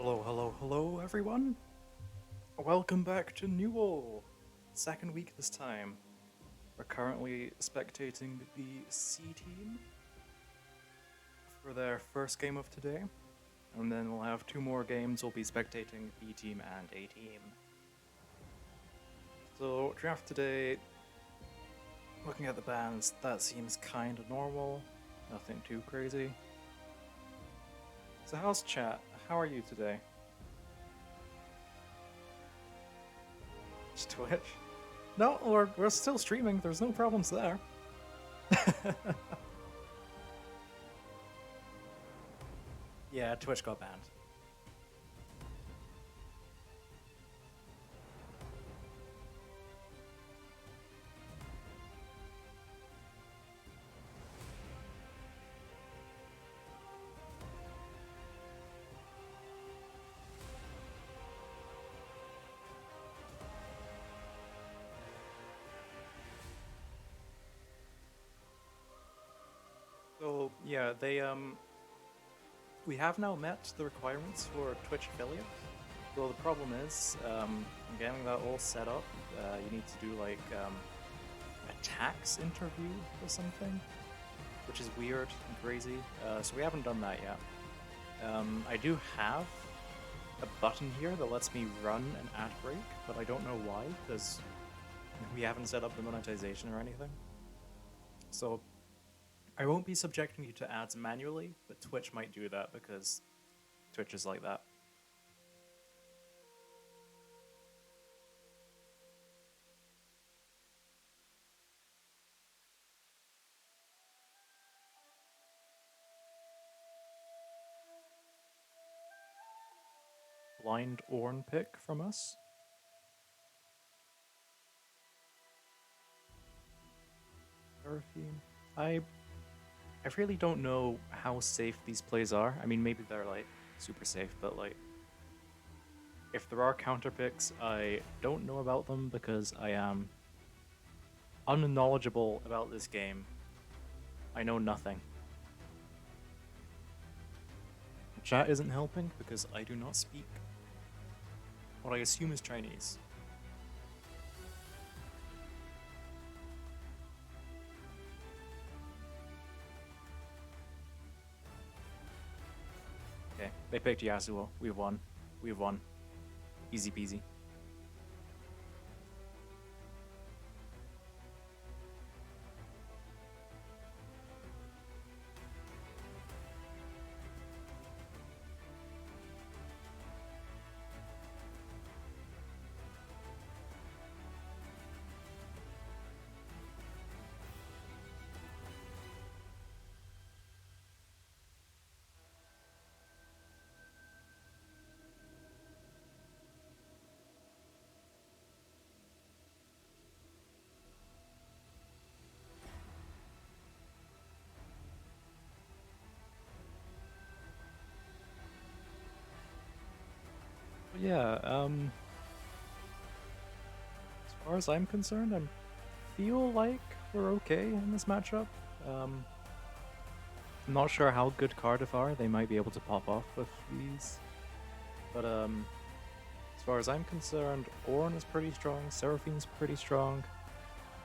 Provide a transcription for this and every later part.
Hello, hello, hello, everyone. Welcome back to NUEL. Second week this time. We're currently spectating the C team for their first game of today, and then we'll have two more games. We'll be spectating B team and A team. So draft today. Looking at the bands, that seems kind of normal. Nothing too crazy. So how's chat? How are you today? It's Twitch? No, we're still streaming. There's no problems there. Yeah, Twitch got banned. So yeah, we have now met the requirements for Twitch affiliate. So the problem is, getting that all set up, you need to do like a tax interview or something, which is weird and crazy. So we haven't done that yet. I do have a button here that lets me run an ad break, but I don't know why, because we haven't set up the monetization or anything. So I won't be subjecting you to ads manually, but Twitch might do that because Twitch is like that. Blind Orn pick from us. Seraphine. I really don't know how safe these plays are. I mean, maybe they're like super safe, but like if there are counter picks, I don't know about them because I am unknowledgeable about this game. I know nothing. Chat isn't helping because I do not speak what I assume is Chinese. Okay, they picked Yasuo. We've won. We've won. Easy peasy. But yeah, as far as I'm concerned, I feel like we're okay in this matchup. I'm not sure how good Cardiff are. They might be able to pop off with these. But as far as I'm concerned, Ornn is pretty strong, Seraphine's pretty strong.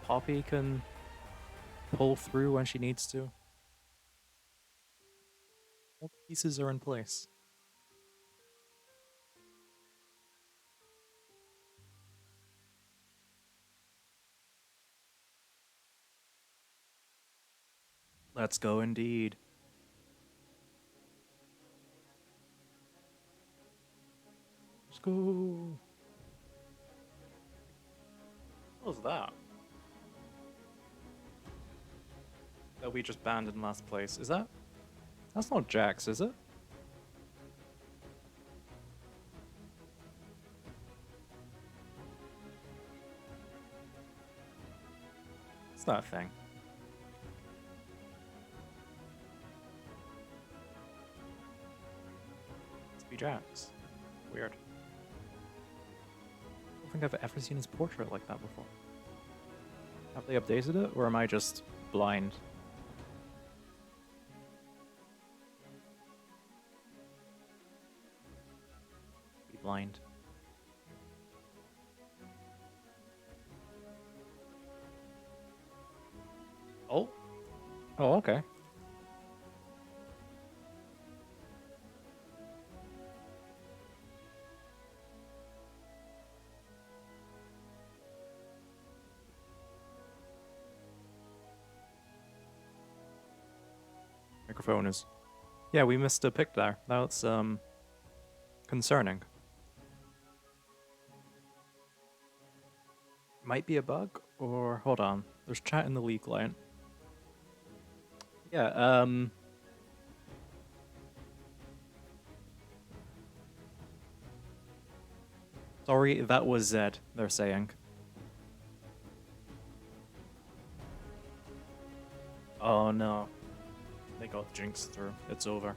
Poppy can pull through when she needs to. All the pieces are in place. Let's go indeed. Let's go. What was that? That we just banned in last place. Is that? That's not Jax, is it? What's that thing? It's be Jax. Weird. I don't think I've ever seen his portrait like that before. Have they updated it, or am I just blind? blind. Oh. Oh, okay. Microphone is... Yeah, we missed a pick there. That's, concerning. Might be a bug, or... Hold on. There's chat in the league line. Yeah, Sorry, that was Zed, they're saying. Oh no. They got Jinx through. It's over.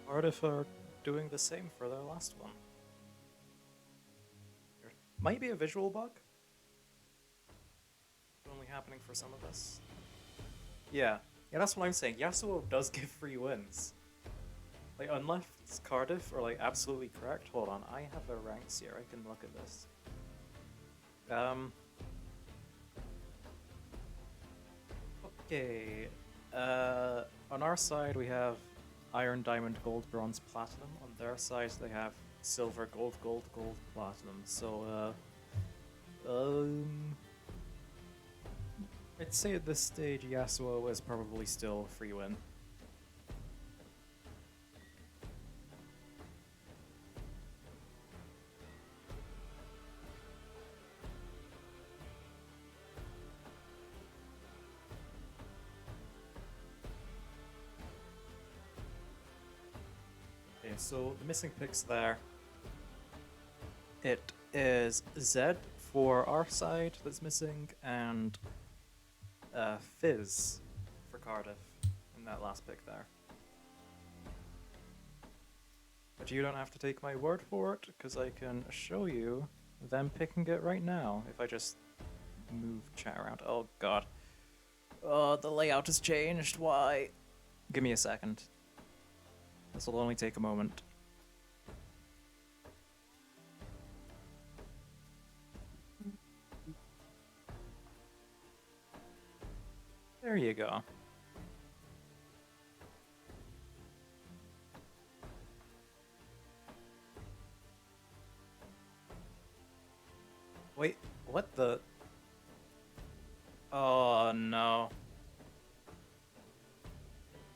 Cardiff are doing the same for their last one. There might be a visual bug. Only happening for some of us. Yeah. Yeah, that's what I'm saying. Yasuo does give free wins. Like, unless Cardiff are, like, absolutely correct. Hold on, I have their ranks here. I can look at this. Okay. On our side, we have Iron, Diamond, Gold, Bronze, Platinum. On their side, they have Silver, Gold, Gold, Gold, Platinum. So, I'd say at this stage, Yasuo is probably still a free win. Okay, so the missing picks there. It is Zed for our side that's missing, and Fizz for Cardiff in that last pick there. But you don't have to take my word for it, because I can show you them picking it right now if I just move chat around. Oh god. Oh, the layout has changed. Why? Give me a second. This will only take a moment. There you go. Wait, what the? Oh no.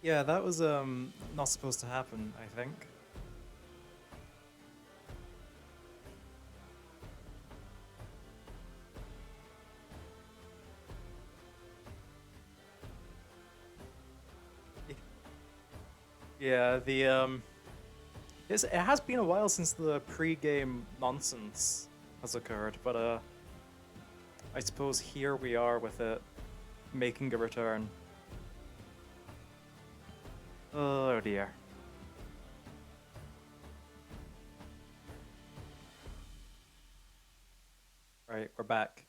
Yeah, that was not supposed to happen, I think. Yeah, it has been a while since the pre-game nonsense has occurred, but I suppose here we are with it making a return. Oh dear. Right, we're back.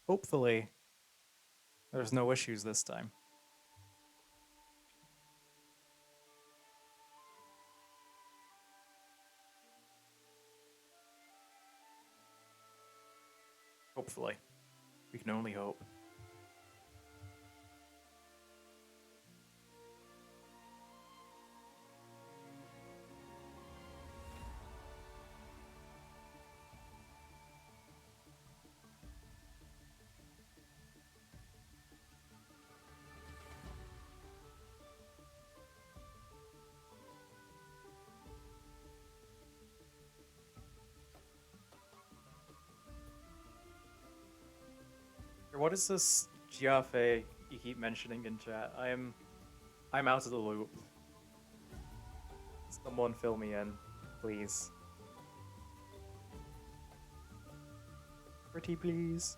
Hopefully, there's no issues this time. Hopefully. We can only hope. What is this Giafe you keep mentioning in chat? I'm out of the loop. Someone fill me in, please. Pretty please.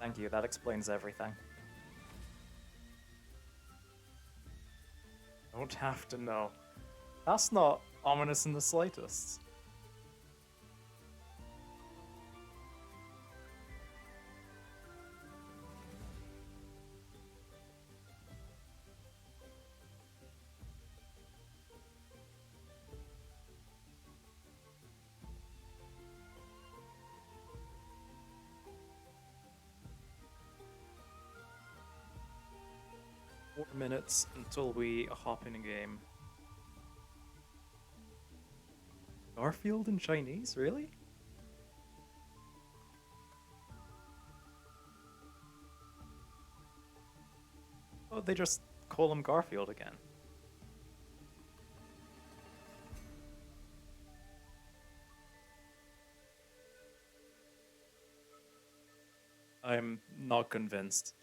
Thank you, that explains everything. Don't have to know. That's not ominous in the slightest. Minutes until we hop in a game. Garfield in Chinese, really? Oh, they just call him Garfield again. I'm not convinced.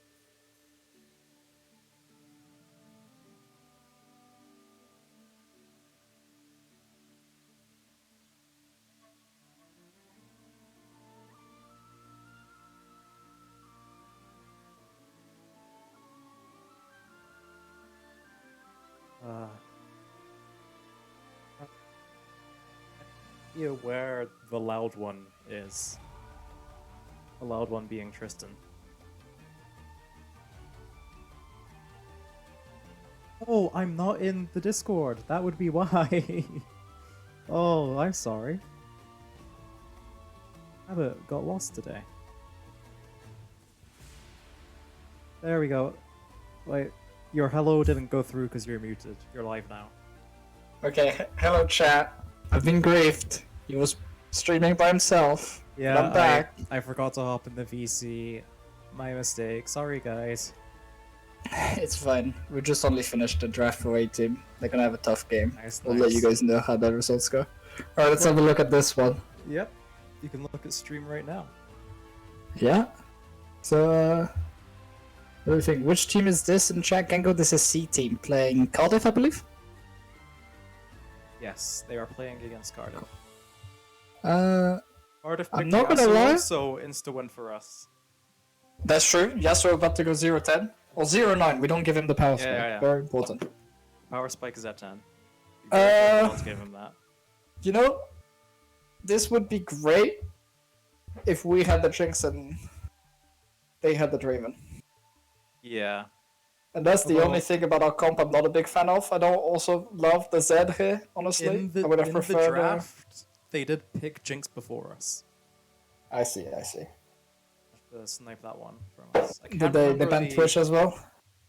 Yeah, where the loud one is. The loud one being Tristan. Oh, I'm not in the Discord. That would be why. Oh, I'm sorry. I got lost today. There we go. Wait, your hello didn't go through because you're muted. You're live now. Okay, hello chat. I've been griefed. He was streaming by himself. Yeah, I'm back. I forgot to hop in the VC. My mistake. Sorry, guys. It's fine. We just only finished the draft for A team. They're gonna have a tough game. Nice, We'll let you guys know how the results go. Alright, let's have a look at this one. Yep. You can look at stream right now. Yeah. So, what do you think? Which team is this in chat, Gengo? This is C team playing Cardiff, I believe? Yes, they are playing against Cardiff. Cardiff I'm picked not gonna Yasuo, lie. so insta-win for us. That's true. Yasuo about to go 0-10. Or 0-9. We don't give him the power spike. yeah. Very important. Power spike is at 10. Uh, Give him that. You know, this would be great if we had the Jinx and they had the Draven. Yeah. And that's the Although- only thing about our comp I'm not a big fan of. I don't also love the Zed here, honestly. In the, I would have in the preferred draft, they did pick Jinx before us. I see. To snipe that one from us. I Did can't they remember ban Twitch as well?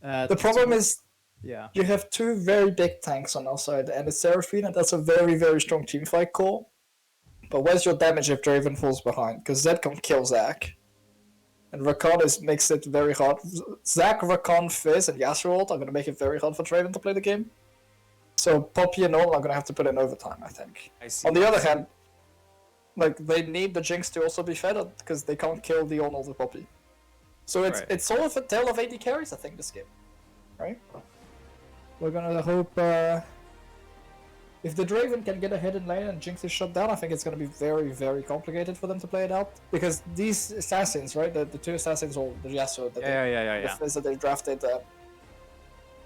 The problem is Yeah. you have two very big tanks on our side, and it's Seraphine, and that's a very, very strong teamfight call. But where's your damage if Draven falls behind? Because Zed can kill Zac. And Rakan makes it very hard. Zac, Rakan, Fizz, and Yasuo are going to make it very hard for Draven to play the game. So Poppy and all are going to have to put in overtime, I think. I see. On the other hand, like they need the Jinx to also be fed because they can't kill the Arnold or Poppy. So it's sort of a tale of AD carries, I think, this game. Right? We're gonna hope if the Draven can get ahead in lane and Jinx is shut down, I think it's gonna be very, very complicated for them to play it out. Because these assassins, right? The two assassins or the Yasuo that Yeah. that they drafted,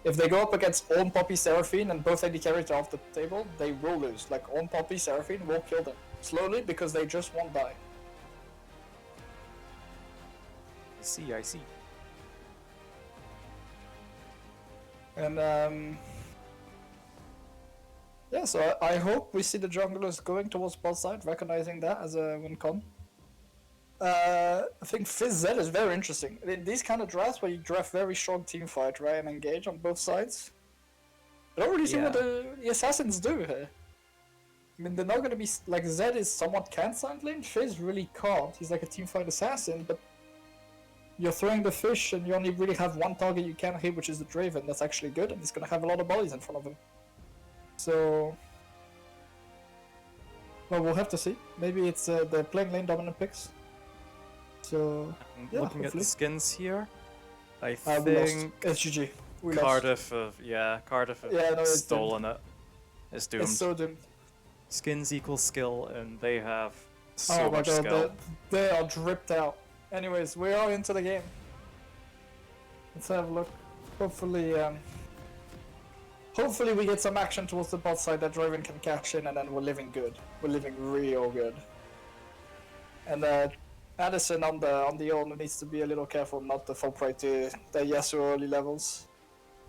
if they go up against Ornn, Poppy, Seraphine, and both AD carries are off the table, they will lose. Like Ornn, Poppy, Seraphine will kill them slowly because they just won't die. I see. And yeah, so I hope we see the junglers going towards bot side, recognizing that as a win con. I think Fizz Zed is very interesting. In these kind of drafts where you draft very strong team fight, right, and engage on both sides, I don't really see what the assassins do here. I mean, they're not gonna be like Zed is somewhat can side lane. Fizz really can't. He's like a team fight assassin, but you're throwing the fish and you only really have one target you can hit, which is the Draven. That's actually good, and he's gonna have a lot of bodies in front of him. So, well, we'll have to see. Maybe it's they're playing lane dominant picks. So, yeah, Looking at the hopefully. skins here, I We think lost. SGG. We lost. Cardiff have stolen it. It's doomed. It's so doomed. Skins equal skill, and they have so Oh my much god, skill. they are dripped out. Anyways, we are into the game. Let's have a look. Hopefully, hopefully we get some action towards the bot side that Draven can cash in, and then we're living good. We're living real good. And Addison on the own needs to be a little careful not to fall prey to the Yasuo early levels.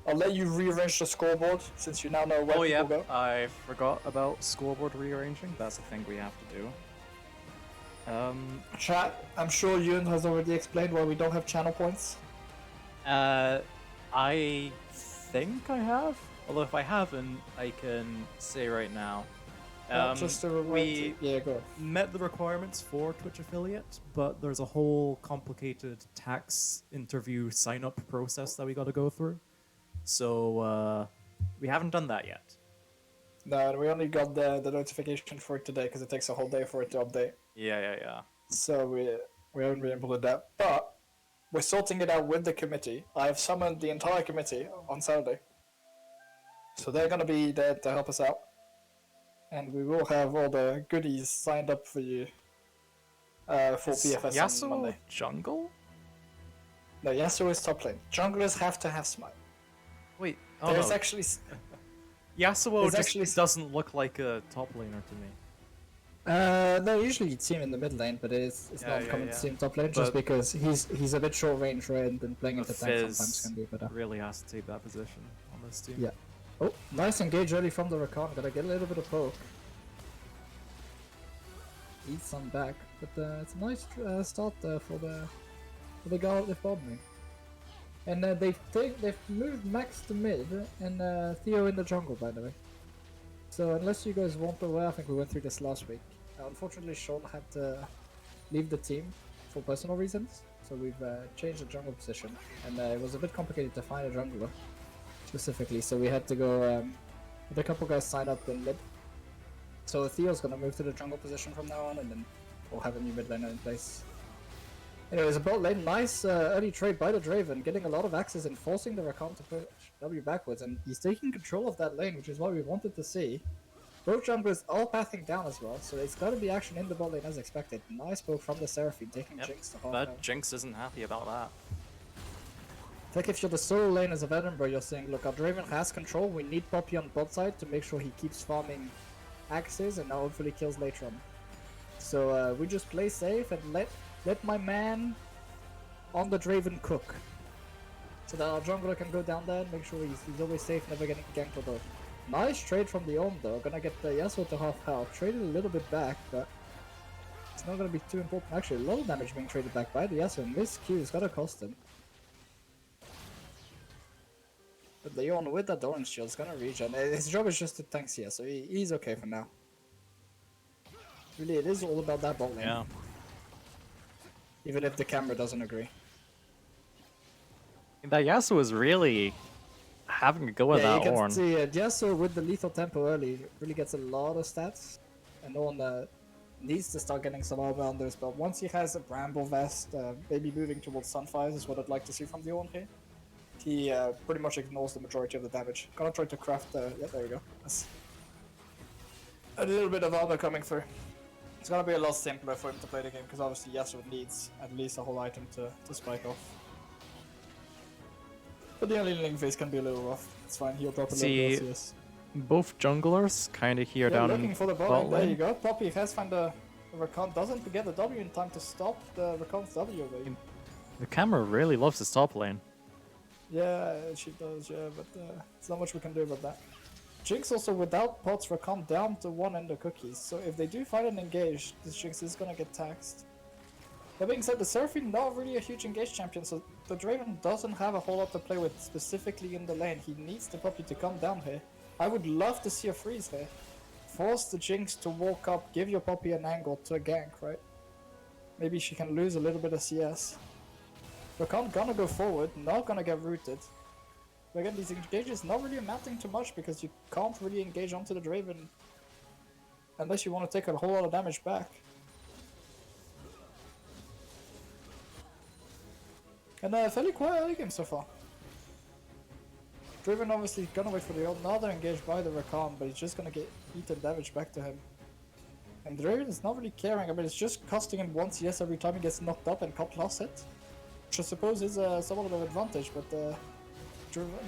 I'll let you rearrange the scoreboard since you now know where people go. I forgot about scoreboard rearranging. That's a thing we have to do. Chat, I'm sure Yun has already explained why we don't have channel points. I think I have. Although if I haven't, I can say right now. Just to remind we yeah, go. met the requirements for Twitch affiliate, but there's a whole complicated tax interview sign-up process that we got to go through. So we haven't done that yet. No, we only got the notification for it today because it takes a whole day for it to update. Yeah. So we haven't been able to do that, but we're sorting it out with the committee. I have summoned the entire committee on Saturday, so they're gonna be there to help us out, and we will have all the goodies signed up for you for PFS Yasuo on Monday. jungle? No, Yasuo is top lane. Junglers have to have smite. Wait, There's no. actually Yasuo there's just doesn't look like a top laner to me. no, usually you'd see him in the mid lane, but it's not uncommon to see him top lane just But- because he's a bit short range, right? And playing into tank Fizz sometimes can be better. really has to take that position on this team. Yeah. Oh, nice engage early from the Rakan. Gotta get a little bit of poke. Eat some back, but it's a nice start there for the Gauntlet bombing. And they've moved Max to mid and Theo in the jungle, by the way. So unless you guys weren't aware, I think we went through this last week. Unfortunately, Sean had to leave the team for personal reasons, so we've changed the jungle position, and it was a bit complicated to find a jungler specifically, so we had to go with a couple guys signed up in mid. So Theo's gonna move to the jungle position from now on, and then we'll have a new mid laner in place. Anyways, a bot lane, nice early trade by the Draven, getting a lot of access and forcing the Rakan to push W backwards, and he's taking control of that lane, which is what we wanted to see. Both junglers all pathing down as well, so it's gotta be action in the bot lane as expected. Nice poke from the Seraphine, taking Jinx to half But health. Jinx isn't happy about that. Like if you're the solo laners of Edinburgh, you're saying, look, our Draven has control, we need Poppy on bot side to make sure he keeps farming axes and now hopefully kills later on. So we just play safe and let my man on the Draven cook. So that our jungler can go down there and make sure he's always safe, never getting ganked or though. Nice trade from the Orm though, gonna get the Yasuo to half health, traded a little bit back, but it's not gonna be too important. Actually, a lot of damage being traded back by the Yasuo, and this Q is gonna cost him. But Leon with that orange shield is gonna regen. His job is just to tank CS, so he's okay for now. Really, it is all about that bot lane. Yeah. Even if the camera doesn't agree. That Yasuo is really having a go at Yeah, you that can Ornn. see Yasuo with the lethal tempo early really gets a lot of stats. And Ornn needs to start getting some armor under his belt. Once he has a Bramble Vest, maybe moving towards Sunfires is what I'd like to see from the Ornn here. He pretty much ignores the majority of the damage. Gonna try to craft, yeah, there we go. That's a little bit of armor coming through. It's gonna be a lot simpler for him to play the game, because obviously Yasuo needs at least a whole item to spike off. But the early link phase can be a little rough. It's fine, he'll drop a little bit of CS. Both junglers kind of here Yeah, down looking in for the bot bot lane. There lane. you go. Poppy has found the Rakan. Doesn't get the W in time to stop the Rakan's W wave. The camera really loves his top lane. Yeah, she does, yeah, but there's not much we can do about that. Jinx also without pots Rakan down to 1 ender cookies, so if they do fight and engage, this Jinx is gonna get taxed. That being said, the Seraphine not really a huge engage champion, so the Draven doesn't have a whole lot to play with specifically in the lane. He needs the Poppy to come down here. I would love to see a freeze here. Force the Jinx to walk up, give your Poppy an angle to a gank, right? Maybe she can lose a little bit of CS. Rakan gonna go forward, not gonna get rooted. But again, these engages not really amounting to much because you can't really engage onto the Draven unless you want to take a whole lot of damage back. And fairly quiet early game so far. Draven obviously gonna wait for the ult, now they're engaged by the Rakan, but he's just gonna get eaten damage back to him. And Draven is not really caring. I mean, it's just costing him 1 CS every time he gets knocked up and can't lost it. Which I suppose is somewhat of an advantage, but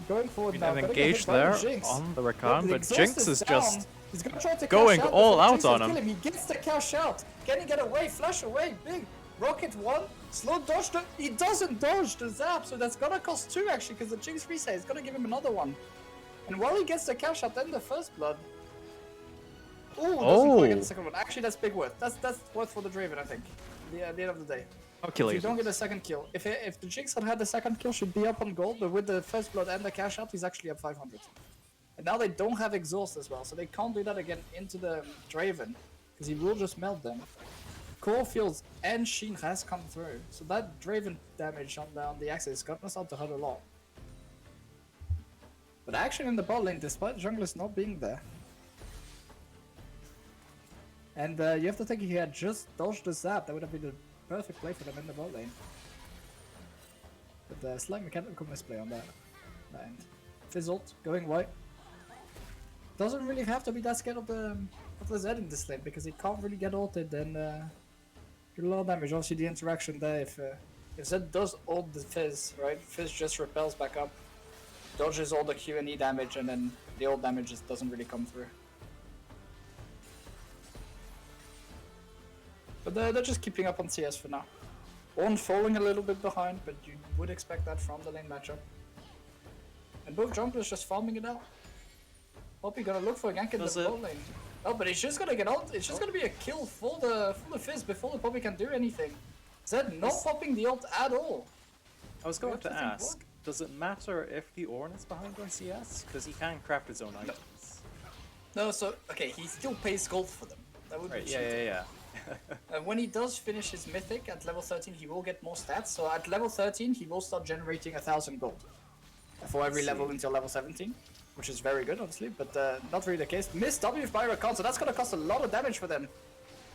going forward now, And gonna get hit engaged by the there Jinx. on the Yep, Rakan, the but exhaust Jinx is down. just He's gonna try to going cash out all before out Jinx on will him. kill him. He gets the cash out. Can he get away? Flash away. Big. Rocket 1. Slow dodge. He doesn't dodge the zap, so that's gonna cost 2 actually, because the Jinx reset is gonna give him another one. And while he gets the cash out, then the first blood. Ooh, doesn't quite get the second one. Actually, that's big worth. That's worth for the Draven, I think. At the end of the day. If you don't get a second kill, if the Jinx had the second kill, should be up on gold, but with the first blood and the cash out, he's actually up 500. And now they don't have exhaust as well, so they can't do that again into the Draven, because he will just melt them. Core Fields and Sheen has come through, so that Draven damage on the axis is gonna start to hurt a lot. But action in the bot lane, despite junglers not being there. And you have to think he had just dodged the zap, that would have been the perfect play for them in the bot lane. But slight mechanical misplay on that end. Fizzled, going white. Doesn't really have to be that scared of the Zed in this lane, because he can't really get ulted and do a lot of damage. Obviously the interaction there, if Zed does ult the Fizz, right, Fizz just repels back up, dodges all the Q and E damage, and then the ult damage just doesn't really come through. But they're just keeping up on CS for now. One falling a little bit behind, but you would expect that from the lane matchup. And both junglers just farming it out. Poppy gonna look for a gank in the bot lane. Oh, but he's just gonna get out. It's just gonna be a kill for the Fizz before the Poppy can do anything. Zed not popping the ult at all. I was going to ask, does it matter if the Ornn is behind on CS? Because he can craft his own items. No, so, okay, he still pays gold for them. That would be cheating. Yeah. When he does finish his mythic at level 13, he will get more stats. So at level 13, he will start generating 1,000 gold for every level until level 17, which is very good, obviously, but not really the case. Missed W by Rakan, so that's gonna cost a lot of damage for them.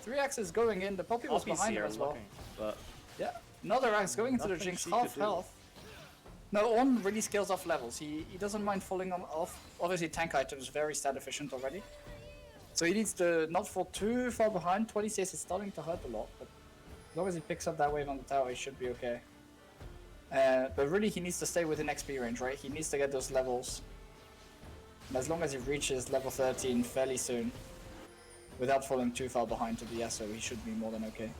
3 axes going in. The Poppy was behind him as well. But yeah, another axe going into the Jinx, half health. No, Ornn really scales off levels. He doesn't mind falling off. Obviously, tank items very stat efficient already. So he needs to not fall too far behind. 20 CS is starting to hurt a lot, but as long as he picks up that wave on the tower, he should be okay. But really, he needs to stay within XP range, right? He needs to get those levels. And as long as he reaches level 13 fairly soon, without falling too far behind to the Yasuo, he should be more than okay.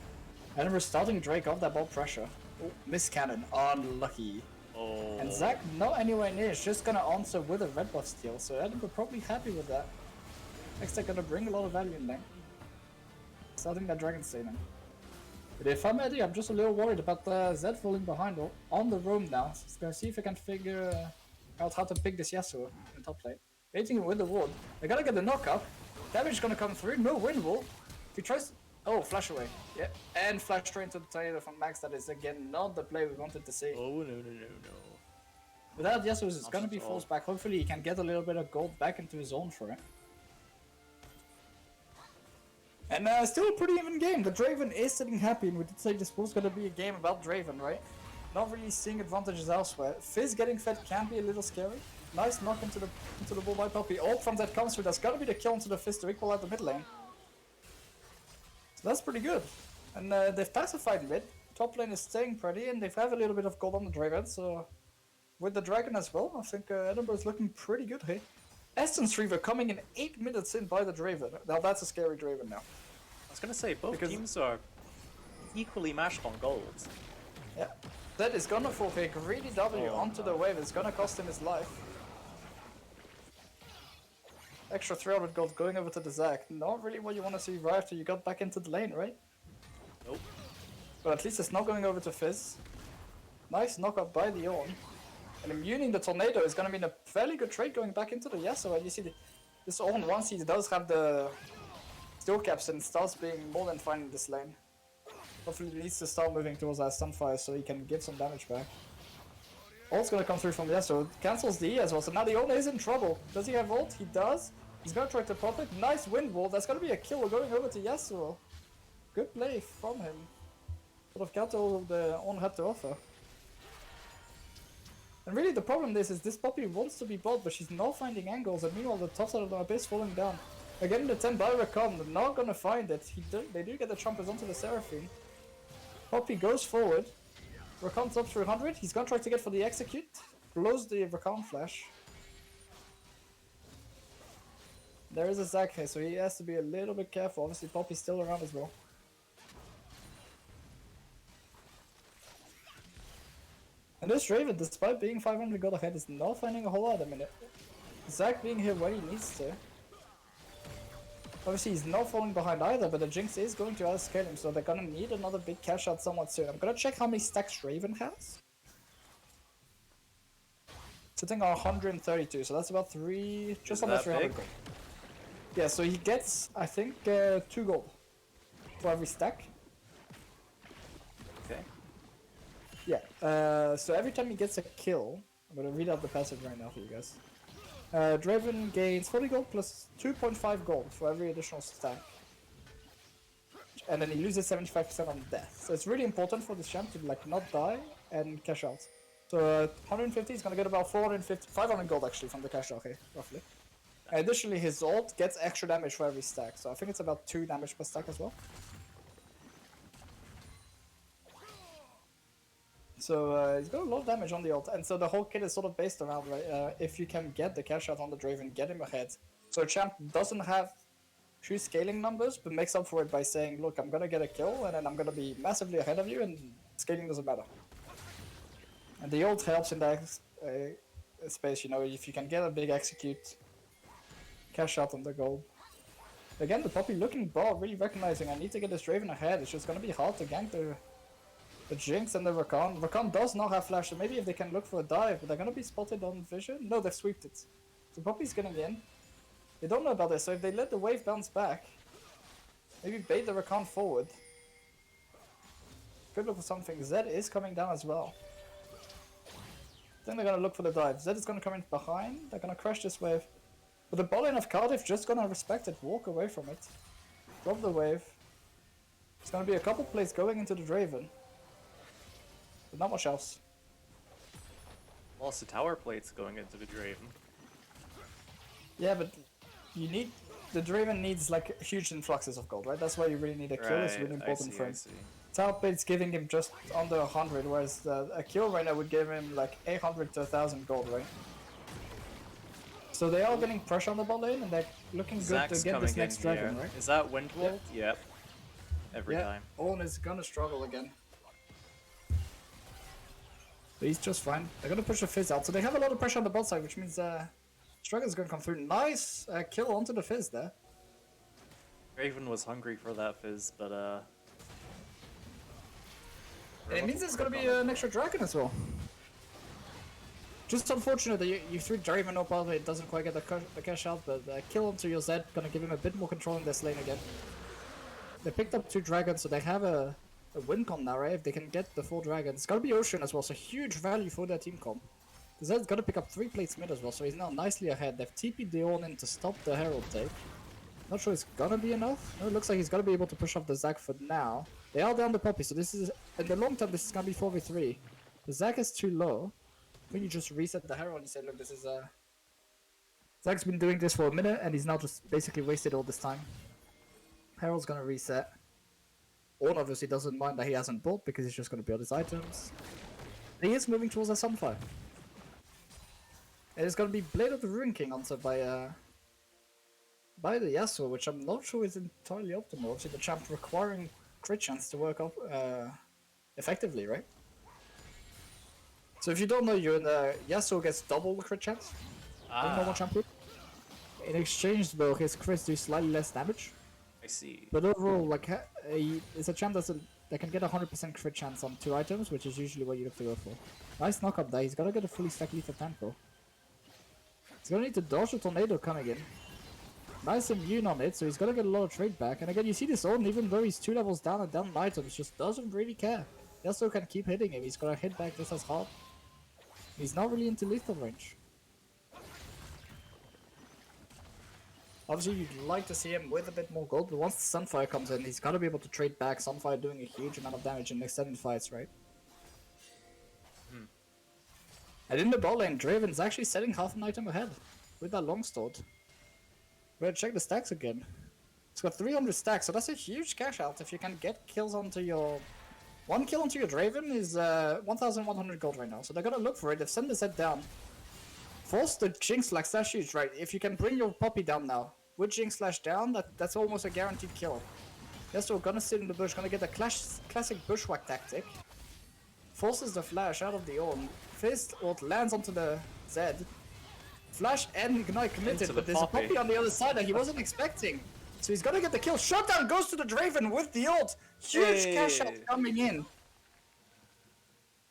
And we're starting Drake off that bolt pressure. Oh, miss cannon. Unlucky. oh, And Zac not anywhere near. Is just gonna answer with a red buff steal. So Adam, we're probably happy with that. Next, they're gonna bring a lot of value in lane. Starting that Dragon Staining. But if I'm Eddie, I'm just a little worried about Zed falling behind on the roam now. So gonna see if I can figure out how to pick this Yasuo in top lane. Baiting him with the ward. They're gonna get the knockup. Damage is gonna come through. No wind wall. If he tries. Oh, flash away. Yeah, and flash straight into the tornado from Max. That is again not the play we wanted to see. Oh no. Without Yasuo, it's gonna be forced back. Hopefully, he can get a little bit of gold back into his own for it. And still a pretty even game. The Draven is sitting happy, and we did say this was gonna be a game about Draven, right? Not really seeing advantages elsewhere. Fizz getting fed can be a little scary. Nice knock into the bull by Poppy. Ult from that comes through. That's gotta be the kill into the Fizz to equal out the mid lane. So that's pretty good. And they've pacified mid. Top lane is staying pretty, and they have a little bit of gold on the Draven, so with the Dragon as well, I think Edinburgh's looking pretty good here. Essence Reaver coming in 8 minutes in by the Draven. Now that's a scary Draven now. I was gonna say, both teams are equally mashed on gold. Yeah. That is gonna fall for a greedy W onto the wave. It's gonna cost him his life. Extra 300 gold going over to the Zac. Not really what you want to see right after you got back into the lane, right? Nope. But at least it's not going over to Fizz. Nice knockup by the Ornn. And immuning the tornado is going to be a fairly good trade going back into the Yasuo. And you see this Ornn, once he does have the steel caps and starts being more than fine in this lane. Hopefully he needs to start moving towards that Sunfire so he can give some damage back. Ult's gonna come through from the Yasuo. Cancels the E as well, so now the Ornn is in trouble. Does he have ult? He does. He's gonna try to pop it. Nice wind wall. That's gonna be a kill going over to Yasuo. Good play from him. Sort of counter all of the Ornn had to offer. And really the problem is this Poppy wants to be bot, but she's not finding angles, and meanwhile the top side of the Abyss falling down. Again, the 10 by Recon, they're not gonna find it. They do get the Trumpers onto the Seraphine. Poppy goes forward. Rakan's up 300. He's gonna try to get for the execute. Blows the Rakan flash. There is a Zac here, so he has to be a little bit careful. Obviously, Poppy's still around as well. And this Draven, despite being 500 gold ahead, is not finding a whole lot at the minute. Zac being here where he needs to. Obviously, he's not falling behind either, but the Jinx is going to outscale him, so they're gonna need another big cash out somewhat soon. I'm gonna check how many stacks Draven has. Sitting on 132, so that's about just under 300 gold. Yeah, so he gets, I think, 2 gold for every stack. Okay. Yeah, so every time he gets a kill, I'm gonna read out the passage right now for you guys. Draven gains 40 gold plus 2.5 gold for every additional stack. And then he loses 75% on death. So it's really important for this champ to like not die and cash out. So 150 is gonna get about 500 gold actually from the cash out here, roughly. Additionally, his ult gets extra damage for every stack, so I think it's about 2 damage per stack as well. So he's got a lot of damage on the ult, and so the whole kit is sort of based around, right, if you can get the cash out on the Draven, get him ahead. So a champ doesn't have true scaling numbers, but makes up for it by saying, look, I'm gonna get a kill, and then I'm gonna be massively ahead of you, and scaling doesn't matter. And the ult helps in that space, you know, if you can get a big execute, cash out on the goal. Again, the Poppy looking ball, really recognizing I need to get this Draven ahead. It's just gonna be hard to gank the Jinx and the Rakan. Rakan does not have flash, so maybe if they can look for a dive, but they're gonna be spotted on vision. No, they've sweeped it. So Poppy's getting in. They don't know about this, so if they let the wave bounce back, maybe bait the Rakan forward. Could look for something. Zed is coming down as well. Then they're gonna look for the dive. Zed is gonna come in behind. They're gonna crash this wave. But the bot lane of Cardiff just gonna respect it, walk away from it. Drop the wave. It's gonna be a couple plays going into the Draven. But not much else. Also, tower plates going into the Draven. Yeah, but you need... The Draven needs like huge influxes of gold, right? That's why you really need a kill, it's really important for him. Tower plate's giving him just under 100, whereas a kill right now would give him like 800 to 1000 gold, right? So they are getting pressure on the bot lane, and they're looking good to get this next dragon, right? Is that Windwall? Yep. Every time. Ornn is gonna struggle again. But he's just fine. They're gonna push the Fizz out, so they have a lot of pressure on the bot side, which means Strugger's gonna come through. Nice kill onto the Fizz there. Raven was hungry for that Fizz, but And it means there's gonna be an extra dragon as well. Just unfortunate that you threw Draven up out, it doesn't quite get the cash out, but kill onto your Zed, gonna give him a bit more control in this lane again. They picked up 2 dragons, so they have a win con now, right? If they can get the 4 dragons. It's gonna be Ocean as well, so huge value for their team comp. Zed's gonna pick up 3 plates mid as well, so he's now nicely ahead. They've TP'd the Ornn in to stop the Herald take. Not sure it's gonna be enough. No, it looks like he's gonna be able to push off the Zac for now. They are down the Poppy, so this is, in the long term, this is gonna be 4v3. The Zac is too low. When you just reset the Herald and say, look, this is Zac's been doing this for a minute, and he's now just basically wasted all this time. Herald's gonna reset. Ornn obviously doesn't mind that he hasn't bought, because he's just gonna build his items. He is moving towards a Sunfire. It is gonna be Blade of the Ruin King answered by the Yasuo, which I'm not sure is entirely optimal. Obviously the champ requiring crit chance to work up effectively, right? So if you don't know, Yasuo gets double the crit chance. Normal champ would. In exchange though, his crits do slightly less damage. I see. But overall, like it's a champ that can get 100% crit chance on 2 items, which is usually what you have to go for. Nice knock up there. He's gotta get a fully stacked lethal tempo. He's gonna need to dodge the tornado coming in. Nice immune on it, so he's gonna get a lot of trade back. And again, you see this Ornn, even though he's 2 levels down and down items, just doesn't really care. Yasuo can keep hitting him. He's gonna hit back just as hard. He's not really into lethal range. Obviously, you'd like to see him with a bit more gold, but once the Sunfire comes in, he's gotta be able to trade back. Sunfire doing a huge amount of damage in extended fights, right? And in the bot lane, Draven's actually setting half an item ahead with that longsword. But check the stacks again. It's got 300 stacks, so that's a huge cash out if you can get kills onto your... One kill onto your Draven is 1,100 gold right now, so they're gonna look for it. They've sent the set down. Force the Jinx slash huge, right? If you can bring your Poppy down now, with Jinx slash down, that's almost a guaranteed kill. Yes, so we're gonna sit in the bush, gonna get a classic bushwhack tactic. Forces the flash out of the ult. Fist ult lands onto the Zed. Flash and Ignite committed, but there's a Poppy on the other side that he wasn't expecting. So he's gonna get the kill. Shutdown goes to the Draven with the ult. Huge cash out coming in.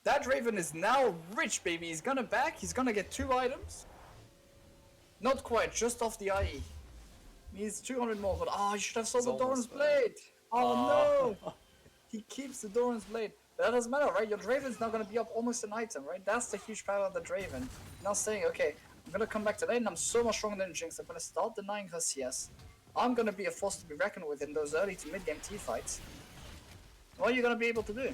That Draven is now rich, baby. He's gonna back. He's gonna get 2 items. Not quite, just off the IE. Needs 200 more, but oh, you should have sold the Doran's Blade. Oh no! He keeps the Doran's Blade. But that doesn't matter, right? Your Draven's now gonna be up almost an item, right? That's the huge power of the Draven. Now saying, okay, I'm gonna come back to lane and I'm so much stronger than Jinx. I'm gonna start denying her CS. I'm gonna be a force to be reckoned with in those early to mid-game T-fights. What are you gonna be able to do?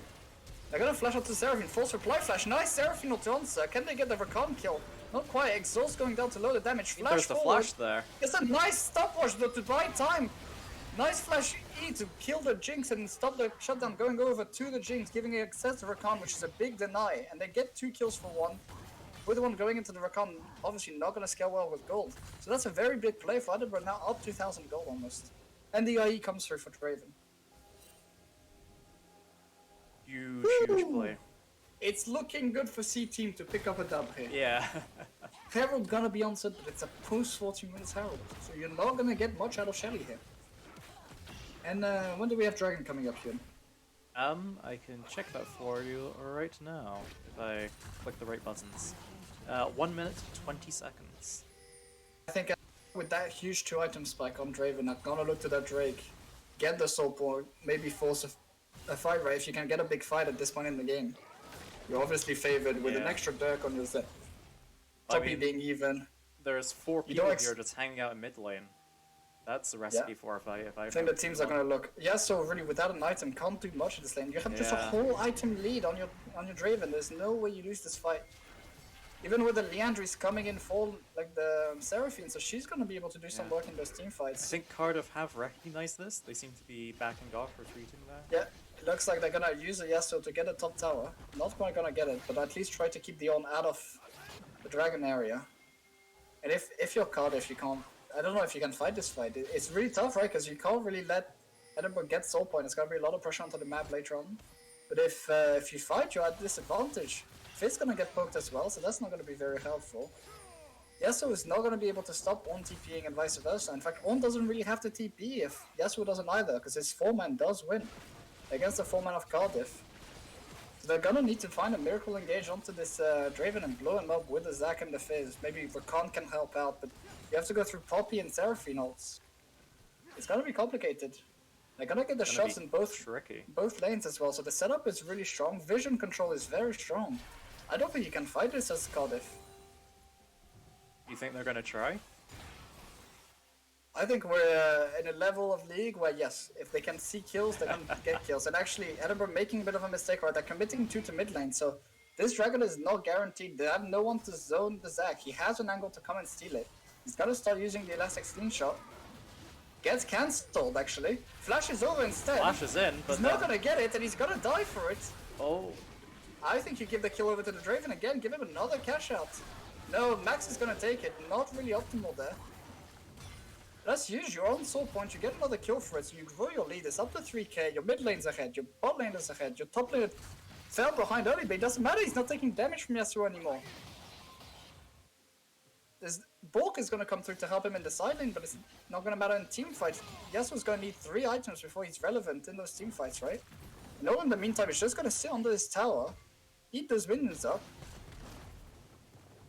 They're gonna flash out to Seraphine, false reply flash. Nice Seraphine to answer. Can they get the Rakan kill? Not quite. Exhaust going down to low the damage. Flash There's the forward. flash there. It's a nice stopwatch though to buy time. Nice flash E to kill the Jinx and stop the shutdown going over to the Jinx, giving access to Rakan, which is a big deny. And they get 2 kills for 1. With the one going into the Rakan, obviously not gonna scale well with gold. So that's a very big play for Edinburgh, now up 2,000 gold almost. And the IE comes through for Draven. Huge play. It's looking good for C team to pick up a dub here. Yeah. Herald gonna be answered, but it's a post 14 minutes Herald. So you're not gonna get much out of Shelly here. And when do we have Dragon coming up here? I can check that for you right now if I click the right buttons. 1 minute 20 seconds. I think with that huge 2 item spike on Draven, I'm gonna look to that Drake, get the soul point, maybe force a fight, right? If you can get a big fight at this point in the game, you're obviously favored with an extra Dirk on your set. Poppy being even. There's 4 people here just hanging out in mid lane. That's a recipe for a fight. If I think the teams are gonna look. Yeah, so really without an item, can't do much in this lane. You have just a whole item lead on your Draven. There's no way you lose this fight. Even with the Leandris coming in full like the Seraphine, so she's gonna be able to do some work in those team fights. I think Cardiff have recognized this. They seem to be backing off, retreating there. Yeah, it looks like they're gonna use a Yasuo to get a top tower. Not quite gonna get it, but at least try to keep the on out of the dragon area. And if you're Cardiff, you can't. I don't know if you can fight this fight. It's really tough, right? Because you can't really let Edinburgh get soul point. It's gonna be a lot of pressure onto the map later on. But if you fight, you're at disadvantage. Fizz gonna get poked as well, so that's not gonna be very helpful. Yasuo is not gonna be able to stop On TPing and vice versa. In fact, On doesn't really have to TP if Yasuo doesn't either, because his 4-man does win against the 4-man of Cardiff. So they're gonna need to find a miracle engage onto this Draven and blow him up with the Zac and the Fizz. Maybe Rakan can help out, but you have to go through Poppy and Seraphine ults. It's gonna be complicated. They're gonna get the shots in both lanes as well, so the setup is really strong. Vision control is very strong. I don't think you can fight this as Cardiff. You think they're gonna try? I think we're in a level of league where, yes, if they can see kills, they can get kills. And actually, Edinburgh making a bit of a mistake, right? They're committing 2 to mid lane, so this dragon is not guaranteed. They have no one to zone the Zac. He has an angle to come and steal it. He's got to start using the elastic slingshot. Gets cancelled, actually. Flash is over instead. Flash is in, but he's not gonna get it, and he's gonna die for it. Oh. I think you give the kill over to the Draven again. Give him another cash out. No, Max is gonna take it. Not really optimal there. That's huge. You're on soul point. You get another kill for it, so you grow your lead. It's up to 3k. Your mid lane's ahead. Your bot lane is ahead. Your top lane fell behind early, but it doesn't matter. He's not taking damage from Yasuo anymore. Bork is going to come through to help him in the side lane, but it's not going to matter in team fight. Yasuo's going to need 3 items before he's relevant in those team fights, right? No, in the meantime, he's just going to sit under this tower, eat those minions up,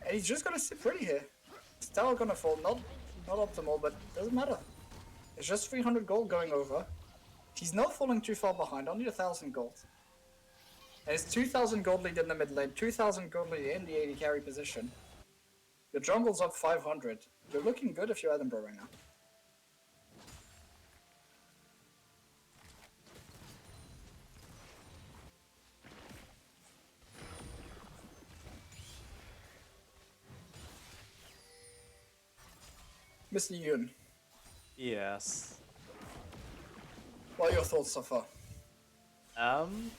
and he's just going to sit pretty here. This tower going to fall, not optimal, but doesn't matter. It's just 300 gold going over. He's not falling too far behind, only 1,000 gold. And it's 2,000 gold lead in the mid lane, 2,000 gold lead in the AD carry position. Your jungle's up 500. You're looking good if you're Edinburgh right now. Mr. Yoon. Yes. What are your thoughts so far? Um,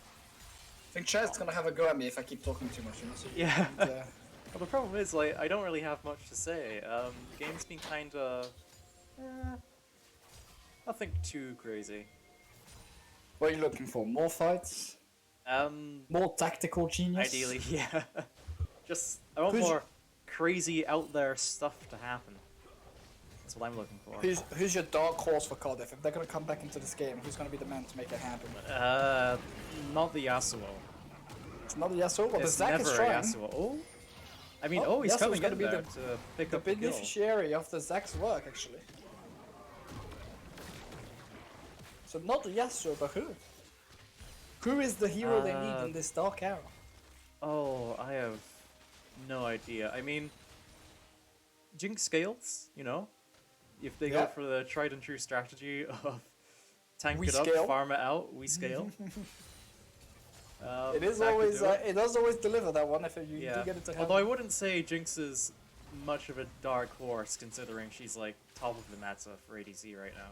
I think Chad's gonna have a go at me if I keep talking too much. You know, so yeah. and, Well, the problem is, like, I don't really have much to say. The game's been kinda... Eh, nothing too crazy. what are you looking for? More fights? Um, More tactical genius? ideally, yeah. Just, I want Who's- more crazy out there stuff to happen. That's what I'm looking for. Who's your dark horse for Cardiff? If they're gonna come back into this game, who's gonna be the man to make it happen? Not the Yasuo. It's not Yasuo, but the It's Zac never is a trying. Yasuo. Oh? I mean, Oh, he's Yasuo's coming gonna in be there the- to pick The up the kill. beneficiary of the Zac's work, actually. So not Yasuo, but who? Who is the hero they need in this dark era? Oh, I have no idea. I mean, Jinx scales, you know? If they Yeah. go for the tried and true strategy of tank We it up, scale. farm it out, we scale. It is that could always do it. it does always deliver that one if you Yeah. do get it to happen. Although I wouldn't say Jinx is much of a dark horse considering she's like top of the meta for ADC right now.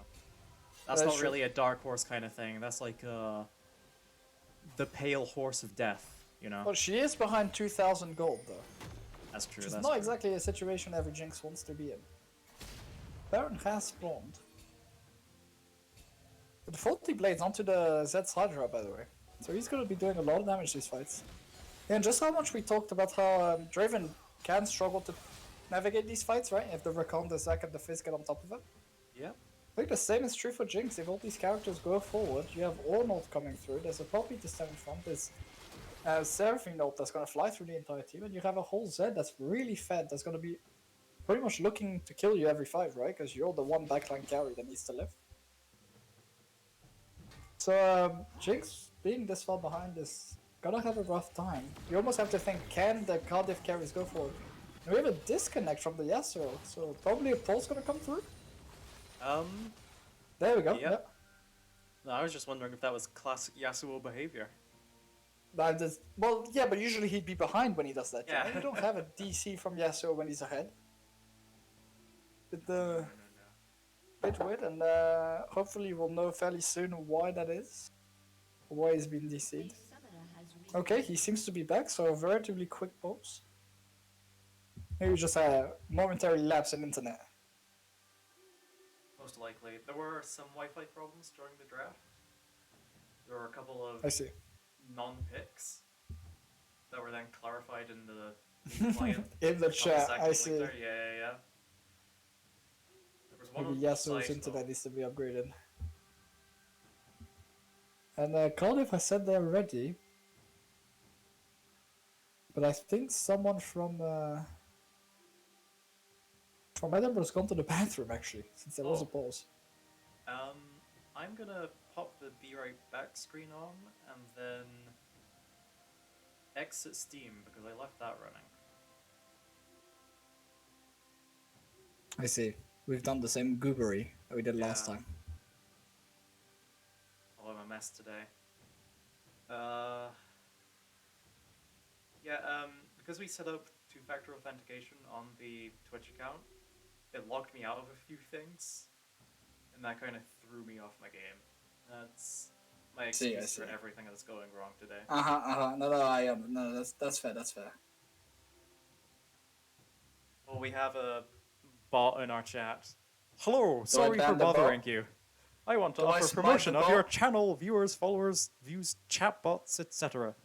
That's not true. really a dark horse kind of thing. That's like the pale horse of death, you know? Well, she is behind 2,000 gold though. That's true. Which is That's not true. exactly a situation every Jinx wants to be in. Baron has spawned. But the 40 blades onto the Zed's Hydra, by the way. So he's gonna be doing a lot of damage these fights. Yeah, and just how much we talked about how Draven can struggle to navigate these fights, right? If the Rakan, the Zac, and the Fizz get on top of it. Yeah. I think the same is true for Jinx. If all these characters go forward, you have Ornald coming through, there's a Poppy to stand in front, there's Seraphine Note that's gonna fly through the entire team, and you have a whole Zed that's really fed, that's gonna be pretty much looking to kill you every fight, right? Because you're the one backline carry that needs to live. So Jinx being this far behind is gonna have a rough time. You almost have to think, can the Cardiff carries go forward? And we have a disconnect from the Yasuo, so probably a pulse gonna come through. There we go. Yep. Yep. No, I was just wondering if that was classic Yasuo behavior. Well, yeah, but usually he'd be behind when he does that. Yeah. Yeah. You don't have a DC from Yasuo when he's ahead. Bit, bit weird, and hopefully we'll know fairly soon why that is. Why he's been DC'd. Okay, he seems to be back, so a relatively quick pause. Maybe just a momentary lapse in internet. Most likely. There were some Wi-Fi problems during the draft. There were a couple of I see. non-picks that were then clarified in the client. In the a couple chat, I seconds see. later. Yeah. There was one Maybe on Yasuo's site, internet though. needs to be upgraded. And Cardiff, I said they're ready. But I think someone from Edinburgh's gone to the bathroom actually, since there was a Oh. pause. I'm gonna pop the Be Right Back screen on and then exit Steam because I left that running. I see. We've done the same goobery that we did last Yeah. time. Oh, I'm a mess today. Because we set up two-factor authentication on the Twitch account, it logged me out of a few things, and that kind of threw me off my game. That's my I excuse see. for everything that's going wrong today. That's fair. That's fair. Well, we have a bot in our chat. Hello, sorry for ban the bot? bothering you. I want to Do I offer smite promotion the of your bot? channel, viewers, followers, views, chatbots, etc.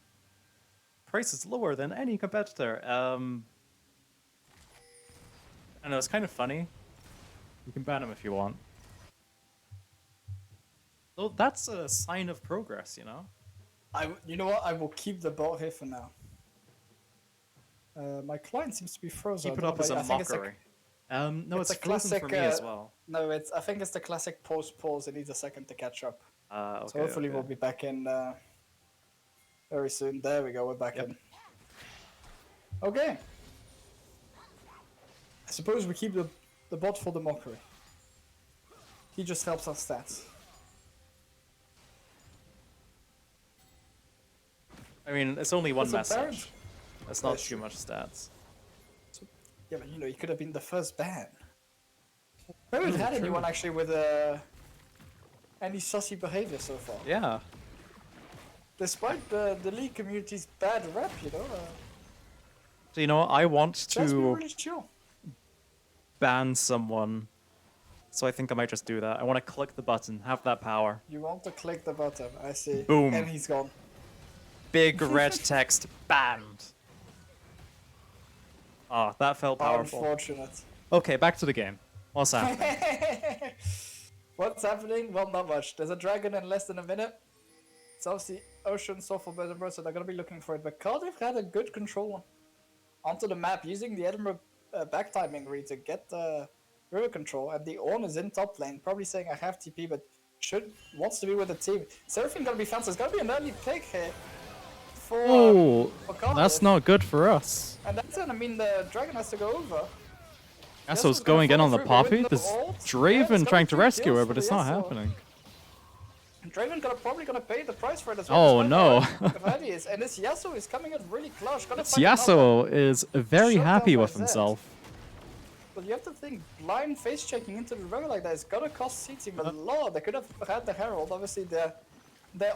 Price is lower than any competitor. I know, it's kind of funny. You can ban him if you want. Though that's a sign of progress, you know? You know what? I will keep the bot here for now. My client seems to be frozen. Keep I it don't up know, as but a I think mockery. No, it's it's a frozen for classic, me as well. No, I think it's the classic pause. It needs a second to catch up. Okay, So hopefully okay. we'll be back in very soon. There we go. We're back Yep. in. Okay. I suppose we keep the bot for the mockery. He just helps our stats. I mean, it's only one That's apparent. message. That's not That's too true. much stats. Yeah, but you know, he could have been the first ban. We haven't True, had true. anyone actually with any sussy behavior so far. Yeah. Despite the league community's bad rep, you know. So you know what? I want That's been to really chill. ban someone. So I think I might just do that. I want to click the button, have that power. You want to click the button, I see. Boom. And he's gone. Big red text banned. Ah, that felt powerful. Unfortunate. Okay, back to the game. What's happening? What's happening? Well, not much. There's a dragon in less than a minute. It's obviously Ocean, Soulful, Edinburgh, so they're going to be looking for it. But Cardiff had a good control onto the map using the Edinburgh back timing read to get the river control. And the Ornn is in top lane, probably saying I have TP, but wants to be with the team. Seraphine going to be found, so it's going to be an early pick here Oh, for Cardiff. that's not good for us. And that's going to mean the dragon has to go over. Yasuo's going in on the Poppy. There's Draven trying to rescue her, but it's not happening. Draven probably gonna pay the price for it as Oh well. no. And this Yasuo is coming in really clutch. Yasuo is very happy with himself. But you have to think, blind face checking into the river like that is gonna cost C team a lot. They could have had the Herald, obviously their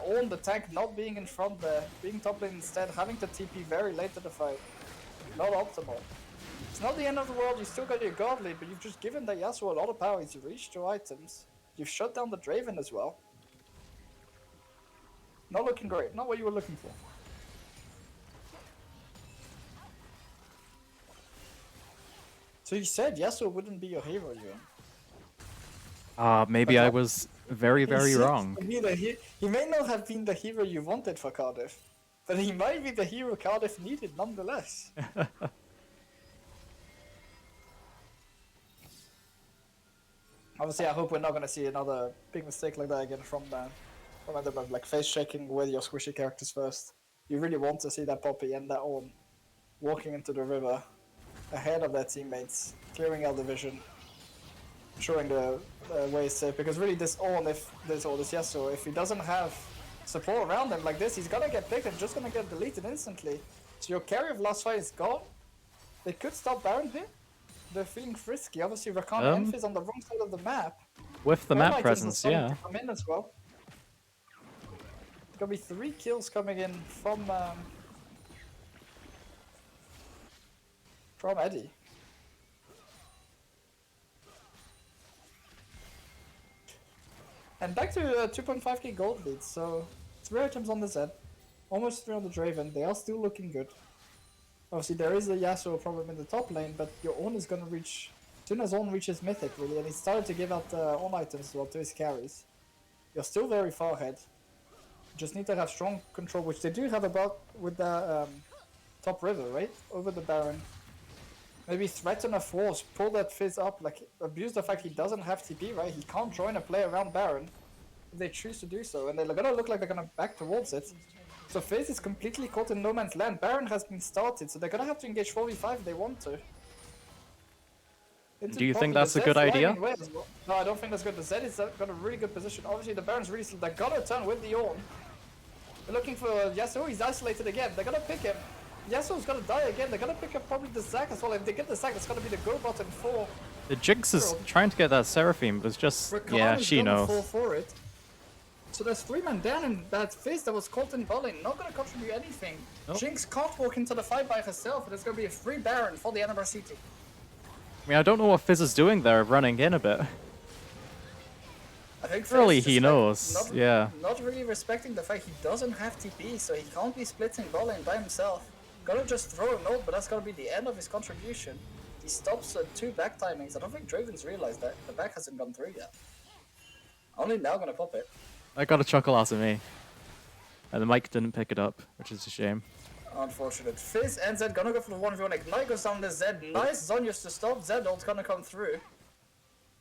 own, the tank not being in front there, being top lane instead, having to TP very late to the fight. Not optimal. It's not the end of the world, you still got your God lead, but you've just given the Yasuo a lot of power. He's reached your items. You've shut down the Draven as well. Not looking great, not what you were looking for. So you said Yasuo wouldn't be your hero, you. Maybe I was very, very wrong. He may not have been the hero you wanted for Cardiff, but he might be the hero Cardiff needed nonetheless. Obviously, I hope we're not going to see another big mistake like that again from Edinburgh, like face shaking with your squishy characters first. You really want to see that Poppy and that Ornn walking into the river ahead of their teammates, clearing out the vision, showing the way safe. Because really, this Ornn, this Yasuo, if he doesn't have support around him like this, he's gonna get picked and just gonna get deleted instantly. So your carry of last fight is gone. They could stop Baron here. They're feeling frisky. Obviously, Rakan and Enf is on the wrong side of the map. With the map presence, yeah. Come in as well. There's gonna be 3 kills coming in from Eddie. And back to 2.5k gold lead, so 3 items on the Zed, almost 3 on the Draven. They are still looking good. Obviously, there is a Yasuo problem in the top lane, but your Ornn is gonna reach. As soon as Ornn reaches Mythic, really, and he started to give out Ornn items as well to his carries. You're still very far ahead. You just need to have strong control, which they do have about with the top river, right? Over the Baron. Maybe threaten a force, pull that Fizz up, like abuse the fact he doesn't have TP, right? He can't join a play around Baron if they choose to do so, and they're gonna look like they're gonna back towards it. So Fizz is completely caught in no man's land. Baron has been started, so they're gonna have to engage 4v5 if they want to. Do you think that's a good idea? Well. No, I don't think that's good. The Zed is got a really good position. Obviously, the Baron's really slow. They're gonna turn with the Ornn. They're looking for Yasuo. He's isolated again. They're gonna pick him. Yasuo's gonna die again. They're gonna pick up probably the Zac as well. If they get the Zac, it's gonna be the go button for. The Jinx is trying to get that Seraphine, but it's just yeah, she knows. Fall for it. So there's 3 men down, and that Fizz that was caught in bowling, not gonna contribute anything. Nope. Jinx can't walk into the fight by herself, and it's gonna be a free Baron for the Edinburgh City. I mean, I don't know what Fizz is doing there, running in a bit. I think surely he knows, yeah. Not really respecting the fact he doesn't have TP, so he can't be splitting bowling by himself. Gonna just throw a note, but that's gonna be the end of his contribution. He stops at 2 back timings. I don't think Draven's realized that. The back hasn't gone through yet. Only now gonna pop it. I got a chuckle out of me. And the mic didn't pick it up, which is a shame. Unfortunate. Fizz and Zed gonna go for the 1v1. Ignite goes down the Zed. Nice Zhonya's to stop. Zed ult's gonna come through.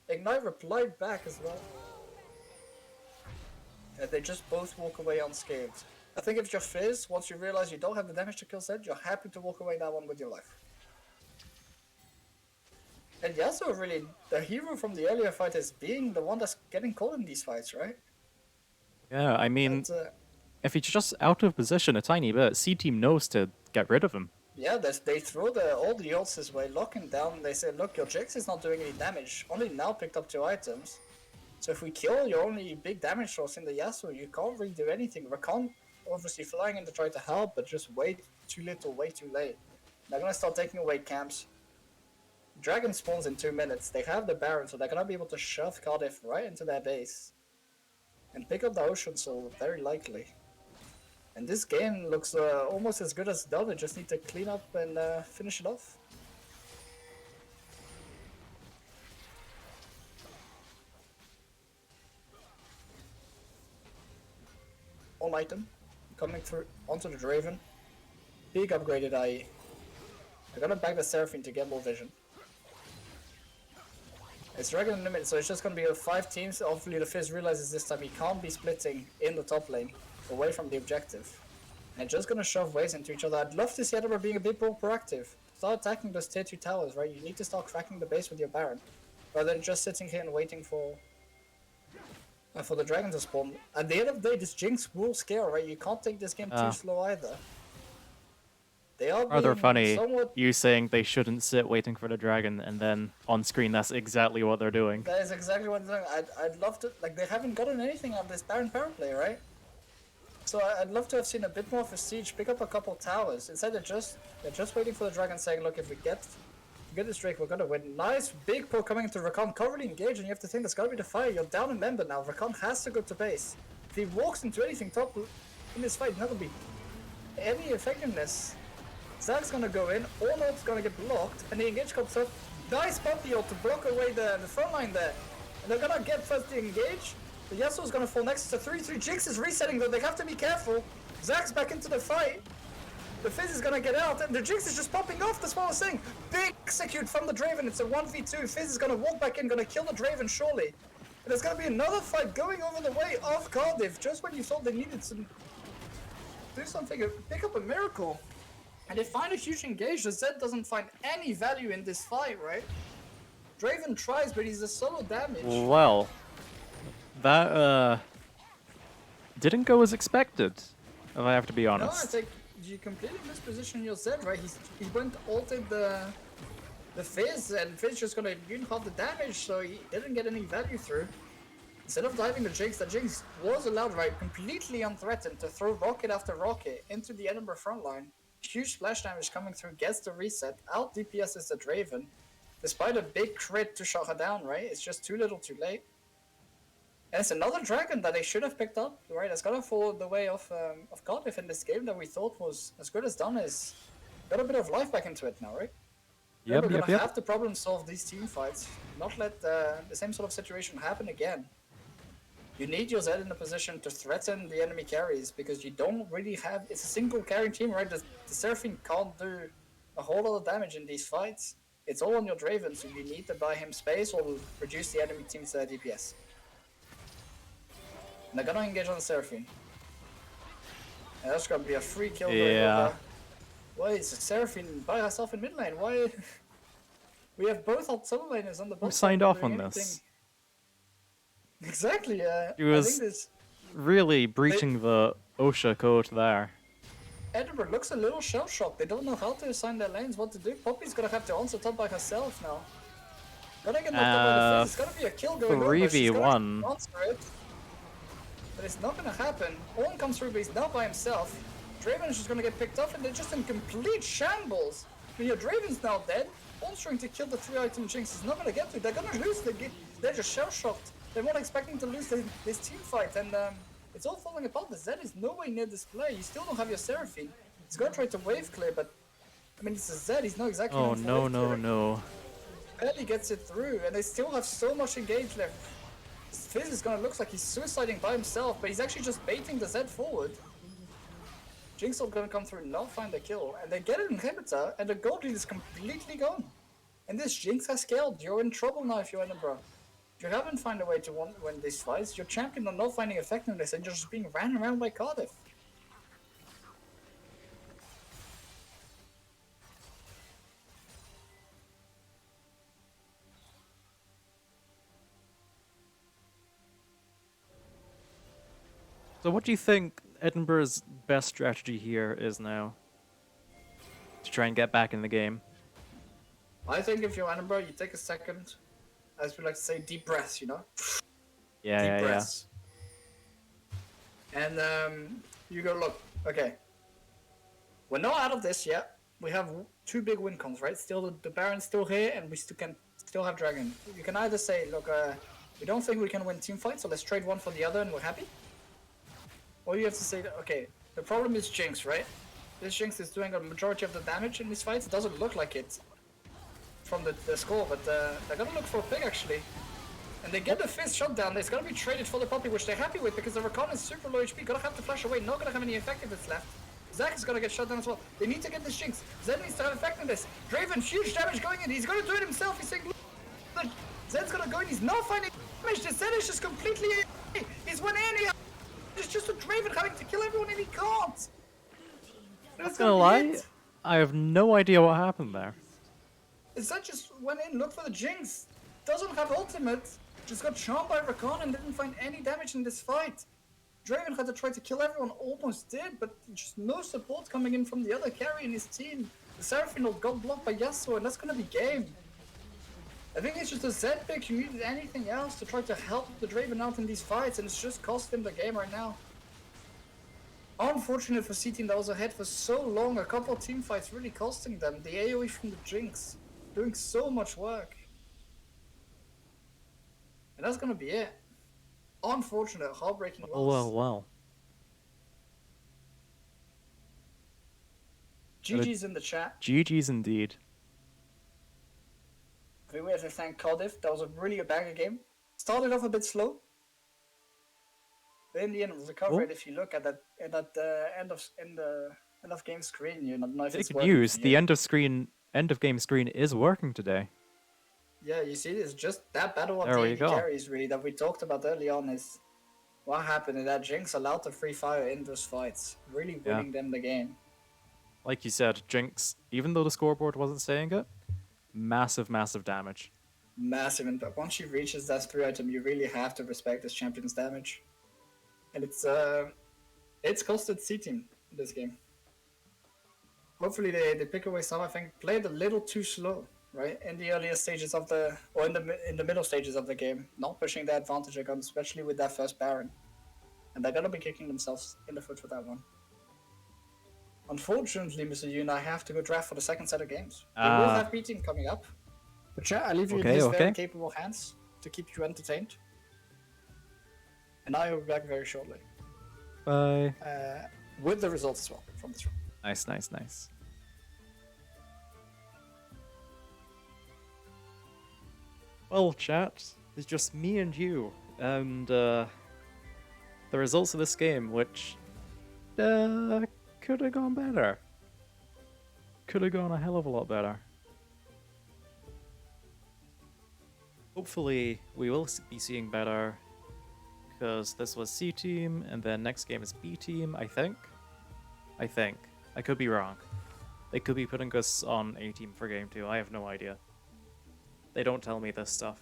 Ignite replied back as well. And they just both walk away unscathed. I think if you're Fizz, once you realize you don't have the damage to kill Zed, you're happy to walk away that one with your life. And Yasuo really, the hero from the earlier fight is being the one that's getting caught in these fights, right? Yeah, I mean, if he's just out of position a tiny bit, C-Team knows to get rid of him. Yeah, they threw all the ults his way, locking down. They said, look, your Jinx is not doing any damage. Only now picked up 2 items. So if we kill your only big damage source in the Yasuo, you can't really do anything. Rakan obviously flying in to try to help, but just way too little, way too late. They're gonna start taking away camps. Dragon spawns in 2 minutes. They have the Baron, so they're gonna be able to shove Cardiff right into their base. And pick up the Ocean Soul, very likely. And this game looks almost as good as done. They just need to clean up and finish it off. On item, coming through onto the Draven. Big upgraded IE. They're gonna back the Seraphine to get more vision. It's Dragon Unlimited, so it's just gonna be 5 teams. Hopefully the Fizz realizes this time he can't be splitting in the top lane, away from the objective. And just gonna shove waves into each other. I'd love to see Edinburgh being a bit more proactive. Start attacking those tier 2 towers, right? You need to start cracking the base with your Baron. Rather than just sitting here and waiting for the dragon to spawn. At the end of the day, this Jinx will scale, right? You can't take this game too slow either. They are Rather being funny, somewhat... you saying they shouldn't sit waiting for the dragon, and then on screen that's exactly what they're doing. That is exactly what they're doing. I'd love to... Like, they haven't gotten anything out of this Baron power play, right? So I'd love to have seen a bit more of a siege, pick up a couple towers. Instead they're just waiting for the dragon, saying, look, if we get this Drake, we're gonna win. Nice big pull coming into Rakan, can't really engage, and you have to think there's gotta be the fire. You're down a member now. Rakan has to go to base. If he walks into anything top in this fight, not gonna be any effectiveness. Zach's gonna go in, all ult's gonna get blocked, and the engage comes up. Nice puppy ult to block away the front line there. And they're gonna get first the engage. The Yasuo's gonna fall next to 3-3. Jinx is resetting though, they have to be careful. Zach's back into the fight. The Fizz is gonna get out, and the Jinx is just popping off, that's what I was saying. Big execute from the Draven, it's a 1v2. Fizz is gonna walk back in, gonna kill the Draven surely. And there's gonna be another fight going over the way of Cardiff, just when you thought they needed to do something, pick up a miracle. And they find a huge engage. The Zed doesn't find any value in this fight, right? Draven tries, but he's a solo damage. Well, that didn't go as expected, if I have to be honest. No, I think you completely mispositioned your Zed, right? He went ulted the Fizz, and Fizz just gonna immune half the damage, so he didn't get any value through. Instead of diving the Jinx was allowed, right, completely unthreatened, to throw rocket after rocket into the Edinburgh front line. Huge splash damage coming through, gets the reset, out DPS is the Draven. Despite a big crit to shut her down, right? It's just too little too late. And it's another dragon that they should have picked up, right? It's gonna fall the way of Cardiff in this game that we thought was as good as done. Is got a bit of life back into it now, right? Yep, We're gonna yep. have to problem solve these team fights, not let the same sort of situation happen again. You need your Zed in a position to threaten the enemy carries, because you don't really have... It's a single carrying team, right? The Seraphine can't do a whole lot of damage in these fights. It's all on your Draven, so you need to buy him space or reduce the enemy team's DPS. And they're gonna engage on the Seraphine. And that's gonna be a free kill. Yeah. Why is Seraphine by herself in mid lane? Why? We have both our solo laners on the bot. Who signed off on this? Exactly, He was I think this... really breaching the OSHA code there. Edinburgh looks a little shell-shocked. They don't know how to assign their lanes, what to do. Poppy's gonna have to answer top by herself now. Gonna get knocked out by the Fizz. It's gonna be a kill going over. 3v1. Answer it. But it's not gonna happen. Owen comes through, but he's now by himself. Draven is just gonna get picked off, and they're just in complete shambles. I mean, your Draven's now dead. Owen's trying to kill the 3-item Jinx. He's not gonna get to it. They're gonna lose the game. They're just shell-shocked. They're not expecting to lose this team fight, and it's all falling apart. The Zed is nowhere near this play. You still don't have your Seraphine. He's gonna try to wave clear, but I mean, it's a Zed. He's not exactly. Oh no. Barely gets it through, and they still have so much engage left. Fizz is gonna look like he's suiciding by himself, but he's actually just baiting the Zed forward. Jinx are gonna come through and not find the kill, and they get an inhibitor, and the gold lead is completely gone. And this Jinx has scaled. You're in trouble now if you're Edinburgh. If you haven't found a way to win these fights, your champion are not finding effectiveness and you're just being ran around by Cardiff. So what do you think Edinburgh's best strategy here is now? to try and get back in the game. I think if you're Annabelle, you take a second, as we like to say, deep breaths, you know? Yeah, Deep yeah, yeah. breaths. And you go, look, okay. We're not out of this yet. We have 2 big win cons, right? Still, the Baron's still here, and we still have Dragon. You can either say, look, we don't think we can win team fights, so let's trade one for the other and we're happy. Or you have to say, okay, the problem is Jinx, right? This Jinx is doing a majority of the damage in these fights. It doesn't look like it from the score, but they're gonna look for a pick actually. And they get the Fizz shot down. It's gonna be traded for the Poppy, which they're happy with because the Rakan is super low HP. Gonna have to flash away, not gonna have any effectiveness left. Zac is gonna get shot down as well. They need to get this Jinx. Zed needs to have effectiveness. Draven, huge damage going in. He's gonna do it himself. He's saying, look, Zed's gonna go in. He's not finding damage. The Zed is just completely. He's one in. It's just a Draven having to kill everyone and he can't. That's Gonna lie, I have no idea what happened there. Zed just went in, looked for the Jinx. Doesn't have ultimate. Just got charmed by Rakan and didn't find any damage in this fight. Draven had to try to kill everyone, almost did, but just no support coming in from the other carry in his team. The Seraphine got blocked by Yasuo, and that's gonna be game. I think it's just a Zed pick. You needed anything else to try to help the Draven out in these fights, and it's just cost him the game right now. Unfortunate for C-Team that was ahead for so long, a couple of team fights really costing them. The AoE from the Jinx, doing so much work. And that's gonna be it. Unfortunate, heartbreaking loss. Well. GG's in the chat. GG's indeed. I think we have to thank Cardiff. That was a really a banger game. Started off a bit slow, but in the end recovered. If you look at that end of game screen, you know if it's Big working news, for the you. end of game screen is working today. Yeah, you see, it's just that battle of There the we AD go. carries really that we talked about early on is what happened, and that Jinx allowed the free fire in those fights, really winning them the game. Like you said, Jinx, even though the scoreboard wasn't saying it, massive damage. Massive impact. Once she reaches that 3 item, you really have to respect this champion's damage. And it's costed C-Team in this game. Hopefully they pick away some. I think played a little too slow, right? In the earlier stages of in the middle stages of the game. Not pushing the advantage again, especially with that first Baron. And they're gonna be kicking themselves in the foot for that one. Unfortunately, Mr. Yoon, I have to go draft for the second set of games. We will have B-Team coming up. But yeah, I leave you in his very capable hands to keep you entertained. And I will be back very shortly. Bye. With the results as well from this room. Nice. Well, chat, it's just me and you, and the results of this game, which could have gone better. Could have gone a hell of a lot better. Hopefully, we will be seeing better, because this was C team, and then next game is B team, I think. I could be wrong. They could be putting us on A team for game 2, I have no idea. They don't tell me this stuff.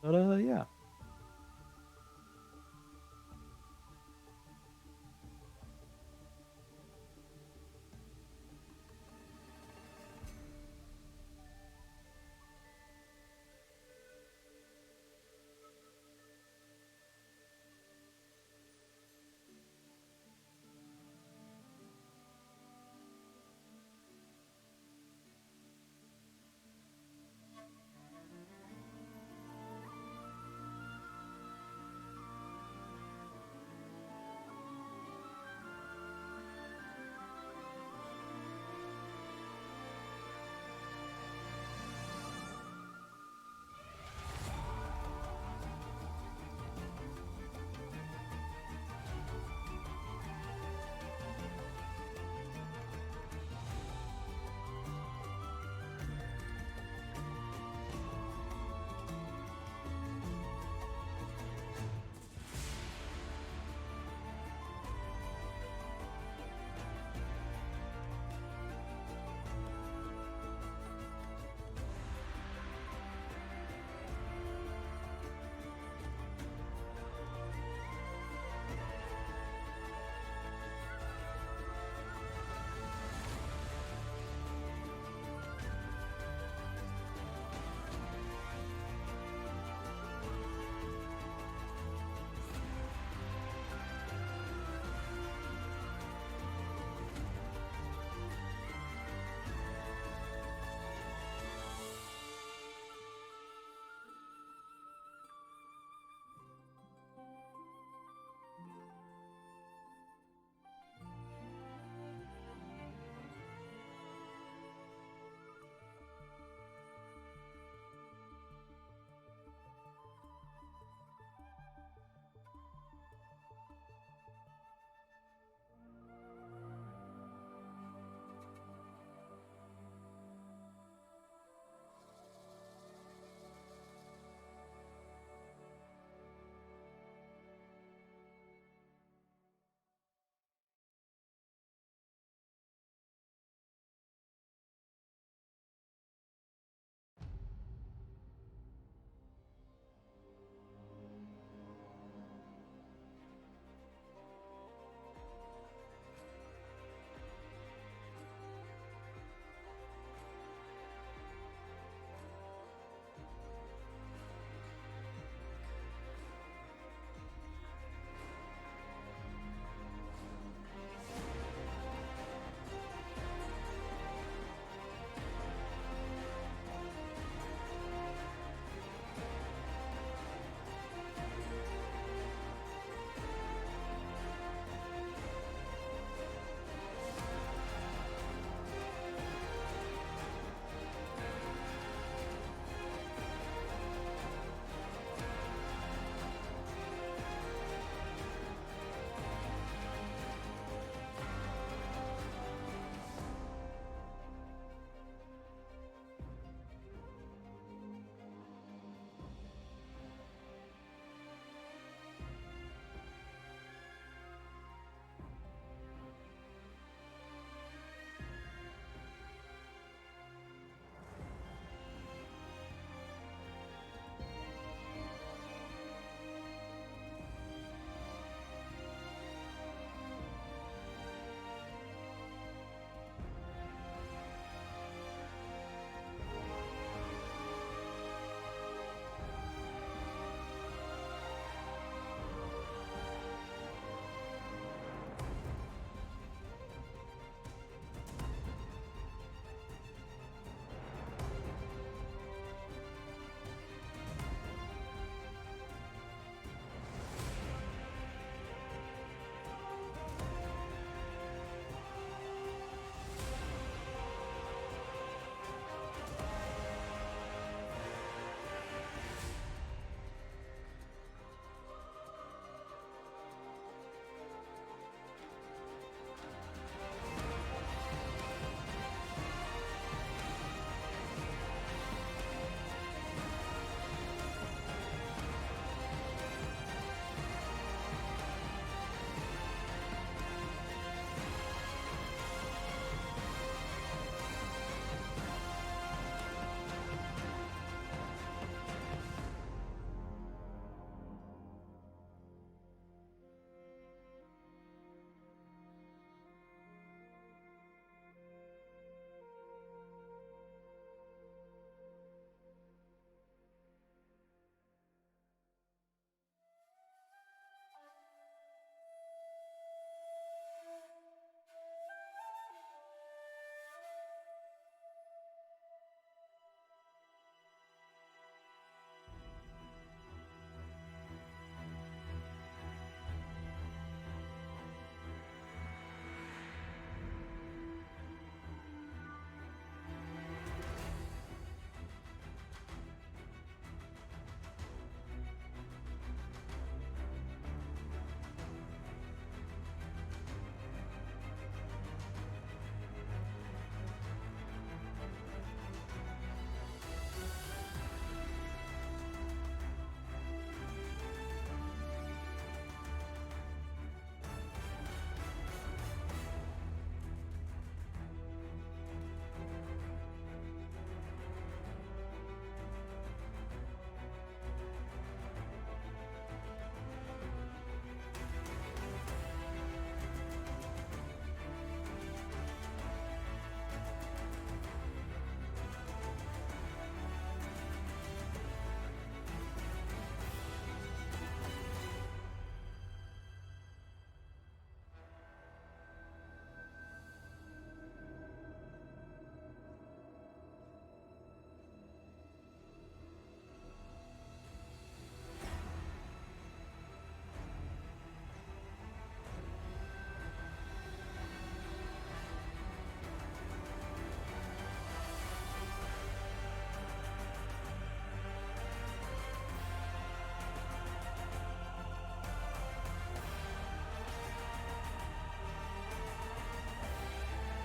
But, yeah.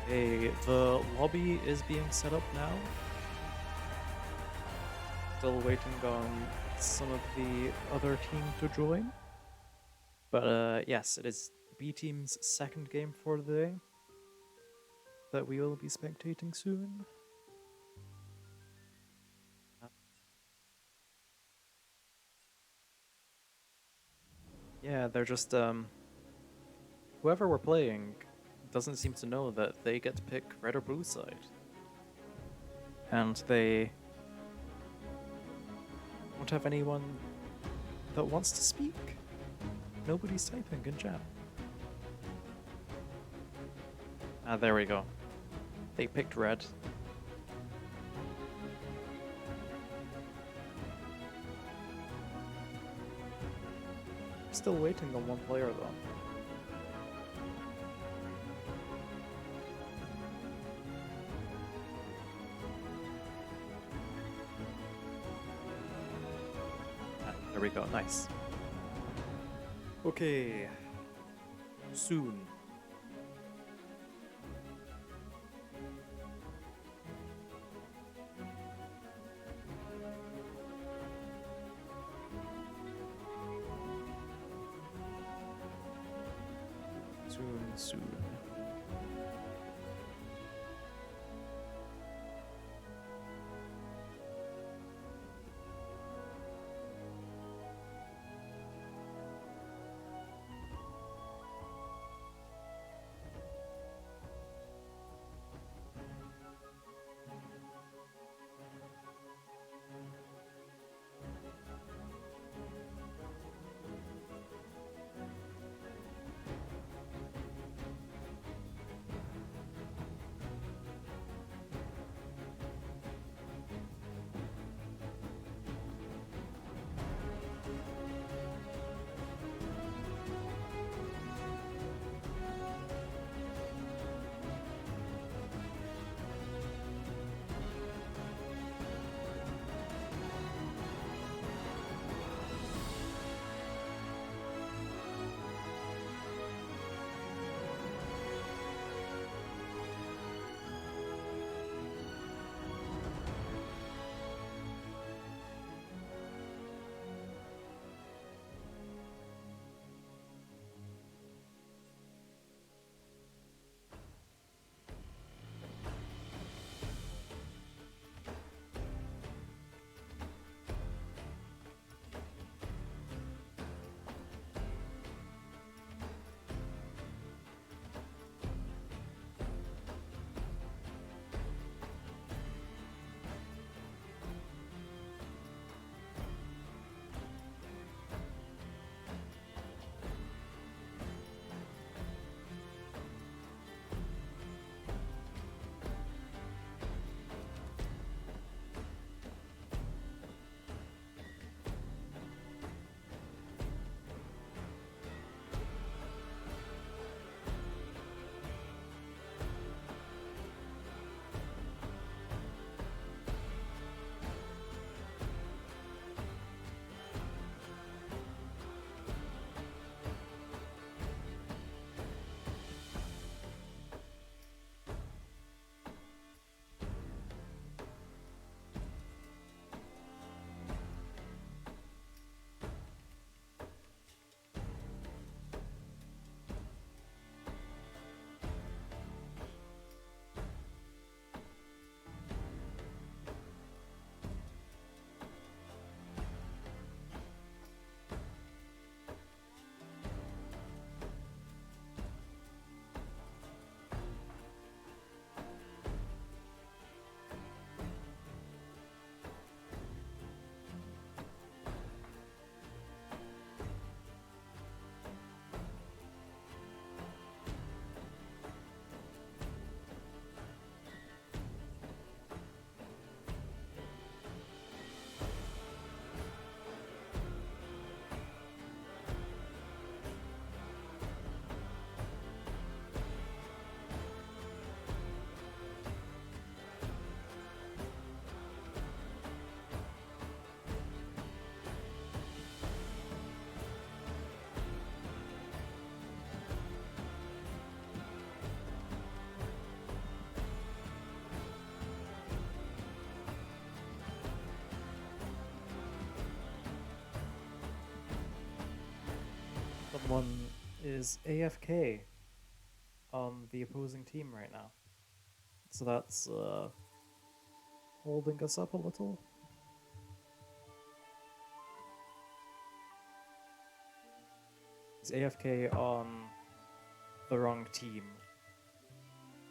Okay, the lobby is being set up now. Still waiting on some of the other team to join. But yes, it is B team's second game for the day that we will be spectating soon. Yeah, they're just whoever we're playing doesn't seem to know that they get to pick red or blue side. And they don't have anyone that wants to speak. Nobody's typing in chat. Ah, there we go. They picked red. Still waiting on one player though. Ah, there we go, nice. Okay. Soon. Soon. Someone is AFK on the opposing team right now. So that's holding us up a little. He's AFK on the wrong team.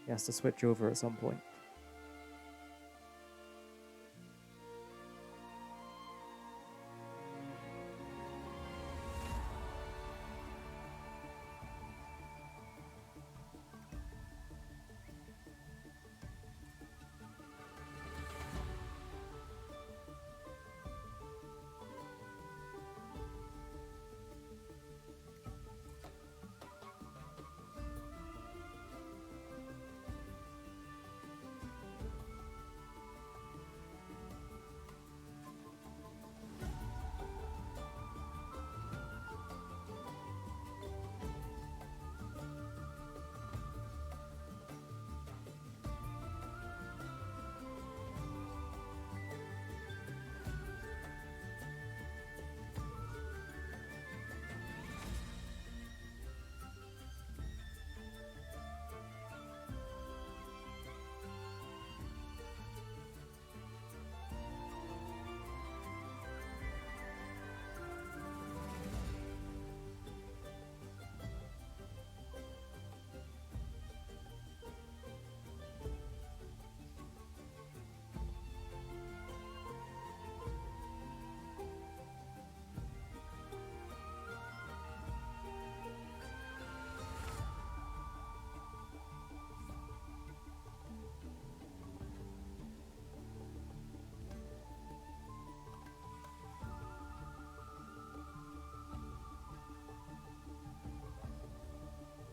He has to switch over at some point.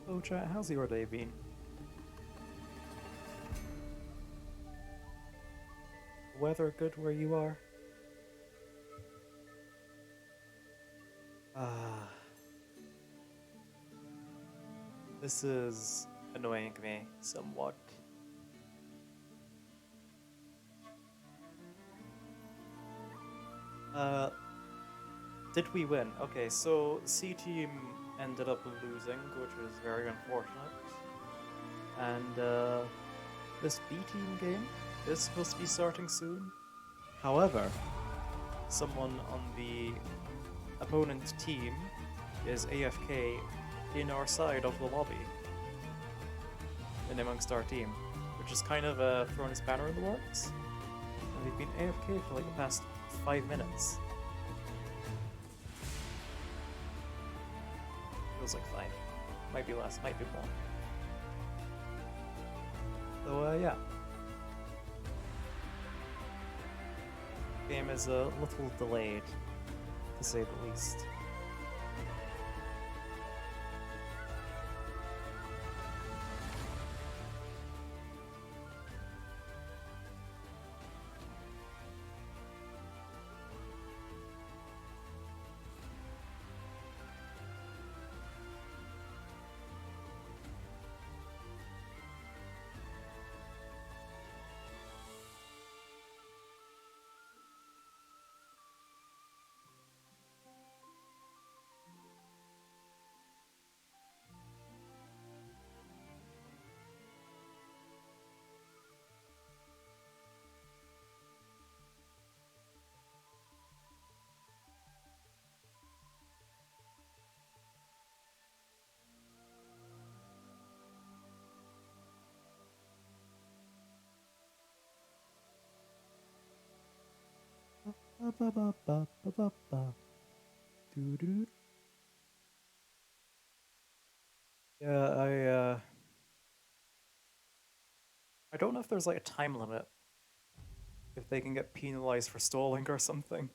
Oh chat, how's your day been? Weather good where you are? Ah. This is annoying me somewhat. Did we win? Okay, so C team ended up losing, which was very unfortunate. And this B team game is supposed to be starting soon. However, someone on the opponent team is AFK in our side of the lobby, in amongst our team, which is kind of thrown his banner in the works. And they've been AFK for like the past 5 minutes. Feels like 5. Might be less, might be more. So yeah. Game is a little delayed, to say the least. Doo-doo. Yeah, I don't know if there's like a time limit. If they can get penalized for stalling or something.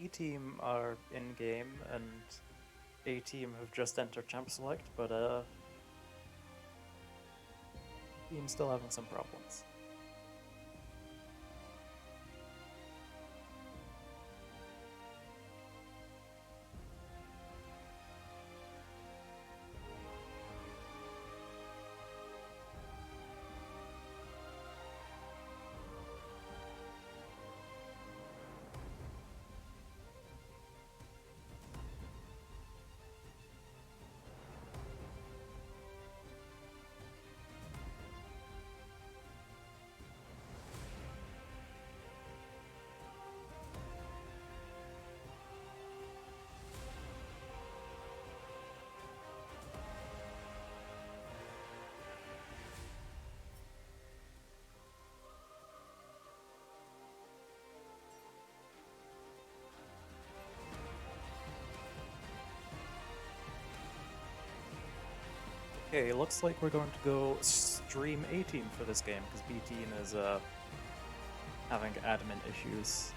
E team are in game and A team have just entered Champ Select, but team's still having some problems. Okay, looks like we're going to go stream A team for this game because B team is having admin issues.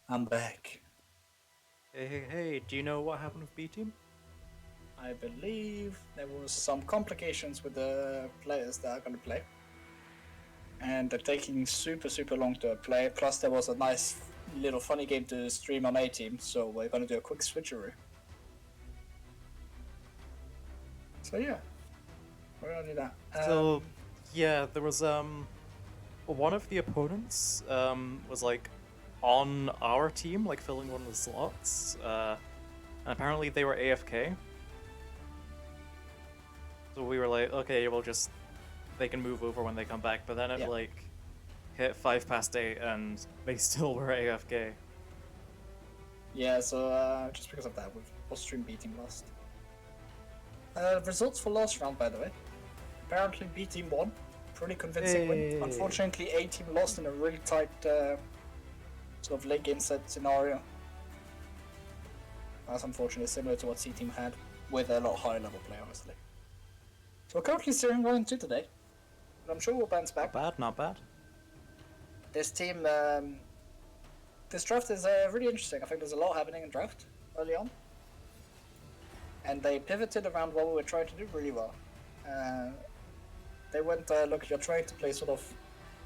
I'm back. Hey, do you know what happened with B team? I believe there was some complications with the players that are going to play. And they're taking super long to play. Plus there was a nice little funny game to stream on A team, so we're going to do a quick switcheroo. So yeah, we're going to do that. So, yeah, there was one of the opponents was like on our team, like filling one of the slots, and apparently they were AFK. So we were like, okay, they can move over when they come back, but then it like hit 8:05 and they still were AFK. Yeah, so just because of that, we'll stream B team last. Results for last round, by the way. Apparently B team won. Pretty convincing win. Unfortunately, A team lost in a really tight sort of late game set scenario. That's unfortunately similar to what C team had, with a lot higher level play, honestly. So we're currently steering 1-2 today, but I'm sure we'll bounce back. Not bad. This team, this draft is really interesting. I think there's a lot happening in draft early on, and they pivoted around what we were trying to do really well. They went, look, you're trying to play sort of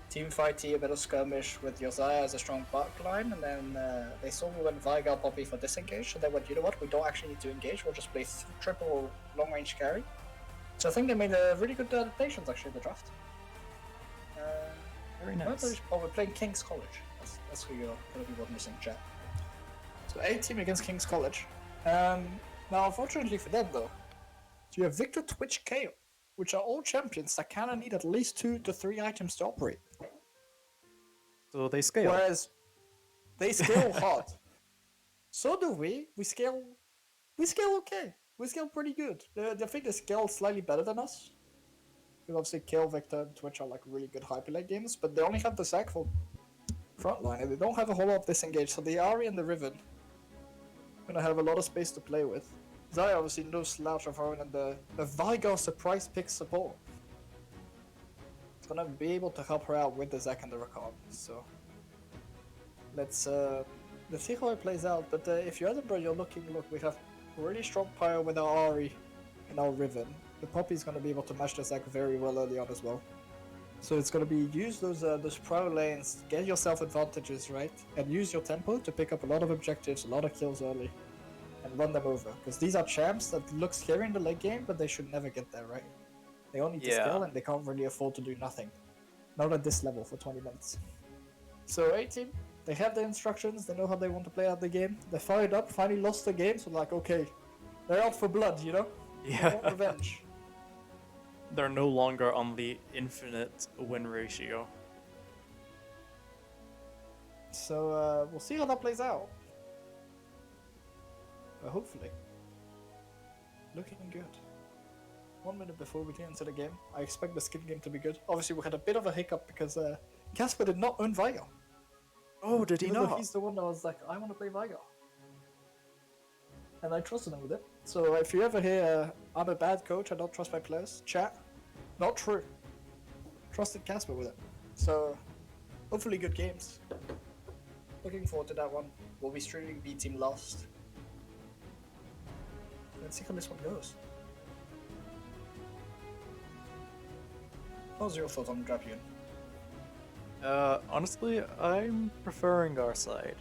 team fighty, a bit of skirmish with Josiah as a strong backline, and then they saw we went Vigal Poppy for disengage, so they went, you know what, we don't actually need to engage, we'll just play triple long range carry. So I think they made really good adaptations actually in the draft. Very nice. Oh, we're playing King's College. That's who you're going to be missing, chat. So A team against King's College. Now, unfortunately for them though, so you have Victor, Twitch, KO, which are all champions that kind of need at least 2 to 3 items to operate. So they scale. Whereas they scale hard. So do we. We scale okay. We scale pretty good. I think they scale slightly better than us. Because obviously Kill, Victor, and Twitch are like really good hyperlane games, but they only have the sack for frontline, and they don't have a whole lot of disengage, so the Ari and the Riven are gonna have a lot of space to play with. Zaya obviously no slouch of her own, and the Vigar surprise pick support is gonna be able to help her out with the Zac and the Rakan. So let's see how it plays out. But if you're Edinburgh, you're look, we have really strong pyro with our Ari and our Riven. The Poppy's gonna be able to match the Zac very well early on as well. So it's gonna be use those pro lanes, get yourself advantages, right? And use your tempo to pick up a lot of objectives, a lot of kills early, and run them over. Because these are champs that look scary in the late game, but they should never get there, right? They only need to scale and they can't really afford to do nothing. Not at this level for 20 minutes. So A team, they have the instructions, they know how they want to play out the game. They're fired up, finally lost the game, so like, okay, they're out for blood, you know? Yeah. They want revenge. they're no longer on the infinite win ratio. So we'll see how that plays out. But hopefully. Looking good. 1 minute before we get into the game. I expect the skin game to be good. Obviously we had a bit of a hiccup because Casper did not own Vigar. Oh, did he Even though not? he's the one that was like, I want to play Vigar. And I trusted him with it. So if you ever hear, I'm a bad coach, I don't trust my players, chat, not true. Trusted Casper with it. So, hopefully good games. Looking forward to that one. We'll be streaming B Team last. Let's see how this one goes. What was your thoughts on Drapion? Honestly, I'm preferring our side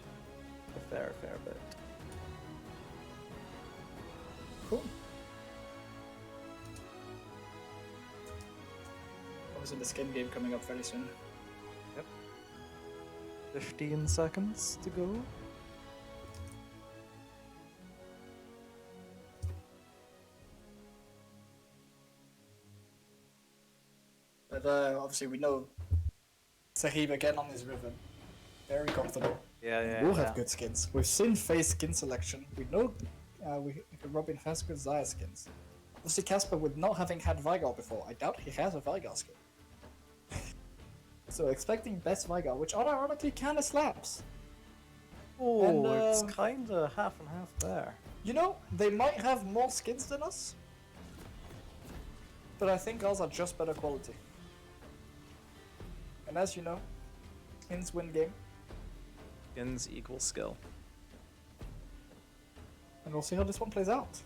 a fair bit. Cool. Obviously the skin game coming up fairly soon. 15 seconds to go. But obviously we know Sahib again on his Riven. Very comfortable. Yeah. We'll have good skins. We've seen Faye's skin selection. We know Robin has good Zaya skins. Obviously Casper with not having had Vigar before, I doubt he has a Vigar skin. So expecting best Vigar, which ironically kinda slaps. Oh, And, it's kinda half and half there. You know, they might have more skins than us, but I think ours are just better quality. And as you know, skins win game, Skins equal skill. and we'll see how this one plays out.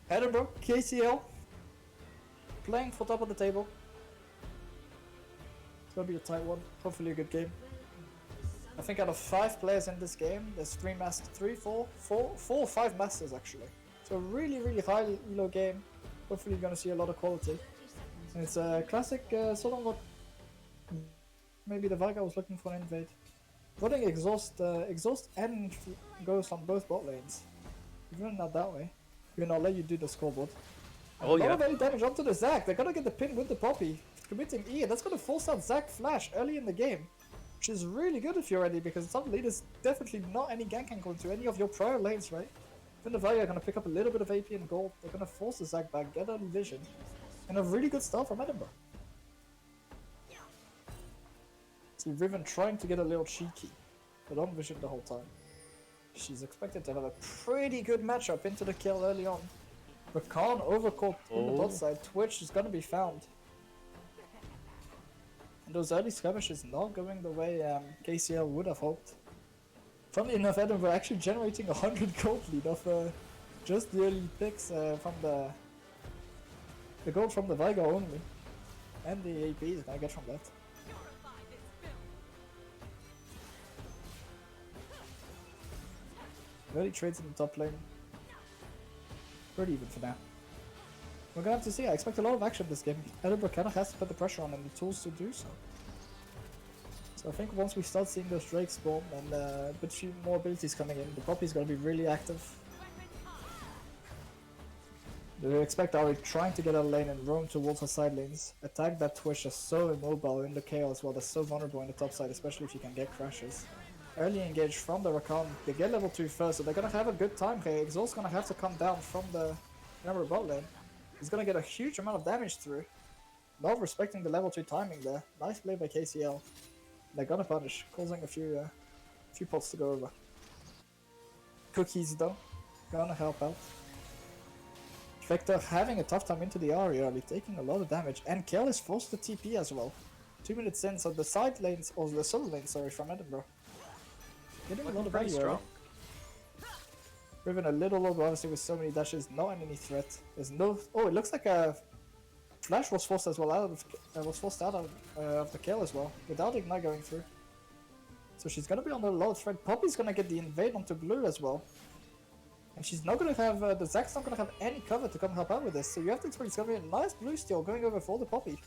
Edinburgh, KCL, playing for top of the table. It's gonna be a tight one, hopefully a good game. I think out of 5 players in this game, there's 3 masters, 4 or 5 masters actually. So a really high elo game. Hopefully you're gonna see a lot of quality. And it's a classic sort of what maybe the Vigar was looking for an invade. Running exhaust and Ghost on both bot lanes. Even not that way. Even I'll let you do the scoreboard. Oh, a lot yeah. of early damage onto the Zac. They're gonna get the pin with the Poppy. Committing E, and that's gonna force out Zac Flash early in the game. Which is really good if you're ready, because suddenly there's definitely not any gank can go into any of your prior lanes, right? Then the Vigar are gonna pick up a little bit of AP and gold. They're gonna force the Zac back, get early vision. And a really good start from Edinburgh. See Riven trying to get a little cheeky, but on vision the whole time. She's expected to have a pretty good matchup into the kill early on. But Khan overcaught on the bot side. Twitch is gonna be found. And those early skirmishes not going the way KCL would have hoped. Funnily enough, Edinburgh actually generating 100 gold lead off just the early picks from the gold from the Vigar only. And the AP is gonna get from that. Early trades in the top lane. Pretty even for now. We're gonna have to see. I expect a lot of action this game. Edinburgh kind of has to put the pressure on and the tools to do so. So I think once we start seeing those Drakes spawn and a bit few more abilities coming in, the Poppy's gonna be really active. We expect Ari trying to get out of lane and roam towards her side lanes. Attack that Twitch is so immobile in the chaos while they're so vulnerable in the top side, especially if you can get crashes. Early engage from the Rakan. They get level 2 first, so they're gonna have a good time here. Exhaust's gonna have to come down from the number bot lane. He's gonna get a huge amount of damage through. Not respecting the level 2 timing there. Nice play by KCL. They're gonna punish, causing a few pots to go over. Cookies though, gonna help out. Vector having a tough time into the area early, taking a lot of damage, and Kel is forced to TP as well. 2 minutes in, so the side lanes, or the solo lane, sorry, from Edinburgh. Getting a lot of value early. Riven a little low, but obviously with so many dashes, not any threat. There's no. Oh, it looks like a Flash was forced as well out of the kill as well, without Ignite going through. So she's gonna be under a lot of threat. Poppy's gonna get the invade onto blue as well, and she's not gonna have the Zac's not gonna have any cover to come help out with this. So you have to expect it's gonna be a nice blue steal going over for the Poppy.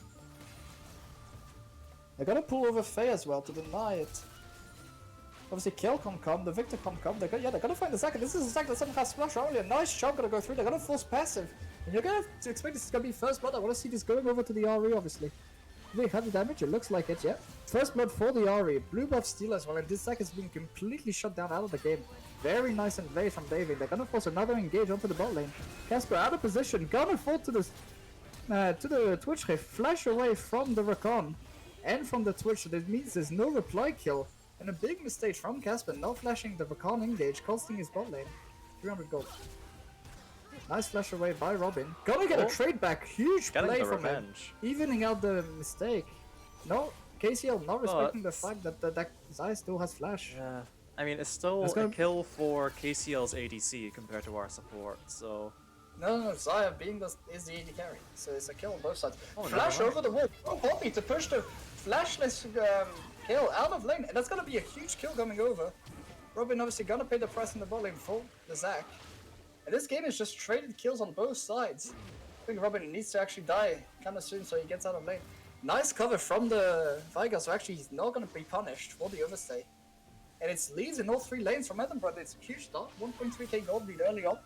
They're gonna pull over Faye as well to deny it. Obviously, Kill can't come, the Victor can't come. They're gonna find the Zac. This is a Zac that doesn't have splash only. A nice shot gonna go through. They're gonna force passive. And you're gonna have to expect this is gonna be first blood. I want to see this going over to the RE, obviously. Really heavy damage, it looks like it, yeah. First blood for the RE. Blue buff steal as well, and this Zac has been completely shut down out of the game. Very nice invade from David. They're gonna force another engage onto the bot lane. Casper out of position, gonna fall to the Twitch Rift. Flash away from the Rakan and from the Twitch, so this means there's no reply kill. And a big mistake from Casper, not flashing the Rakan engage, costing his bot lane. 300 gold. Nice flash away by Robin. Gonna get a trade back. Huge play from him. Evening out the mistake. No, KCL not respecting the fact that Zai still has flash. Yeah. I mean, it's still a kill for KCL's ADC compared to our support, so... No, Zaya is the AD carry, so it's a kill on both sides. Oh, Flash over the wall. Oh, Poppy to push the flashless kill out of lane, and that's gonna be a huge kill coming over. Robin obviously gonna pay the price in the bot lane for the Zac. And this game is just traded kills on both sides. I think Robin needs to actually die kind of soon so he gets out of lane. Nice cover from the Veigar, so actually he's not gonna be punished for the overstay. And it's leads in all 3 lanes from Edinburgh. It's a huge start, 1.3k gold lead early on.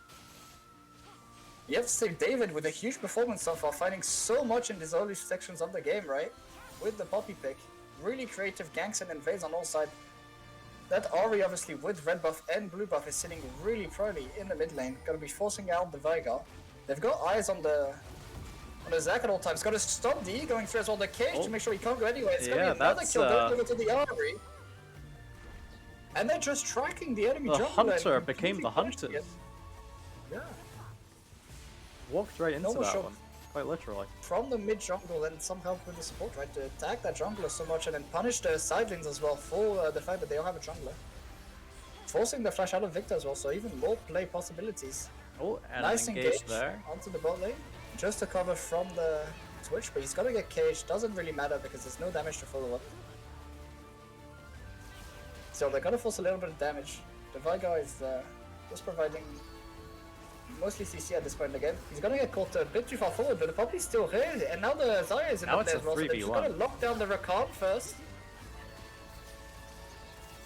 You have to say David with a huge performance so far, fighting so much in these early sections of the game, right? With the Poppy pick. Really creative ganks and invades on all sides. That Ahri obviously with red buff and blue buff is sitting really poorly in the mid lane. Gonna be forcing out the Veigar. They've got eyes on the Zac at all times. Gotta stop the E going through as well. The cage to make sure he can't go anywhere. It's gonna be another kill going over to the Ahri. And they're just tracking the enemy The jungle. hunter became the hunted. Yeah. Walked right into that one, quite literally. From the mid jungle and some help with the support, right? To attack that jungler so much and then punish the side lanes as well for the fact that they don't have a jungler. Forcing the flash out of Victor as well, so even more play possibilities. Oh, and nice engage there. Onto the bot lane. Just a cover from the Twitch, but he's gonna get caged. Doesn't really matter because there's no damage to follow up. So they're gonna force a little bit of damage. The Veigar is just providing mostly CC at this point in the game. He's gonna get caught a bit too far forward, but the Poppy's still here, and now the Zarya is in the there as well, so they're just gonna lock down the Rakan first.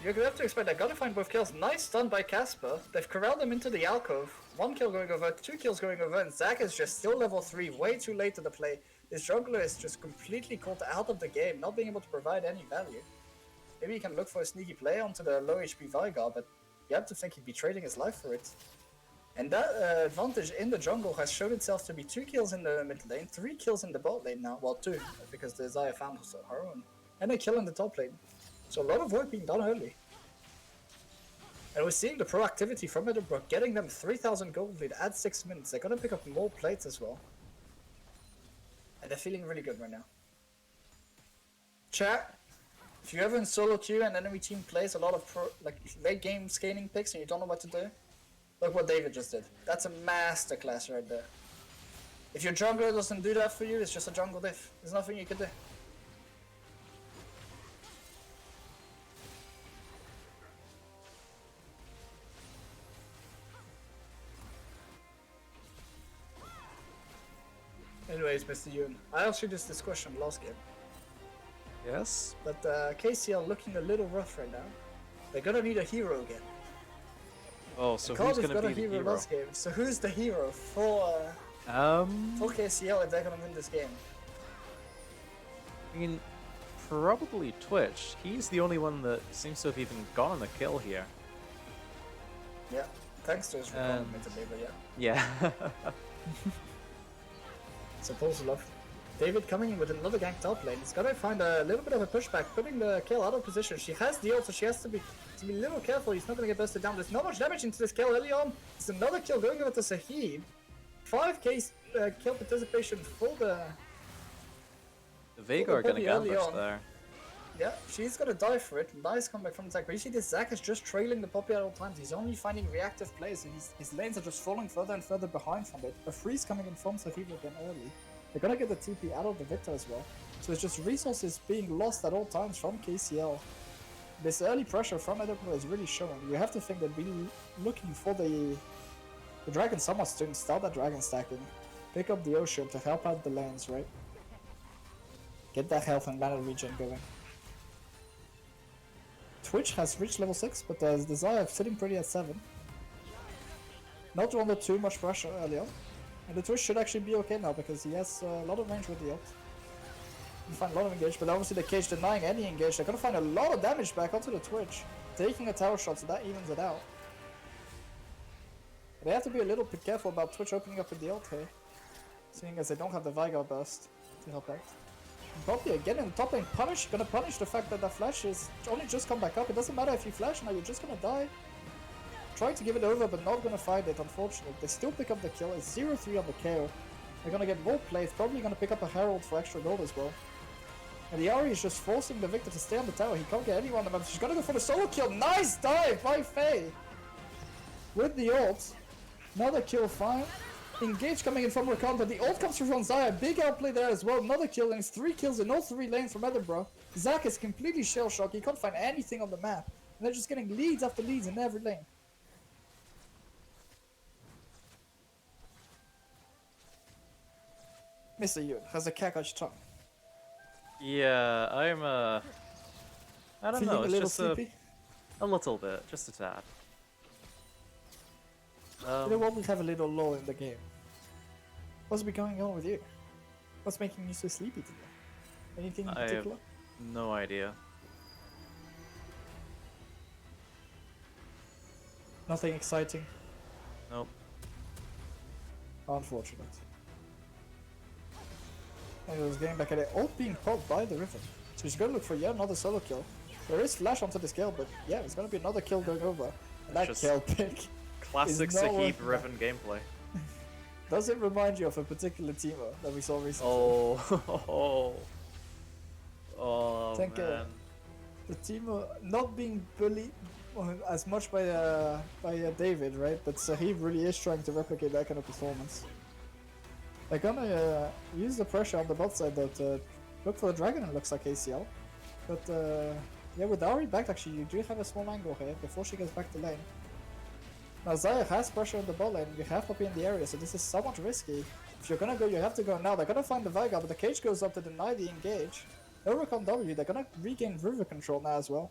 You're gonna have to expect they're gonna find both kills. Nice stun by Casper. They've corralled him into the alcove. 1 kill going over, 2 kills going over, and Zac is just still level 3, way too late to the play. This jungler is just completely caught out of the game, not being able to provide any value. Maybe he can look for a sneaky play onto the low HP Veigar, but you have to think he'd be trading his life for it. And that advantage in the jungle has shown itself to be 2 kills in the mid lane, 3 kills in the bot lane now. Well, 2, because the Zarya found her own. And a kill in the top lane. So a lot of work being done early. And we're seeing the proactivity from Edinburgh, getting them 3,000 gold lead at 6 minutes. They're gonna pick up more plates as well. And they're feeling really good right now. Chat, if you're ever in solo queue and enemy team plays a lot of late game scaling picks and you don't know what to do, look what David just did. That's a masterclass right there. If your jungler doesn't do that for you, it's just a jungle diff. There's nothing you can do. Anyways, Mr. Yoon, I asked you this question last game. Yes? But KCL looking a little rough right now. They're gonna need a hero again. Oh, so who's gonna be the hero? Last game. So who's the hero for KCL if they're gonna win this game? I mean, probably Twitch. He's the only one that seems to have even gotten a kill here. Yeah, thanks to his requirement, but yeah. Yeah. Suppose love. David coming in with another gank top lane. He's gotta find a little bit of a pushback, putting the kill out of position. She has the ult, so she has to be a little careful. He's not gonna get busted down. There's not much damage into this kill early on. It's another kill going over to Sahib. 5k kill participation for the Veigar gonna get ambushed there. Yeah, she's gonna die for it. Nice comeback from Zac. But you see this Zac is just trailing the Poppy at all times. He's only finding reactive plays and his lanes are just falling further and further behind from it. A freeze coming in from Sahib again early. They're gonna get the TP out of the Victor as well. So it's just resources being lost at all times from KCL. This early pressure from Edinburgh is really showing. You have to think they'd be looking for the Dragon somewhat soon. Start that Dragon stacking. Pick up the Ocean to help out the lanes, right? Get that health and mana regen going. Twitch has reached level 6, but there's Desire sitting pretty at 7. Not under too much pressure early on. And the Twitch should actually be okay now because he has a lot of range with the ult. You find a lot of engage, but obviously the cage denying any engage. They're gonna find a lot of damage back onto the Twitch. Taking a tower shot, so that evens it out. They have to be a little bit careful about Twitch opening up with the ult here. Seeing as they don't have the Vigar burst to help out. Bobby again in the top lane, gonna punish the fact that the flash is only just come back up. It doesn't matter if you flash now, you're just gonna die. Trying to give it over, but not gonna find it, unfortunately. They still pick up the kill, it's 0-3 on the KO. They're gonna get more plays, probably gonna pick up a Herald for extra gold as well. And the Ahri is just forcing the Victor to stay on the tower. He can't get anyone on him. She's gonna go for the solo kill. Nice dive by Faye! With the ult. Another kill, fine. Engage coming in from Rakan, but the ult comes from Zaya. Big outplay there as well. Another kill, and it's 3 kills in all 3 lanes from Edinburgh. Zac is completely shell-shocked. He can't find anything on the map. And they're just getting leads after leads in every lane. Mr. Ewan has a cat on his tongue. Yeah, I'm I don't Feeling know, a it's little just sleepy? a little bit, just a tad. You know what, we have a little lull in the game. What's been going on with you? What's making you so sleepy today? Anything in I have particular? no idea. Nothing exciting. Nope. Unfortunate. And it was getting back at it, all being popped by the Riven. So he's gonna look for yet another solo kill. There is flash onto the scale, but yeah, it's gonna be another kill going over. And that Just kill pick. Classic Is not Sahib worth Riven gameplay. Does it remind you of a particular teamer that we saw recently? Oh, Think, man. The teamer not being bullied as much by David, right? But Sahib really is trying to replicate that kind of performance. They're gonna use the pressure on the bot side though to look for the dragon, it looks like ACL. But yeah, with Ahri back actually you do have a small angle here before she gets back to lane. Now Zaya has pressure on the bot lane, you have Poppy in the area, so this is somewhat risky. If you're gonna go, you have to go now. They're gonna find the Vigar, but the cage goes up to deny the engage. Overcome W, they're gonna regain river control now as well.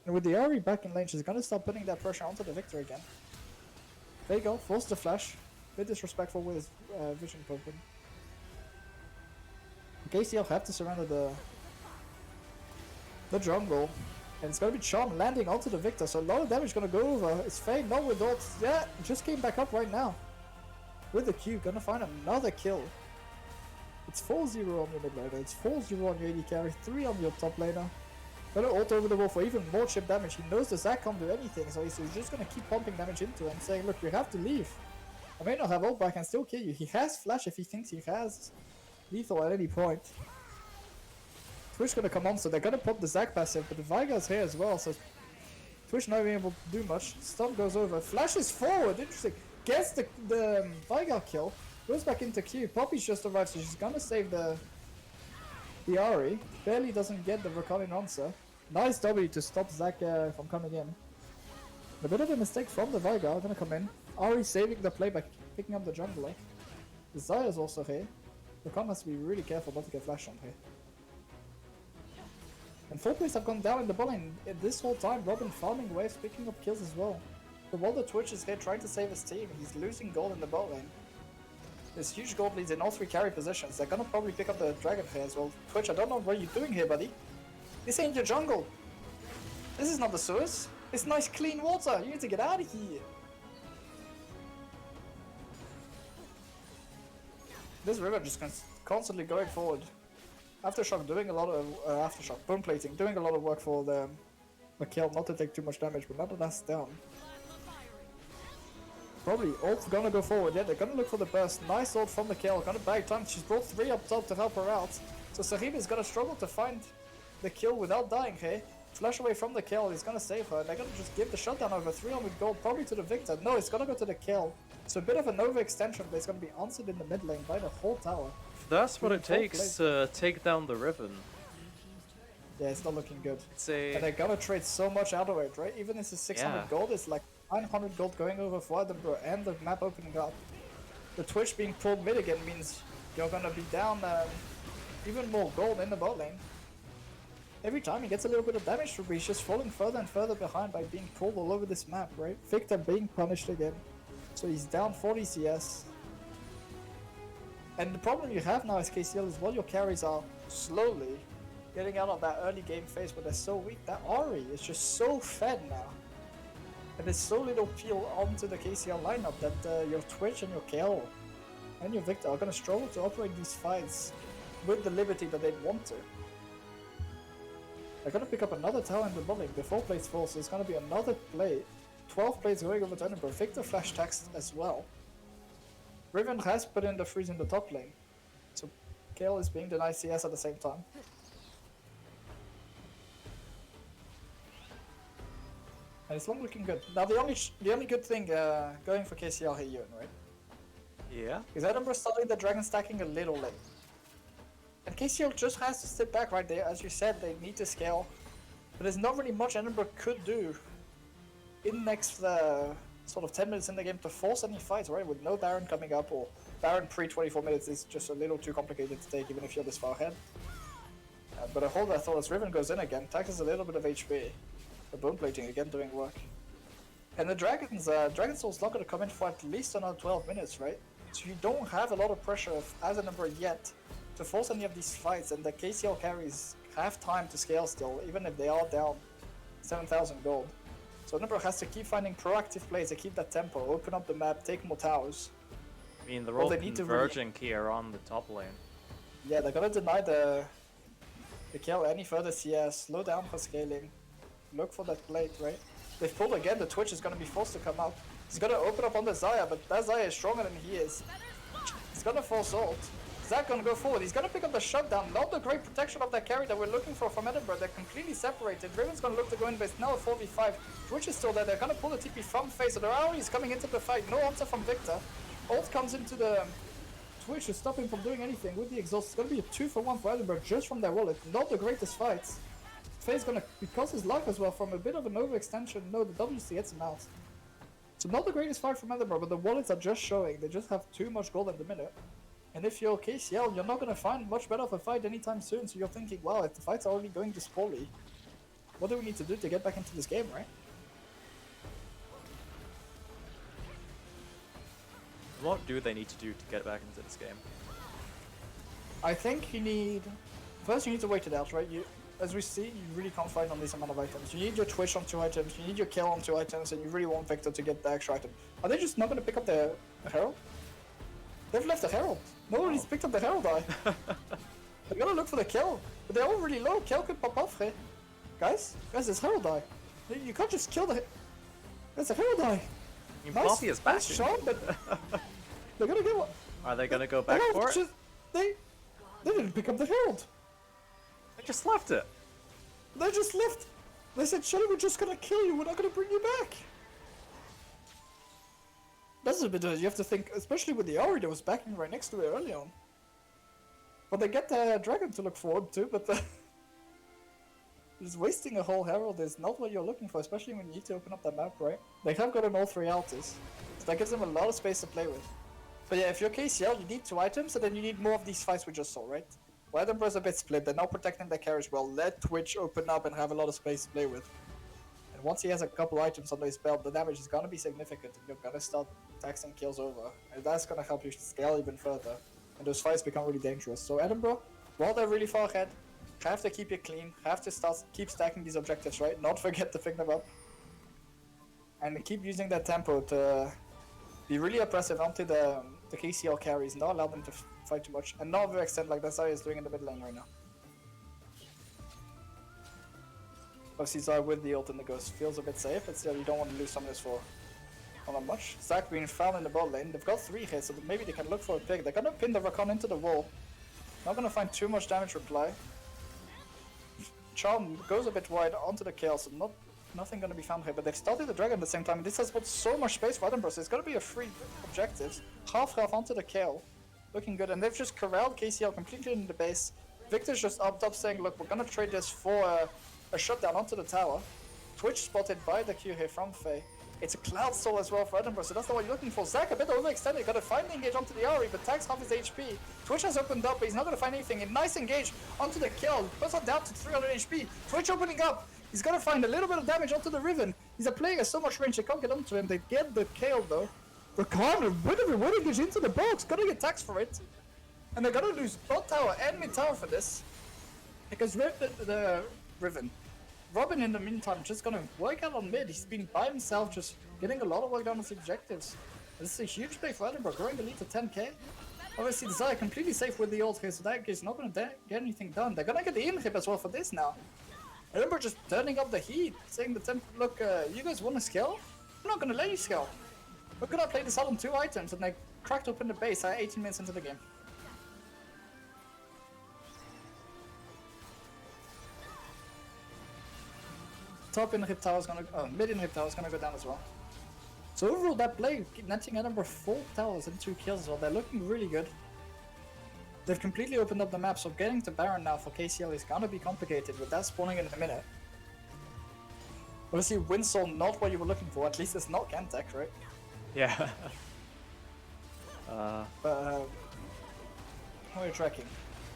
And with the Ahri back in lane, she's gonna start putting that pressure onto the Victor again. There you go, force the flash. Bit disrespectful with his vision pumping. KCL have to surrender the jungle. And it's gonna be Charm landing onto the Victor, so a lot of damage gonna go over. It's Faye, not with ult. Yeah, just came back up right now. With the Q, gonna find another kill. It's 4-0 on your mid laner, it's 4-0 on your AD carry, 3 on your top laner. Gonna ult over the wall for even more chip damage. He knows the Zac can't do anything, so he's just gonna keep pumping damage into him, saying, look, you have to leave. I may not have ult, but I can still kill you. He has flash if he thinks he has lethal at any point. Twitch gonna come on, so they're gonna pop the Zac passive, but the Vigar's here as well, so Twitch not being able to do much. Stun goes over, flashes forward, interesting. Gets the Vigar kill, goes back into Q. Poppy's just arrived, so she's gonna save the Ahri. Barely doesn't get the Rakan answer. Nice W to stop Zac from coming in. A bit of a mistake from the Vigar, gonna come in. Ahri saving the play by picking up the jungler. The Zaya's also here. Rakan has to be really careful not to get flashed on here. And 4 plays have gone down in the bot lane this whole time. Robin farming waves, picking up kills as well. But while the Twitch is here trying to save his team, he's losing gold in the bot lane. There's huge gold leads in all 3 carry positions. They're gonna probably pick up the dragon here as well. Twitch, I don't know what you're doing here, buddy. This ain't your jungle. This is not the sewers. It's nice clean water. You need to get out of here. This river just constantly going forward. Aftershock doing a lot of Aftershock, bone plating, doing a lot of work for the kill, not to take too much damage, but now that that's down. Probably ult gonna go forward, yeah, they're gonna look for the burst. Nice ult from the kill, gonna buy time. She's brought 3 up top to help her out. So Sahib is gonna struggle to find the kill without dying here. Flash away from the kill, he's gonna save her. They're gonna just give the shutdown over 300 gold, probably to the Victor. No, it's gonna go to the kill. So a bit of an overextension, but it's gonna be answered in the mid lane by the whole tower. That's what it takes to take down the Riven. Yeah, it's not looking good. It's a... And they're gonna trade so much out of it, right? Even if it's 600 Yeah. gold, it's like 900 gold going over for Edinburgh and the map opening up. The Twitch being pulled mid again means you're gonna be down even more gold in the bot lane. Every time he gets a little bit of damage through, he's just falling further and further behind by being pulled all over this map, right? Victor being punished again. So he's down 40 CS. And the problem you have now as KCL is while your carries are slowly getting out of that early game phase where they're so weak, that Ari is just so fed now. And there's so little peel onto the KCL lineup that your Twitch and your KL and your Victor are going to struggle to operate these fights with the liberty that they'd want to. They're going to pick up another tower in the bowling. The 4 plates fall, so it's going to be another play. 12 plates going over to Edinburgh. Victor flash text as well. Riven has put in the freeze in the top lane. So KL is being denied CS at the same time. And it's not looking good. Now the only good thing going for KCL here, Ewan, right? Yeah. Is Edinburgh starting the dragon stacking a little late. And KCL just has to sit back right there. As you said, they need to scale. But there's not really much Edinburgh could do in the next sort of 10 minutes in the game to force any fights, right? With no Baron coming up, or Baron pre-24 minutes is just a little too complicated to take even if you're this far ahead. But I hold that thought as Riven goes in again, taxes a little bit of HP. The bone plating again doing work. And the Dragon's Dragon Soul's not going to come in for at least another 12 minutes, right? So you don't have a lot of pressure as a number yet to force any of these fights, and the KCL carries have time to scale still, even if they are down 7,000 gold. So number has to keep finding proactive plays to keep that tempo, open up the map, take more towers. I mean, they're Well, all they need to converging here on the top lane. Yeah, they're gonna deny the kill any further CS, slow down for scaling, look for that plate, right? They've pulled again, the Twitch is gonna be forced to come up. He's gonna open up on the Xayah, but that Xayah is stronger than he is. He's gonna force ult. Zac gonna go forward, he's gonna pick up the shutdown, not the great protection of that carry that we're looking for from Edinburgh. They're completely separated. Riven's gonna look to go in base, now a 4v5. Twitch is still there, they're gonna pull the TP from face, so the Auri is coming into the fight, no answer from Victor. Ult comes into the Twitch to stop him from doing anything with the exhaust. It's gonna be a 2-for-1 for Edinburgh just from their wallet, not the greatest fights. Faye's gonna, because his luck as well, from a bit of an overextension, no, the WC gets him out. So not the greatest fight from Edinburgh, but the wallets are just showing, they just have too much gold at the minute. And if you're KCL, you're not going to find much better of a fight anytime soon, so you're thinking, wow, if the fight's already going this poorly, what do we need to do to get back into this game, right? What do they need to do to get back into this game? I think you need... First you need to wait it out, right? As we see, you really can't fight on this amount of items. You need your Twitch on 2 items, you need your kill on 2 items, and you really want Victor to get the extra item. Are they just not going to pick up the Herald? They've left the Herald. Nobody's picked up the Herald Eye. They're gonna look for the kill, but they're all really low. Kill could pop off, hey? Guys, there's Herald Eye. You can't just kill the... There's a Herald Eye. Nice, is back. Nice shot, but they're gonna get one. Are they gonna go back for it? They didn't pick up the Herald. They just left it. They just left. They said, Shelly, we're just gonna kill you. We're not gonna bring you back. That's a bit you have to think, especially with the Auri that was backing right next to it early on. But they get the dragon to look forward to, but just wasting a whole herald is not what you're looking for, especially when you need to open up that map, right? They have gotten all 3 altis, so that gives them a lot of space to play with. But yeah, if you're KCL, you need 2 items, and then you need more of these fights we just saw, right? Well, Edinburgh's a bit split, they're now protecting their carriage well. Let Twitch open up and have a lot of space to play with. And once he has a couple items under his belt, the damage is gonna be significant, and you're gonna start taxing kills over. And that's gonna help you scale even further. And those fights become really dangerous. So Edinburgh, while they're really far ahead, have to keep it clean, have to keep stacking these objectives, right? Not forget to pick them up. And keep using that tempo to be really oppressive onto the KCL carries, not allow them to fight too much, and not overextend like Xayah is doing in the mid lane right now. Obviously Xayah with the ult and the ghost feels a bit safe, but still you don't want to lose some of this for not much. Zac being found in the bot lane, they've got 3 hits, so maybe they can look for a pick. They're gonna pin the Rakan into the wall. Not gonna find too much damage reply. Charm goes a bit wide onto the kill, so nothing gonna be found here, but they've started the dragon at the same time, and this has put so much space for Edinburgh, so it's gonna be a free objective. Half health onto the kill. Looking good, and they've just corralled KCL completely in the base. Victor's just up top saying, look, we're gonna trade this for a shutdown onto the tower. Twitch spotted by the Q here from Faye. It's a Cloud Soul as well for Edinburgh, so that's not what you're looking for. Zac a bit overextended, gotta find the engage onto the Auri, but tags half his HP. Twitch has opened up, but he's not gonna find anything. A nice engage onto the kill, puts on down to 300 HP. Twitch opening up, he's gonna find a little bit of damage onto the Riven. He's a player so much range, they can't get onto him. They get the kill though. Rakan, a bit of a winning into the box, gonna get taxed for it. And they're gonna lose bot tower and mid tower for this. Because Robin in the meantime just gonna work out on mid. He's been by himself, just getting a lot of work done on his objectives. This is a huge play for Edinburgh, growing the lead to 10k. Obviously, Desire completely safe with the ult here, so that is not gonna get anything done. They're gonna get the inhib as well for this now. Edinburgh just turning up the heat, saying to them, look, you guys wanna scale? I'm not gonna let you scale. We're gonna play this out on 2 items, and they cracked open the base at 18 minutes into the game. Top inhib tower is gonna, mid inhib tower is gonna go down as well. So overall, that play netting Edinburgh 4 towers and 2 kills as well. They're looking really good. They've completely opened up the map, so getting to Baron now for KCL is gonna be complicated with that spawning in a minute. Obviously, Winsol not what you were looking for. At least it's not Kantech, right? Yeah. But how are you tracking?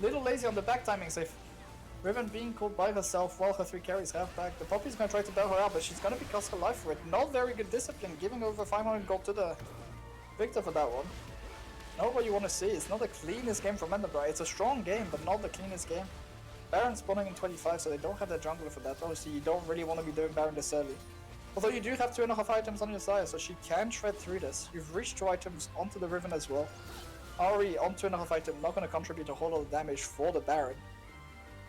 Little lazy on the back timing safe. Riven being caught by herself while her 3 carries have back. The Poppy's gonna try to bail her out, but she's gonna be cost her life for it. Not very good discipline, giving over 500 gold to the Victor for that one. Not what you want to see. It's not the cleanest game from Edinburgh. It's a strong game, but not the cleanest game. Baron spawning in 25, so they don't have their jungler for that. Obviously, you don't really want to be doing Baron this early. Although you do have 2.5 items on your side, so she can shred through this. You've reached 2 items onto the Riven as well. Ari on 2.5 item, not going to contribute a whole lot of damage for the Baron.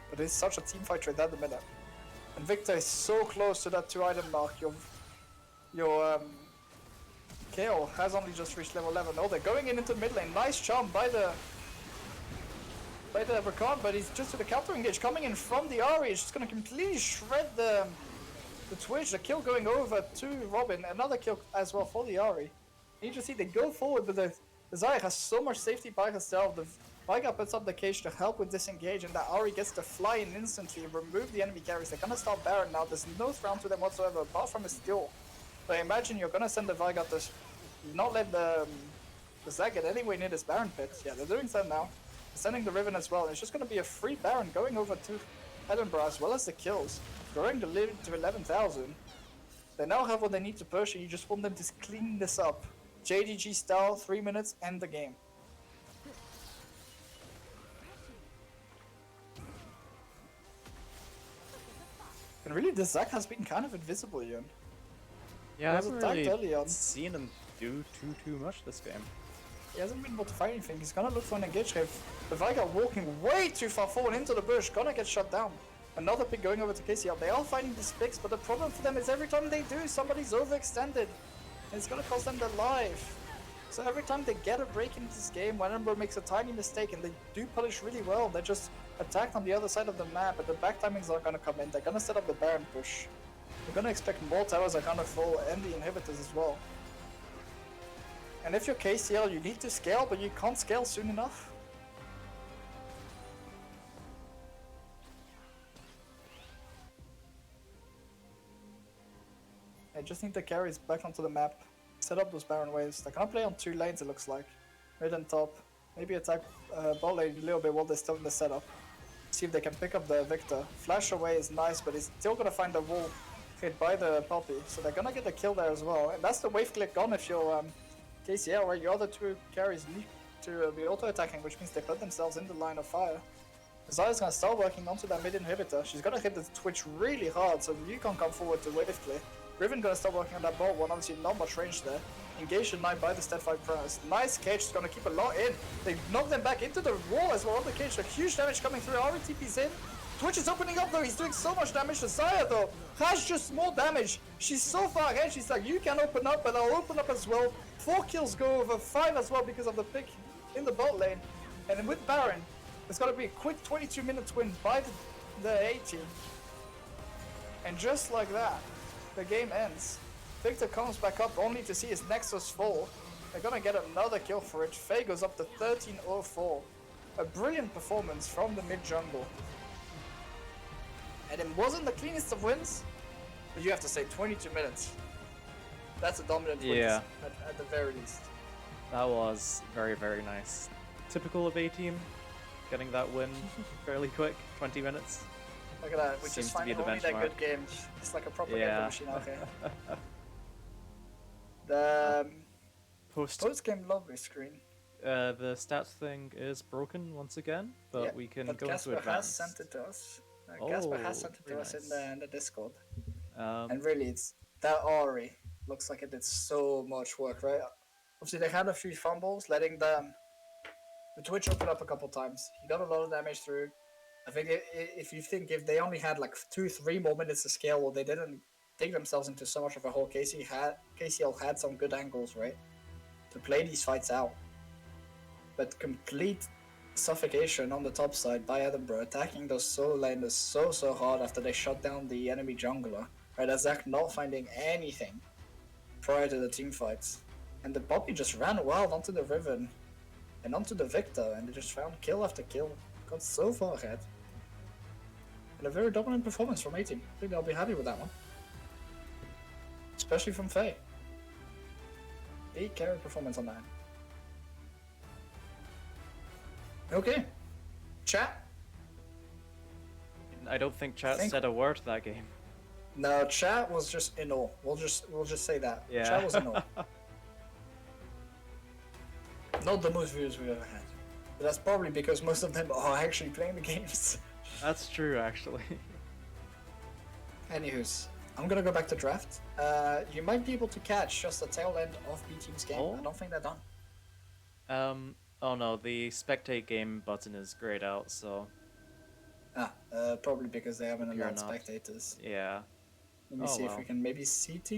But it's such a team fight trade at the minute. And Victor is so close to that 2 item mark. Your KO has only just reached level 11. Oh, they're going into the mid lane. Nice charm by the Rakan, but he's just with the counter engage coming in from the Ari. It's just going to completely shred the Twitch. The kill going over to Robin. Another kill as well for the Ari. You just see they go forward, but the Zaya has so much safety by herself. The Veigar puts up the cage to help with disengage, and that Ari gets to fly in instantly and remove the enemy carries. They're gonna start Baron now. There's no thrown to them whatsoever, apart from a skill. But imagine you're gonna send the Veigar to not let the Zag get anywhere near this Baron pit. Yeah, they're doing so now. They're sending the Riven as well. And it's just gonna be a free Baron going over to Edinburgh as well as the kills. Growing the lead to 11,000. They now have what they need to push, and you just want them to clean this up. JDG style, 3 minutes, end the game. And really, the Zac has been kind of invisible, Ian. Yeah, I was haven't attacked early really on. seen him do too much this game. He hasn't been able to fight anything. He's gonna look for an engage grave. The Veigar walking way too far forward into the bush, gonna get shut down. Another pick going over to KCL. They are fighting these picks, but the problem for them is every time they do, somebody's overextended. And it's gonna cost them their life. So every time they get a break into this game, when Edinburgh makes a tiny mistake, and they do punish really well, they're just attacked on the other side of the map, but the back timings aren't gonna come in. They're gonna set up the Baron push. They're gonna expect more towers are gonna fall, and the inhibitors as well. And if you're KCL, you need to scale, but you can't scale soon enough. They just need the carries back onto the map. Set up those Baron waves. They're gonna play on 2 lanes, it looks like. Mid and top. Maybe attack bot lane a little bit while they're still in the setup. See if they can pick up the Victor. Flash away is nice, but he's still gonna find the wall hit by the Poppy. So they're gonna get the kill there as well. And that's the wave click gone if you're KCL, right? Your other 2 carries need to be auto-attacking, which means they put themselves in the line of fire. Zaya's gonna start working onto that mid inhibitor. She's gonna hit the Twitch really hard, so you can't come forward to wave clear. Riven gonna start working on that bot one, obviously not much range there. Engage the knight by the Stead 5 Prowess. Nice cage, is gonna keep a lot in. They knock them back into the wall as well on the cage, so huge damage coming through. Ari TP's in. Twitch is opening up though, he's doing so much damage. To Zaya though has just small damage. She's so far ahead, she's like, you can open up, but I'll open up as well. 4 kills go over 5 as well because of the pick in the bot lane. And then with Baron, it's gonna be a quick 22-minute win by the A team. And just like that, the game ends. Victor comes back up only to see his Nexus fall. They're gonna get another kill for it. Faye goes up to 13-04. A brilliant performance from the mid jungle. And it wasn't the cleanest of wins, but you have to say 22 minutes. That's a dominant win at the very least. That was very, very nice. Typical of A-Team, getting that win fairly quick, 20 minutes. Look at that, we Seems just to find be the only that benchmark. good game. It's like a propaganda machine out here. The Post post-game lobby screen The stats thing is broken once again, but Yeah, we can but go into Casper has sent advanced. it to us. Casper has Oh, sent it to very us in nice. the Discord. Um, And really, it's that Ari looks like it did so much work, right? Obviously, they had a few fumbles, letting the Twitch open up a couple times. He got a lot of damage through. I think if they only had like 2-3 more minutes to scale, or they didn't dig themselves into so much of a hole, KCL had some good angles, right, to play these fights out. But complete suffocation on the top side by Edinburgh, attacking those solo laners so hard after they shut down the enemy jungler. Right, as Zach not finding anything prior to the team fights. And the Poppy just ran wild onto the Riven and onto the Victor, and they just found kill after kill. Got so far ahead. And a very dominant performance from A-Team. I think they'll be happy with that one. Especially from Faye. Big carry performance on that. Okay. Chat? I don't think chat said a word that game. No, chat was just in awe. We'll just say that. Yeah. Chat was in awe. Not the most views we've ever had. But that's probably because most of them are actually playing the games. That's true, actually. Anywho's, I'm gonna go back to draft. You might be able to catch just the tail end of B Team's game. Oh? I don't think they're done. Oh no, the spectate game button is grayed out, so Probably because they haven't You're allowed not. spectators. yeah. Let me see if we can maybe CT.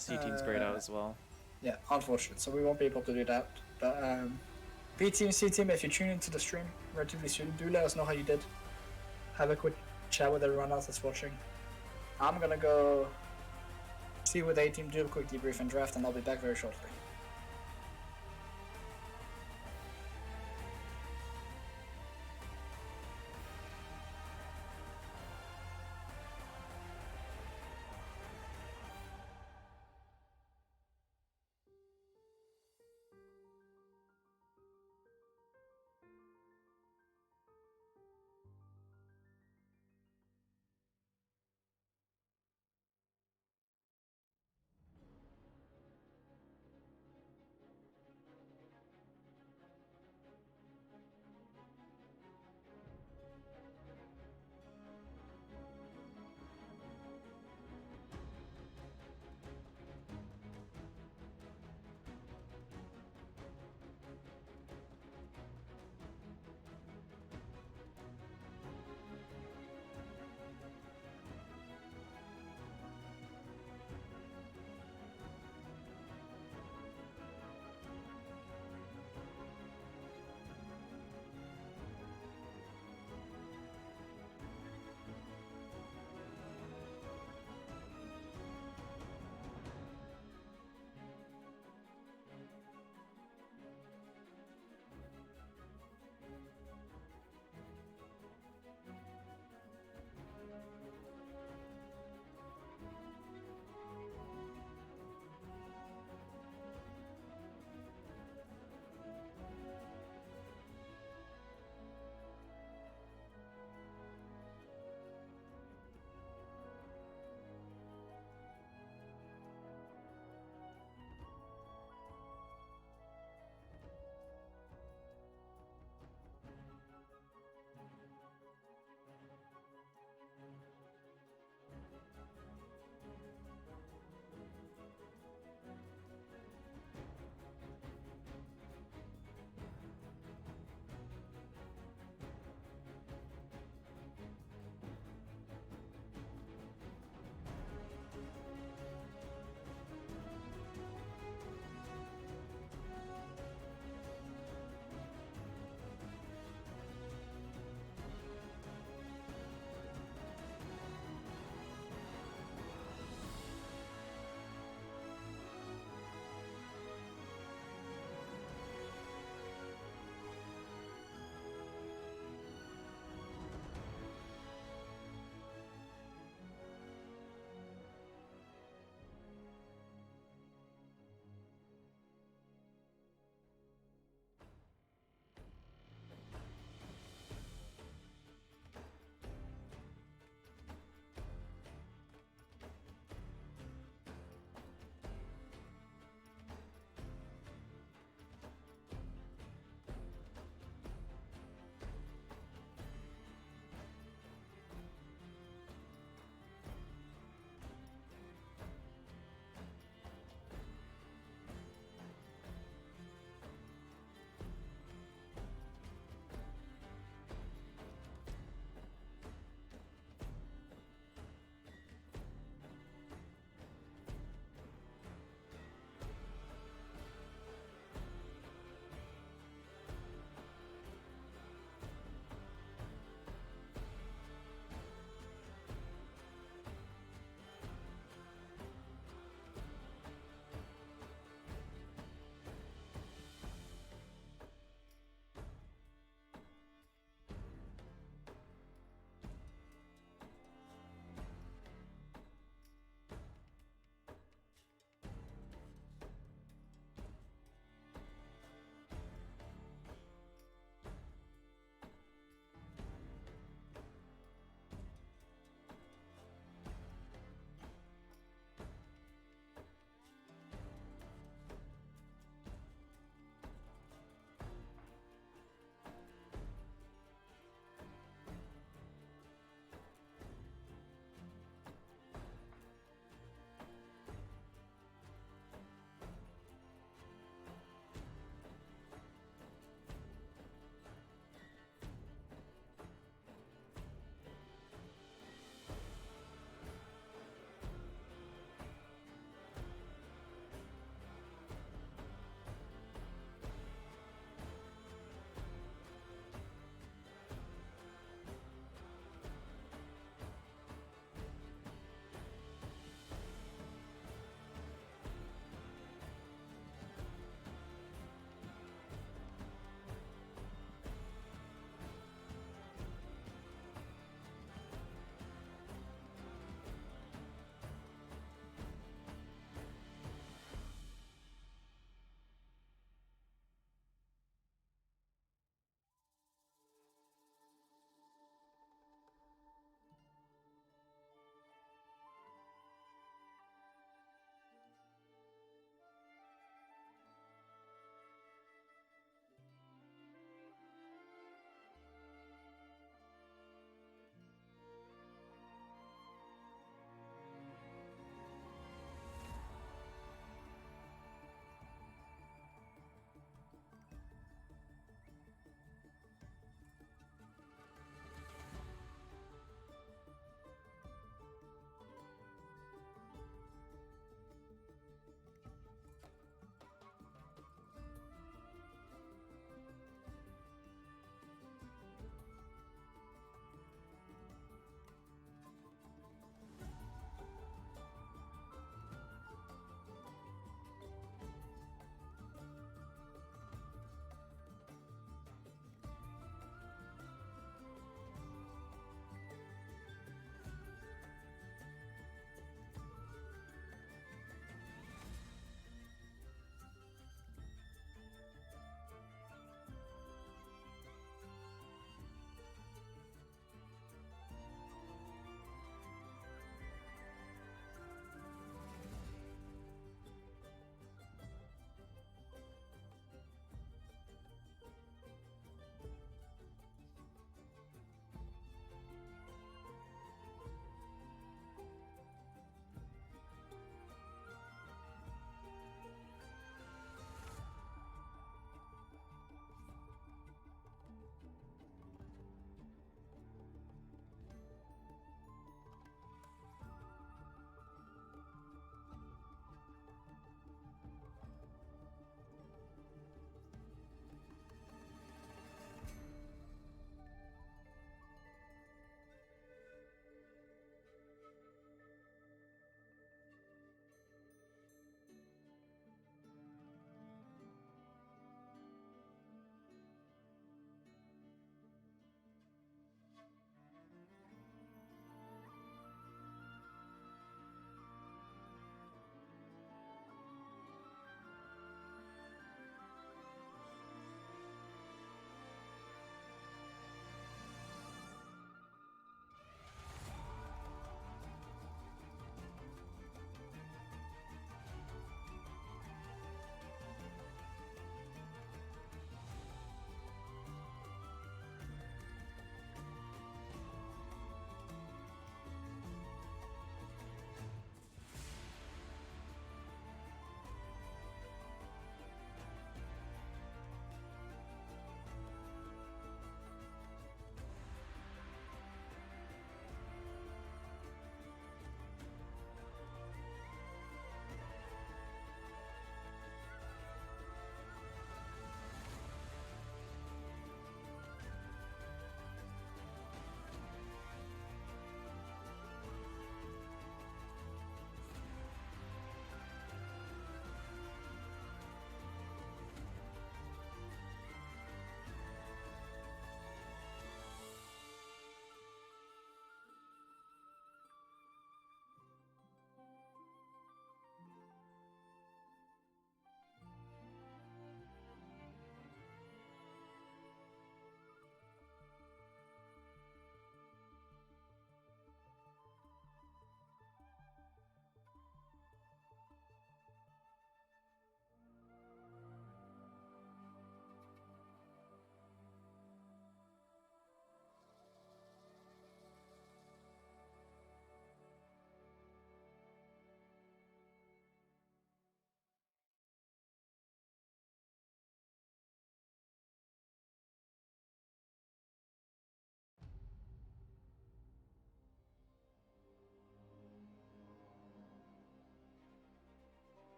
C team's grayed out as well. Yeah, unfortunate. So we won't be able to do that. But B Team, C Team, if you tune into the stream relatively soon, do let us know how you did. Have a quick chat with everyone else that's watching. I'm gonna go see with A Team, do a quick debrief and draft, and I'll be back very shortly.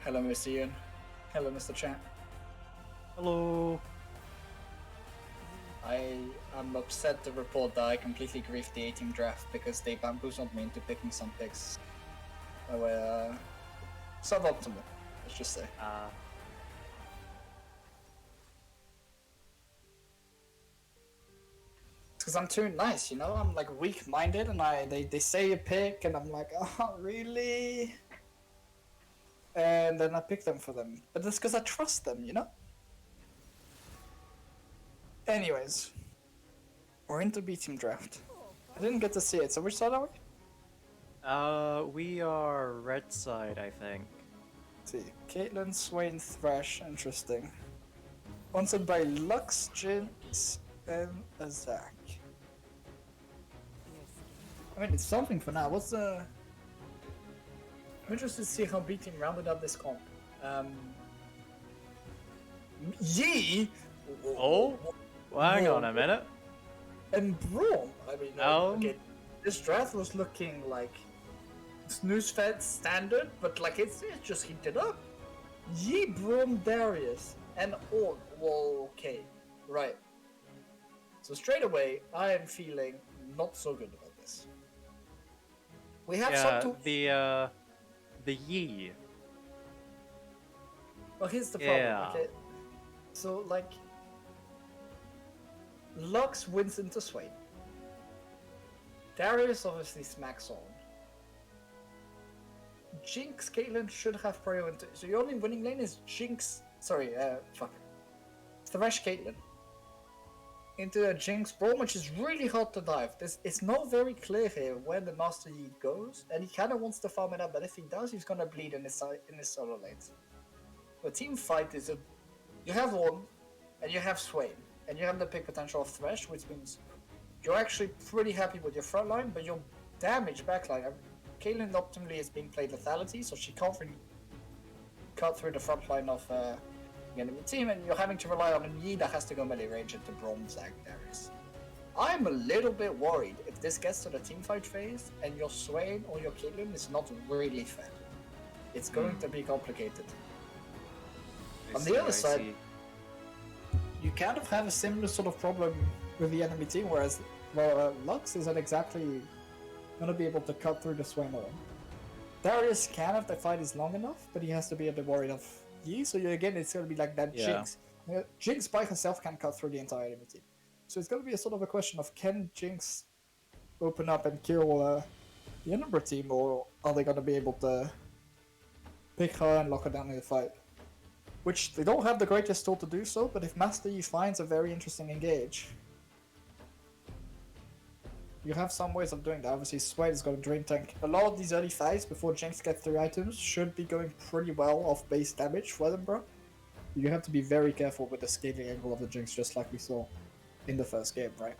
Hello, Mr. Ian. Hello, Mr. Chat. Hello. I am upset to report that I completely griefed the A-team draft because they bamboozled me into picking some picks that were suboptimal, let's just say. Because I'm too nice, you know? I'm like weak-minded and they say a pick and I'm like, oh, really? And then I pick them for them. But that's because I trust them, you know? Anyways, we're into B-team draft. I didn't get to see it, so which side are we? We are red side, I think. Let's see, Caitlyn, Swain, Thresh, interesting. Sponsored by Lux, Jinx, and Azak. I mean, it's something for now. What's the... I'm interested to see how B-team rounded up this comp. Yee! Oh? Well, hang on a minute. And Braum! I mean, okay, this draft was looking like snooze fed standard, but like it's just heated up. Yee, Braum, Darius, and all. Well, okay, right. So straight away, I am feeling not so good about this. We have some the Yi. Well, here's the problem. Yeah. Okay, so like, Lux wins into Swain. Darius obviously smacks on. Jinx, Caitlyn should have priority. So your only winning lane is Jinx. Sorry, Thresh, Caitlyn. Into a Jinx Braum, which is really hard to dive. It's not very clear here where the Master Yi goes, and he kind of wants to farm it up, but if he does, he's gonna bleed in his solo lanes. The team fight is you have one, and you have Swain, and you have the pick potential of Thresh, which means you're actually pretty happy with your front line, but your damage backline. Caitlyn optimally is being played lethality, so she can't really cut through the front line of the enemy team, and you're having to rely on a Yi that has to go melee range into Braum, Zag, Darius. I'm a little bit worried if this gets to the teamfight phase and your Swain or your Caitlyn is not really fed. It's going to be complicated. On the other side, you kind of have a similar sort of problem with the enemy team, whereas Lux isn't exactly going to be able to cut through the Swain alone. Darius can if the fight is long enough, but he has to be a bit worried of Yi, so again it's going to be like that Jinx. Jinx by herself can cut through the entire enemy team. So it's going to be a sort of a question of can Jinx open up and kill the Ember team, or are they going to be able to pick her and lock her down in the fight? Which they don't have the greatest tool to do so, but if Master Yi finds a very interesting engage, you have some ways of doing that. Obviously, Swain is going to drain tank. A lot of these early fights before Jinx gets 3 items should be going pretty well off base damage for them, bro. You have to be very careful with the scaling angle of the Jinx, just like we saw in the first game, right?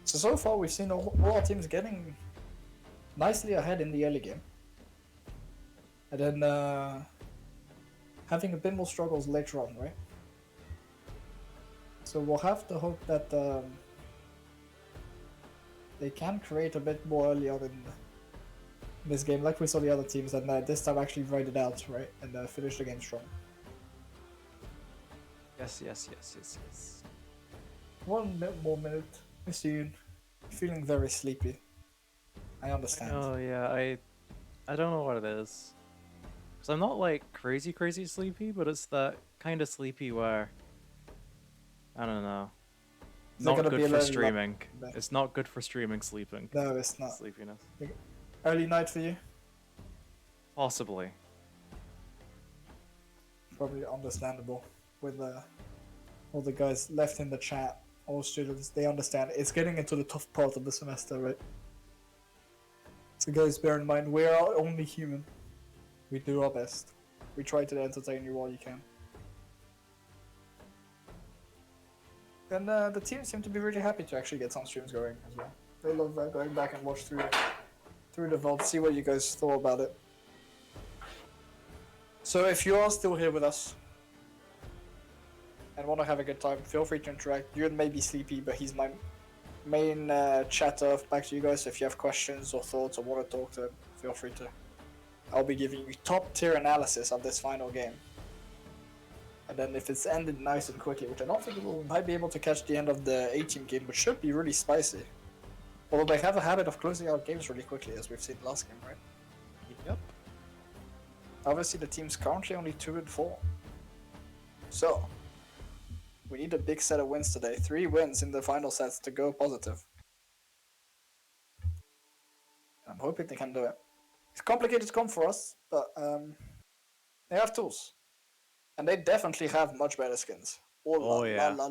So far we've seen all our teams getting nicely ahead in the early game. And then having a bit more struggles later on, right? So we'll have to hope that they can create a bit more early on in this game, like we saw the other teams, and this time actually ride it out, right? And finish the game strong. Yes. 1 more minute. Mr. Yoon, feeling very sleepy. I understand. Oh yeah, I don't know what it is. Cause I'm not like crazy sleepy, but it's that kind of sleepy where I don't know. Not good for streaming. It's not good for streaming sleeping. No, it's not. Sleepiness. Early night for you? Possibly. Probably understandable. With all the guys left in the chat, all students, they understand. It's getting into the tough part of the semester, right? So guys, bear in mind, we are only human. We do our best. We try to entertain you all you can. And the team seem to be really happy to actually get some streams going as well. They love going back and watch through the vault, see what you guys thought about it. So if you are still here with us and want to have a good time, feel free to interact. Yuan may be sleepy, but he's my main chatter back to you guys. So if you have questions or thoughts or want to talk to him, feel free to I'll be giving you top tier analysis of this final game. And then if it's ended nice and quickly, which I don't think we might be able to catch the end of the A-team game, which should be really spicy. Although they have a habit of closing out games really quickly, as we've seen last game, right? Yep. Obviously the team's currently only 2-4. So, we need a big set of wins today. 3 wins in the final sets to go positive. I'm hoping they can do it. It's complicated to come for us, but they have tools. And they definitely have much better skins. Oh, yeah. La.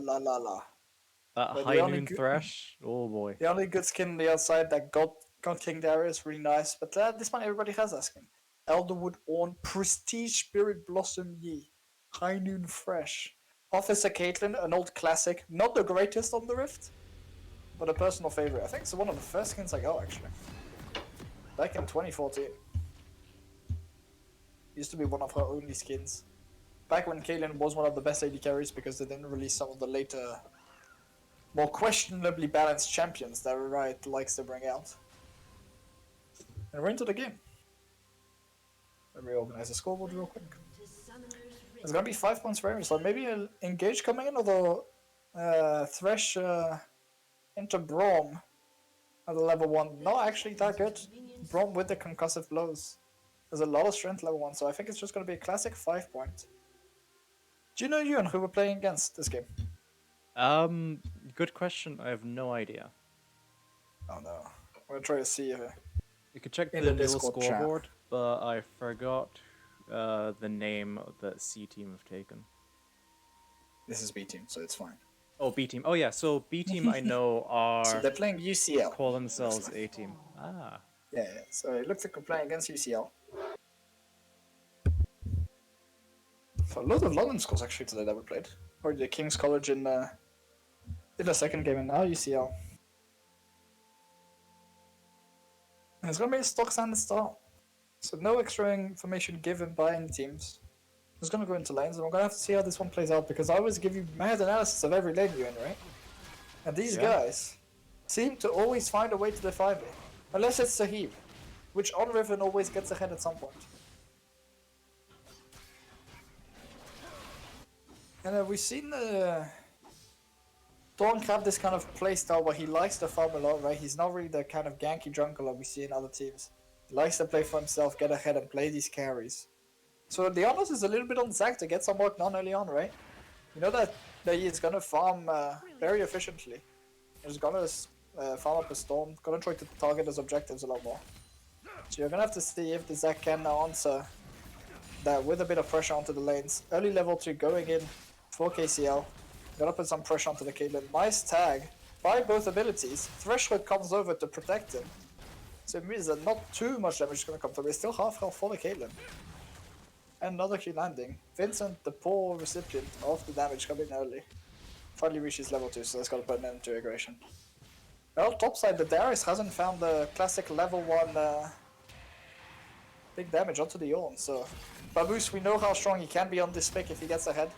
That But high noon thresh. Oh boy. The only good skin on the outside that got King Darius, really nice. But this one everybody has that skin. Elderwood Orn, Prestige Spirit Blossom Yi, High Noon Fresh, Officer Caitlyn, an old classic, not the greatest on the Rift, but a personal favorite. I think it's one of the first skins I got actually. Back in 2014. Used to be one of her only skins. Back when Caitlyn was one of the best AD carries because they didn't release some of the later, more questionably balanced champions that Riot likes to bring out. And we're into the game. Let me reorganize the scoreboard real quick. There's gonna be 5 points for everyone, so maybe an Engage coming in, although Thresh into Braum at the level 1. Not actually that good. Braum with the concussive blows. There's a lot of strength level 1, so I think it's just gonna be a classic 5 point. Do you know Ewan who we're playing against this game? Good question. I have no idea. Oh no. I'm gonna try to see if You could check in the the NUEL Discord chat. scoreboard, but I forgot the name that C team have taken. this is B team, so it's fine. Oh, B team. Oh yeah, so B team I know are So they're playing UCL. call themselves A team. Ah. Yeah, so it looks like we're playing against UCL. So a lot of London schools actually today that we played. Or the King's College in the second game, and now UCL. And it's gonna be a stock standard start. So no extra information given by any teams. I'm just gonna go into lanes, and we're gonna have to see how this one plays out because I always give you mad analysis of every lane you're in, right? And these guys seem to always find a way to define me. Unless it's Sahib, which on Riven always gets ahead at some point. And we've seen Dawn have this kind of playstyle where he likes to farm a lot, right? He's not really the kind of ganky jungler we see in other teams. He likes to play for himself, get ahead and play these carries. So the onus is a little bit on Zac to get some work done early on, right? You know that he's gonna farm very efficiently. He's gonna farm up a storm, gonna try to target his objectives a lot more. So you're gonna have to see if the Zac can now answer that with a bit of pressure onto the lanes. Early level 2 going in for KCL. Gonna put some pressure onto the Caitlyn. Nice tag by both abilities. Threshold comes over to protect him. So it means that not too much damage is gonna come through. It's still half health for the Caitlyn. And another key landing. Vincent, the poor recipient of the damage coming early. Finally reaches level 2, so that's gotta put an end to aggression. Well, topside, the Darius hasn't found the classic level 1 big damage onto the Yorn, so Baboose, we know how strong he can be on this pick if he gets ahead.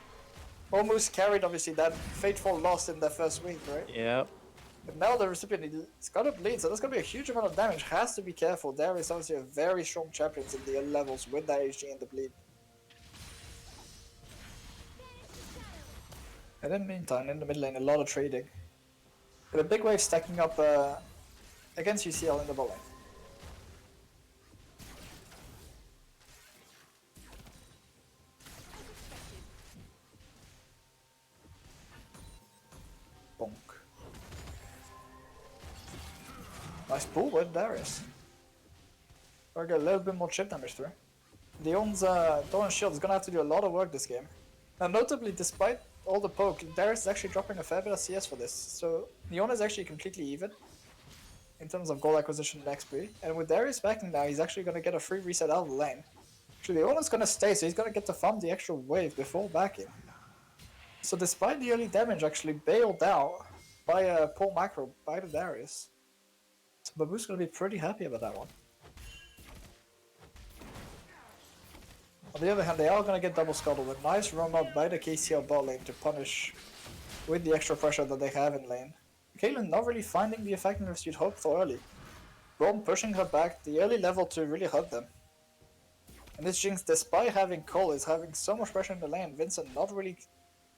Almost carried, obviously, that fateful loss in their first week, right? Yep. But now the recipient, he's got to bleed, so that's going to be a huge amount of damage. Has to be careful. Darius is obviously a very strong champion in the early levels with that HG and the bleed. And in the meantime, in the mid lane, a lot of trading. With a big wave stacking up against UCL in the bot lane. Bonk. Nice pull with Darius. Gotta get a little bit more chip damage through. Dion's shield is gonna have to do a lot of work this game. Now notably, despite all the poke, Darius is actually dropping a fair bit of CS for this. So Dion is actually completely even in terms of gold acquisition and XP. And with Darius backing now, he's actually gonna get a free reset out of the lane. Actually, Dion is gonna stay, so he's gonna get to farm the extra wave before backing. So despite the early damage actually bailed out by a poor macro by the Darius. So Babu's gonna be pretty happy about that one. On the other hand, they are gonna get double scuttled. A nice roam up by the KCL bot lane to punish with the extra pressure that they have in lane. Caitlyn not really finding the effectiveness you'd hope for early. Braum pushing her back, the early level to really hurt them. And this Jinx, despite having Cole, is having so much pressure in the lane. Vincent not really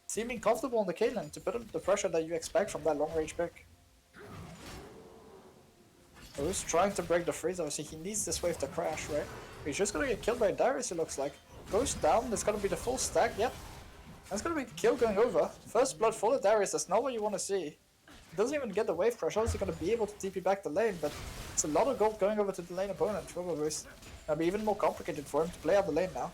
seeming comfortable on the Caitlyn to put up the pressure that you expect from that long range pick. Who's trying to break the freeze? Obviously, he needs this wave to crash, right? He's just gonna get killed by Darius, it looks like. Goes down, there's gonna be the full stack, yep. That's gonna be the kill going over. First blood for the Darius, that's not what you want to see. He doesn't even get the wave crash, obviously gonna be able to TP back the lane, but it's a lot of gold going over to the lane opponent. Probably gonna be even more complicated for him to play out the lane now.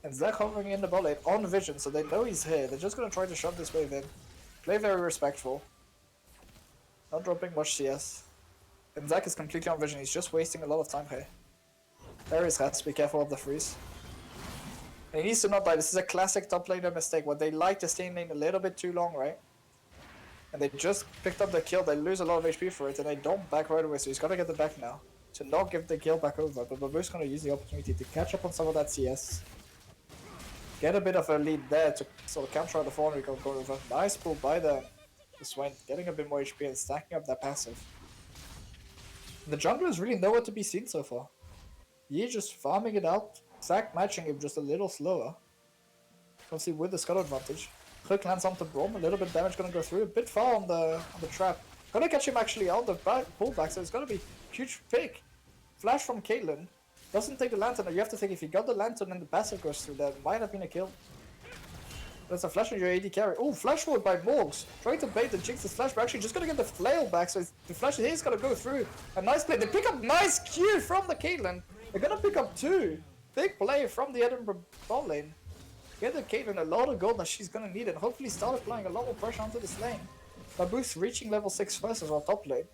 And Zach hovering in the bot lane on vision, so they know he's here. They're just gonna try to shove this wave in. Play very respectful. Not dropping much CS. And Zach is completely on vision, he's just wasting a lot of time here. Darius has to be careful of the freeze. And he needs to not die. This is a classic top laner mistake, where they like to stay in lane a little bit too long, right? And they just picked up the kill, they lose a lot of HP for it, and they don't back right away, so he's gotta get the back now. To not give the kill back over, but Babu's gonna use the opportunity to catch up on some of that CS. Get a bit of a lead there to sort of counter out the fall and go over. Nice pull by the Swain, getting a bit more HP and stacking up that passive. The junglers really nowhere to be seen so far. Yi just farming it out, Zac matching him just a little slower. Obviously with the scuttle advantage. Hook lands onto Brom, a little bit of damage gonna go through, a bit far on the trap. Gonna catch him actually on the pullback, so it's gonna be huge pick. Flash from Caitlyn. Doesn't take the lantern, you have to think if he got the lantern and the passive goes through, that might have been a kill. There's a flash on your AD carry. Oh, flash forward by Morgs. Trying to bait the Jinx's flash, but actually just gonna get the flail back, so the flash here is gonna go through. A nice play. They pick up nice Q from the Caitlyn. They're gonna pick up two. Big play from the Edinburgh bot lane. Get the Caitlyn a lot of gold that she's gonna need and hopefully start applying a lot more pressure onto this lane. Babu's reaching level 6 first as well, top lane.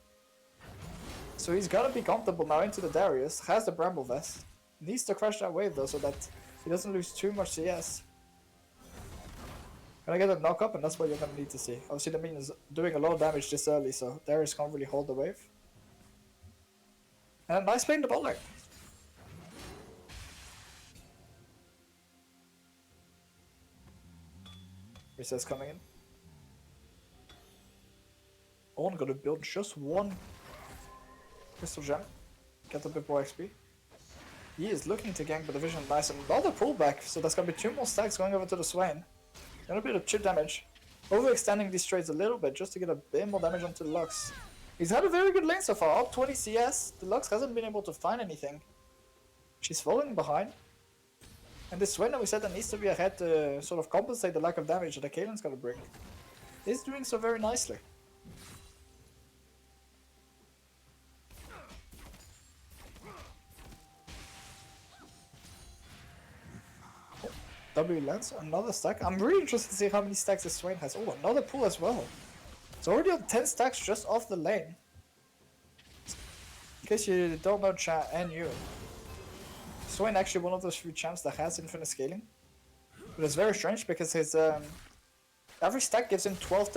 So he's gotta be comfortable now into the Darius. Has the Bramble Vest. Needs to crash that wave though so that he doesn't lose too much CS. Gonna get a knock up and that's what you're gonna need to see. Obviously the minion is doing a lot of damage this early, so Darius can't really hold the wave. And a nice play in the bot lane. Recess coming in. Ornn gonna build just one crystal gem. Get a bit more XP. He is looking to gank, but the vision nice and another pullback, so there's gonna be 2 more stacks going over to the Swain. Gonna be a bit of chip damage. Overextending these trades a little bit just to get a bit more damage onto the Lux. He's had a very good lane so far, up 20 CS. The Lux hasn't been able to find anything. She's falling behind. And this Swain that we said that needs to be ahead to sort of compensate the lack of damage that the Caitlyn's gonna bring. He's doing so very nicely. W lands, another stack. I'm really interested to see how many stacks this Swain has. Oh, another pull as well. It's already on 10 stacks just off the lane. In case you don't know chat and you. Swain actually one of those few champs that has infinite scaling. But it's very strange because his every stack gives him 12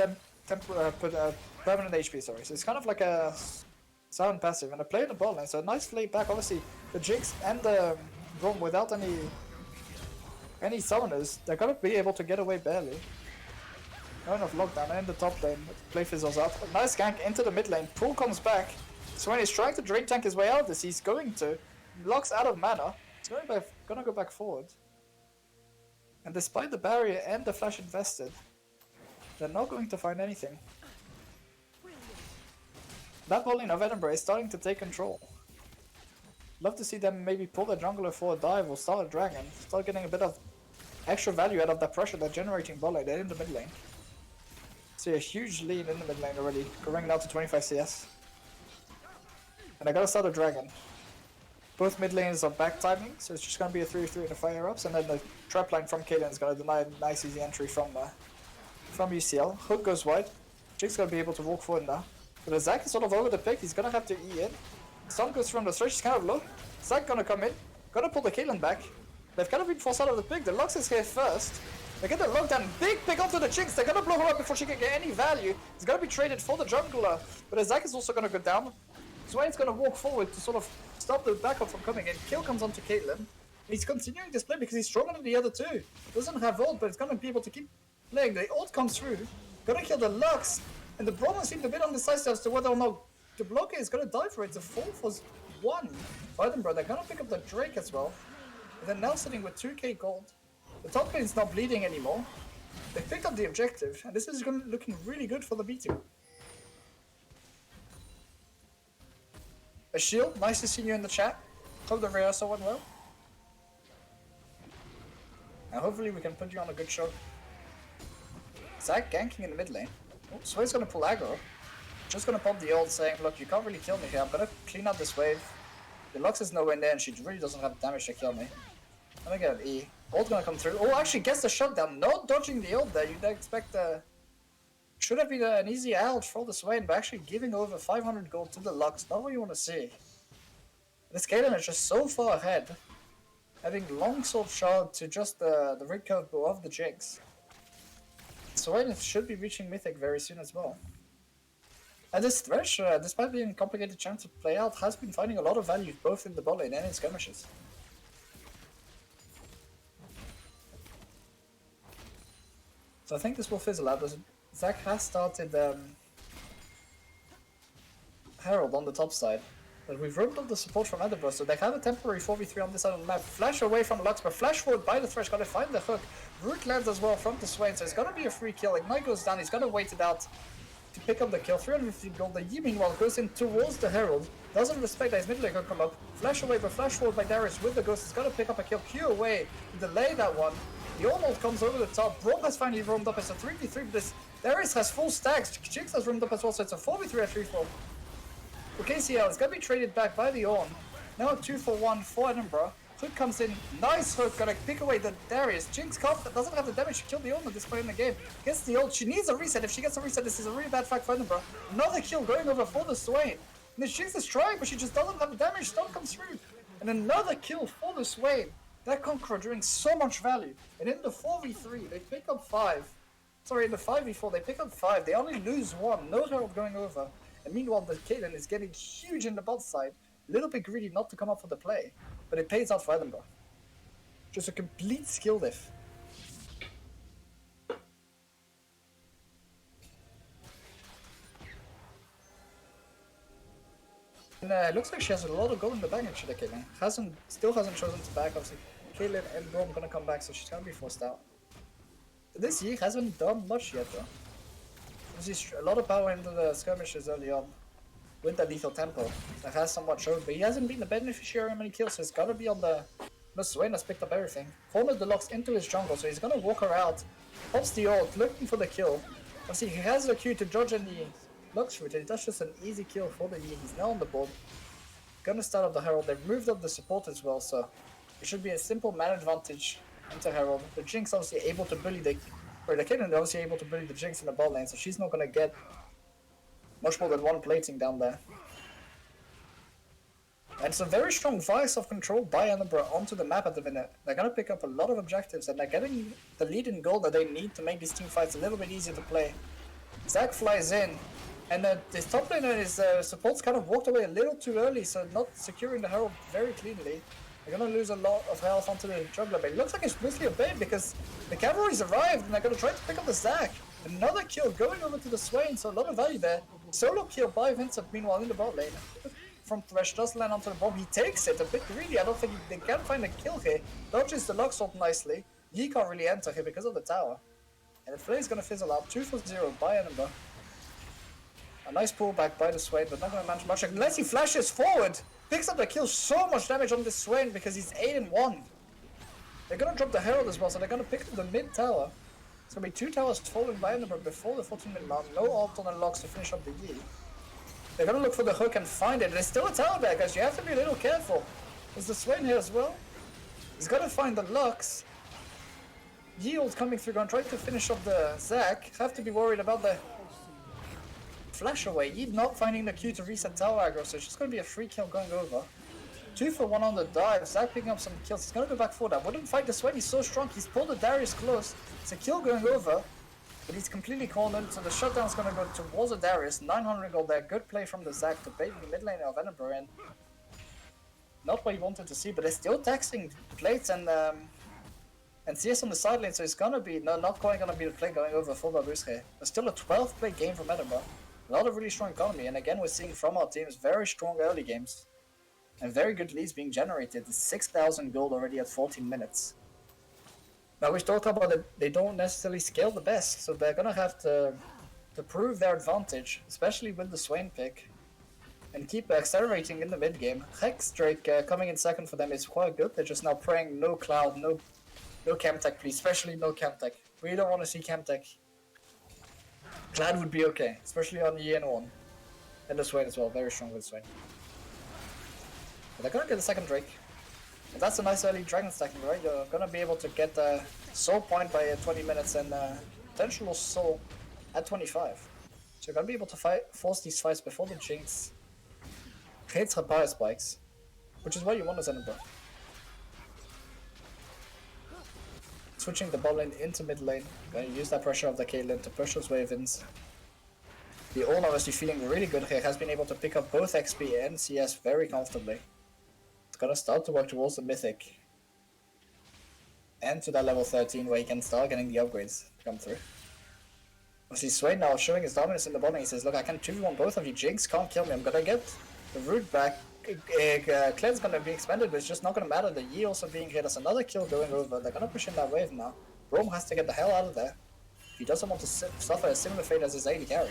permanent HP, sorry. So it's kind of like a silent passive. And I play in the bot lane, so a nice play back. Obviously the Jinx and the Brom without any summoners, they're gonna be able to get away barely. No enough lockdown, and in the top lane, play fizzles out. A nice gank into the mid lane, Pool comes back. Swain is trying to drain tank his way out of this, he's going to. Locks out of mana, he's gonna go back forward. And despite the barrier and the flash invested, they're not going to find anything. That bot lane of Edinburgh is starting to take control. Love to see them maybe pull the jungler for a dive or start a dragon. Start getting a bit of extra value out of that pressure they're generating bot lane. They're in the mid lane. See a huge lead in the mid lane already, going down to 25 CS. And I gotta start a dragon. Both mid lanes are back timing, so it's just gonna be a 3v3 in the fire ups, and then the trap line from Caitlyn is gonna deny a nice easy entry from UCL. Hook goes wide. Jake's gonna be able to walk forward now. But as Zac is sort of over the pick, he's gonna have to E in. Sun goes from the stretch, he's kind of low. Zac gonna come in, gonna pull the Caitlyn back. They've kind of been forced out of the pick. The Lux is here first. They get the lockdown, big pick onto the Jinx. They're gonna blow her up before she can get any value. It's gonna be traded for the jungler. But Zac is also gonna go down. Swain's gonna walk forward to sort of stop the backup from coming in. Kill comes onto Caitlyn. He's continuing this play because he's stronger than the other two. Doesn't have ult, but it's gonna be able to keep playing. The ult comes through. Gonna kill the Lux. And the Brahma seemed a bit undecisive as to whether or not the blocker is gonna die for it. It's a 4-for-1 for Edinburgh. They're gonna pick up the Drake as well. They're now sitting with 2k gold. The top lane is not bleeding anymore. They picked up the objective, and this is looking really good for the B team. A shield, nice to see you in the chat. Hope the rehearsal went well. And hopefully we can put you on a good show. Zach ganking in the mid lane. Oh, Sway's gonna pull aggro. Just gonna pop the ult saying, look, you can't really kill me here. I'm gonna clean up this wave. The Lux is nowhere near and she really doesn't have damage to kill me. I'm gonna get an E. Ult's gonna come through. Oh, actually gets the shutdown. Not dodging the ult there. You'd expect should have been an easy out for the Swain, but actually giving over 500 gold to the Lux. Not what you want to see. This Kaelin is just so far ahead. Having longsword shard to just the rig curve above the Jinx. Swain should be reaching Mythic very soon as well. And this Thresh, despite being a complicated chance to play out, has been finding a lot of value both in the bot lane and in skirmishes. So I think this will fizzle out. Zach has started Herald on the top side. But we've ripped up the support from Edinburgh, so they have a temporary 4v3 on this side of the map. Flash away from Lux, but flash forward by the Thresh, gotta find the hook. Root lands as well from the Swain, so it's gonna be a free kill. Ignite goes down, he's gonna wait it out to pick up the kill. 350 gold. The Yi meanwhile goes in towards the Herald. Doesn't respect that his mid lane can come up. Flash away, but flash forward by Darius with the Ghost. He's gonna pick up a kill. Q away to delay that one. The Ormold comes over the top. Braum has finally roamed up. It's a 3v3, but this Darius has full stacks. Jinx has roamed up as well, so it's a 4v3 at 3-4. For KCL, it's gonna be traded back by the Orn. Now a 2-for-1 for Edinburgh. Hook comes in, nice hook, gonna pick away the Darius. Jinx doesn't have the damage to kill the Orn at this point in the game. Gets the ult, she needs a reset. If she gets a reset, this is a really bad fact for Edinburgh. Another kill going over for the Swain. And the Jinx is trying, but she just doesn't have the damage. Stun comes through. And another kill for the Swain. That Conqueror doing so much value. And in the 4v3, they pick up 5. Sorry, in the 5v4, they pick up 5. They only lose 1. No Herald going over. And meanwhile, the Kaelin is getting huge in the bot side. A little bit greedy not to come up for the play. But it pays out for Edinburgh. Just a complete skill diff. And it looks like she has a lot of gold in the bag actually, Kaelin. Still hasn't chosen to back. Obviously, Kaelin and Braum gonna come back, so she's gonna be forced out. This Yi hasn't done much yet though. Obviously, a lot of power into the skirmishes early on. With the lethal tempo. That has somewhat showed, but he hasn't been the beneficiary of many kills, so it's gotta be on the... Swain has picked up everything. Cornered the Lux into his jungle, so he's gonna walk her out. Pops the ult, looking for the kill. Obviously, he has the Q to dodge any Lux route, and that's just an easy kill for the Yi. He's now on the board. Gonna start up the Herald. They've moved up the support as well, so it should be a simple man advantage into Herald. The Jinx obviously able to bully the... Or the Kaelin obviously able to bully the Jinx in the bot lane, so she's not gonna get much more than one plating down there. And it's a very strong vice of control by Edinburgh onto the map at the minute. They're gonna pick up a lot of objectives and they're getting the lead in gold that they need to make these team fights a little bit easier to play. Zach flies in, and this top laner, his support's kind of walked away a little too early, so not securing the Herald very cleanly. They're gonna lose a lot of health onto the jungler, but it looks like it's mostly a bait because the cavalry's arrived and they're gonna try to pick up the Zach. Another kill going over to the Swain, so a lot of value there. Solo kill by Vincent, meanwhile in the bot lane. From Thresh does land onto the bomb, he takes it, a bit greedy, I don't think they can find a kill here. Dodges the Lux ult nicely. He can't really enter here because of the tower. And the play is gonna fizzle out, 2-for-0 by Edinburgh. A nice pullback by the Swain, but not gonna manage much unless he flashes forward. Picks up the kill, so much damage on this Swain because he's 8-1. They're gonna drop the Herald as well, so they're gonna pick up the mid tower. It's gonna be 2 towers falling by Edinburgh before the 14-minute mark. No ult on the Lux to finish up the Yi. They're gonna look for the hook and find it. There's still a tower there, guys. You have to be a little careful. There's the Swain here as well. He's gotta find the Lux. Yi ult coming through, gonna try to finish up the Zac. Have to be worried about the flash away. Yi not finding the Q to reset tower aggro, so it's just gonna be a free kill going over. 2-for-1 on the dive. Zac picking up some kills. He's gonna go back for that. Wouldn't fight the Swain. He's so strong. He's pulled the Darius close. It's a kill going over. But he's completely cornered, so the shutdown's gonna go towards the Darius. 900 gold there. Good play from the Zac to bait the mid lane of Edinburgh in. Not what he wanted to see, but they're still taxing plates and CS on the side lane, so it's gonna be not quite gonna be the play going over for Babusche. There's still a 12th play game from Edinburgh. A lot of really strong economy, and again we're seeing from our teams very strong early games. and very good leads being generated. 6,000 gold already at 14 minutes. Now we talked about it, they don't necessarily scale the best, so they're gonna have to prove their advantage, especially with the Swain pick, and keep accelerating in the mid game. Hex Drake coming in second for them is quite good. They're just now praying no Cloud, no Camtech, please, especially no Camtech. We don't want to see Camtech. Cloud would be okay, especially on the EN1. And the Swain as well, very strong with Swain. But they're gonna get the second Drake. And that's a nice early dragon stacking, right? You're gonna be able to get the soul point by 20 minutes and potential soul at 25. So you're gonna be able to force these fights before the Jinx hits her power spikes, which is what you want as an Ember. Switching the bot lane into mid lane, gonna use that pressure of the Caitlyn to push those Ravens. The Ornn obviously feeling really good here, has been able to pick up both XP and CS very comfortably. It's gonna start to work towards the Mythic. And to that level 13 where he can start getting the upgrades come through. Obviously Swain now showing his dominance in the bottom. He says, look, I can 2v1 both of you. Jinx can't kill me. I'm gonna get the root back. Clean's gonna be expanded, but it's just not gonna matter. The Yi also being hit. That's another kill going over. They're gonna push in that wave now. Rome has to get the hell out of there. He doesn't want to suffer a similar fate as his AD carry.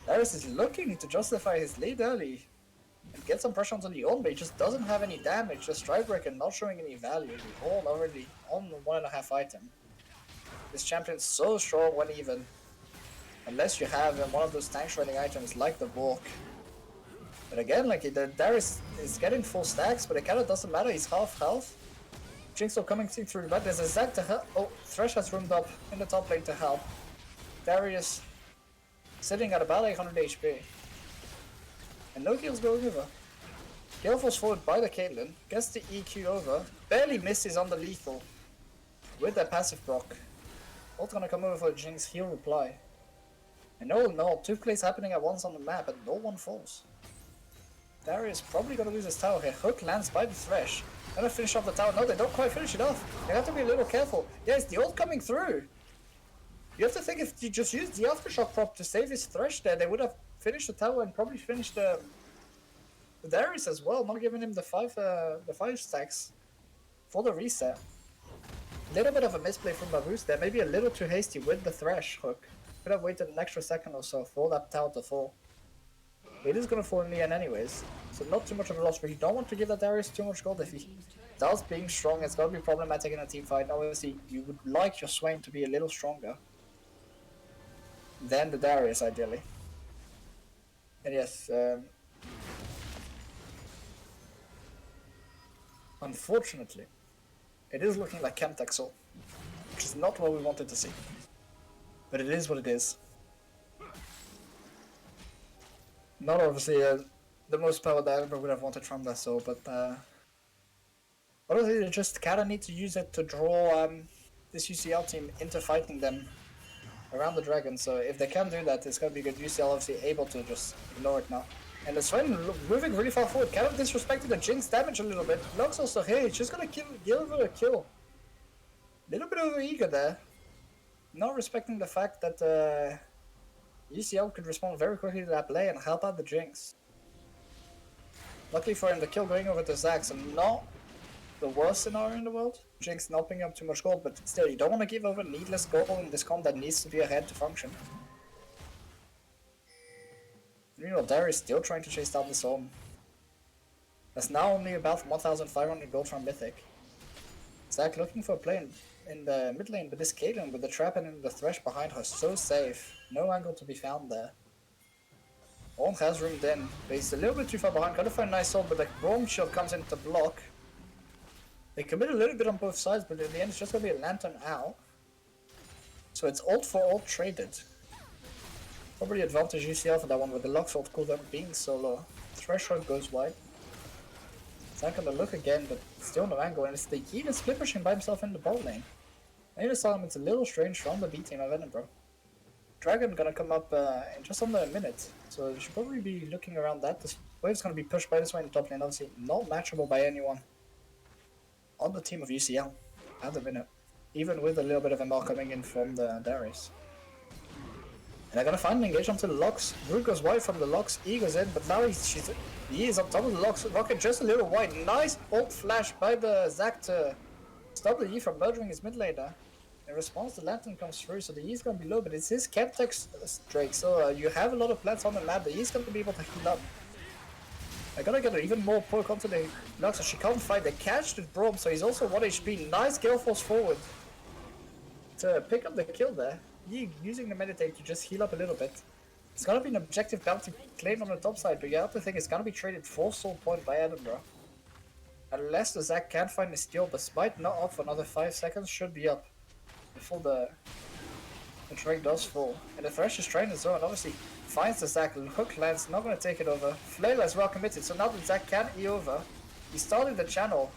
Darius is looking to justify his lead early and get some pressure onto the Ornn, but he just doesn't have any damage. Just Strikebreaker not showing any value. The Ornn already on the 1.5 item. This champion's so strong when even. Unless you have one of those tank shredding items like the Bork. But again, like the Darius is getting full stacks, but it kind of doesn't matter. He's half health. Jinx still coming through the back. There's a Zac to help. Oh, Thresh has roomed up in the top lane to help. Darius sitting at about 800 HP. And no kills going over. Gale falls forward by the Caitlyn. Gets the EQ over. Barely misses on the lethal. With that passive proc. Ult gonna come over for Jinx. He'll reply. And no, two plays happening at once on the map and no one falls. Darius probably gonna lose his tower here. Hook lands by the Thresh. Gonna finish off the tower. No, they don't quite finish it off. They have to be a little careful. Yeah, it's the ult coming through. You have to think if you just used the Aftershock prop to save his Thresh there, they would have finished the tower and probably finished the Darius as well, not giving him the five stacks for the reset. Little bit of a misplay from Babus there, maybe a little too hasty with the Thresh hook. Could have waited an extra second or so for that tower to fall. It is gonna fall in the end anyways, so not too much of a loss, but you don't want to give that Darius too much gold. If he does being strong, it's gonna be problematic in a team fight. Obviously, you would like your Swain to be a little stronger than the Darius, ideally. And yes, unfortunately, it is looking like Camtech Soul, which is not what we wanted to see. But it is what it is. Not obviously the most power that I ever would have wanted from that soul, but honestly, they just kinda need to use it to draw this UCL team into fighting them around the dragon. So if they can do that, it's gonna be good. UCL obviously able to just ignore it now. And the Swain moving really far forward, kind of disrespecting the Jinx damage a little bit. Lux also, hey, it's just gonna give her a kill. Little bit over eager there. Not respecting the fact that UCL could respond very quickly to that play and help out the Jinx. Luckily for him, the kill going over to Zac, so not the worst scenario in the world. Jinx not picking up too much gold, but still, you don't want to give over needless gold in this comp that needs to be ahead to function. Meanwhile, Darius still trying to chase down the Soul. That's now only about 1,500 gold from Mythic. Zac looking for a play in the mid lane, but this Caitlyn with the trap and the Thresh behind her, so safe. No angle to be found there. Ornn has roomed in, but he's a little bit too far behind. Gotta find a nice soul, but the Rome shield comes in to block. They commit a little bit on both sides, but in the end it's just gonna be a Lantern out. So it's ult for ult traded. Probably advantage UCL for that one with the Lux ult cooldown being so low. Threshold goes wide. Zac gonna look again, but still no angle, and it's the Yi that's split pushing by himself in the bot lane. I need to tell him it's a little strange from the B team of Edinburgh. Dragon gonna come up in just under a minute, so you should probably be looking around that. This wave's gonna be pushed by this way in the top lane, obviously not matchable by anyone on the team of UCL at the minute, even with a little bit of ML coming in from the Darius. And they're gonna finally engage onto the Lux. Root goes wide from the Lux, E goes in, but now she's He is on top of the rocket just a little wide. Nice ult flash by the Zac to stop the Yi from murdering his mid laner. In response, the Lantern comes through, so the Yi is going to be low, but it's his Chemtech Drake, so you have a lot of plants on the map. The Yi is going to be able to heal up. They're going to get even more poke onto the Lux, so she can't fight. They catch the Braum, so he's also 1 HP. Nice Gale Force forward to pick up the kill there. Yi using the meditate to just heal up a little bit. It's gonna be an objective bounty claimed on the top side, but you have to think it's gonna be traded for soul point by Edinburgh. Unless the Zac can find the steal, despite not up for another 5 seconds, should be up before the Drake does fall. And the Thresh is trying the zone, obviously finds the Zac, hook lands, not gonna take it over. Flail is well committed, so now the Zac can E over. He started the channel.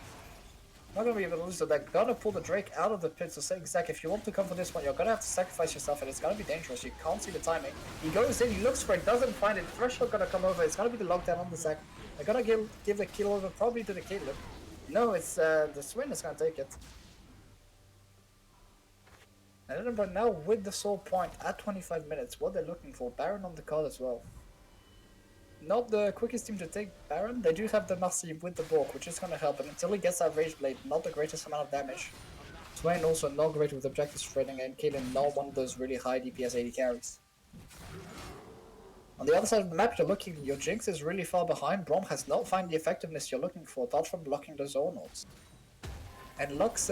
Not gonna be able to lose, so they're gonna pull the Drake out of the pit. So saying, Zac, if you want to come for this one, you're gonna have to sacrifice yourself, and it's gonna be dangerous. You can't see the timing. He goes in, he looks for it, doesn't find it. Threshold gonna come over. It's gonna be the lockdown on the Zac. They're gonna give the kill over probably to the Caitlyn. No, it's the Swin is gonna take it. And Edinburgh now with the soul point at 25 minutes. What they're looking for, Baron on the card as well. Not the quickest team to take Baron. They do have the Massey with the Bork, which is going to help, and until he gets that Rage Blade, not the greatest amount of damage. Swain also not great with objective spreading, and Caitlyn not one of those really high DPS 80 carries. On the other side of the map, you're looking, your Jinx is really far behind. Braum has not found the effectiveness you're looking for, apart from blocking the zone ults. And Lux,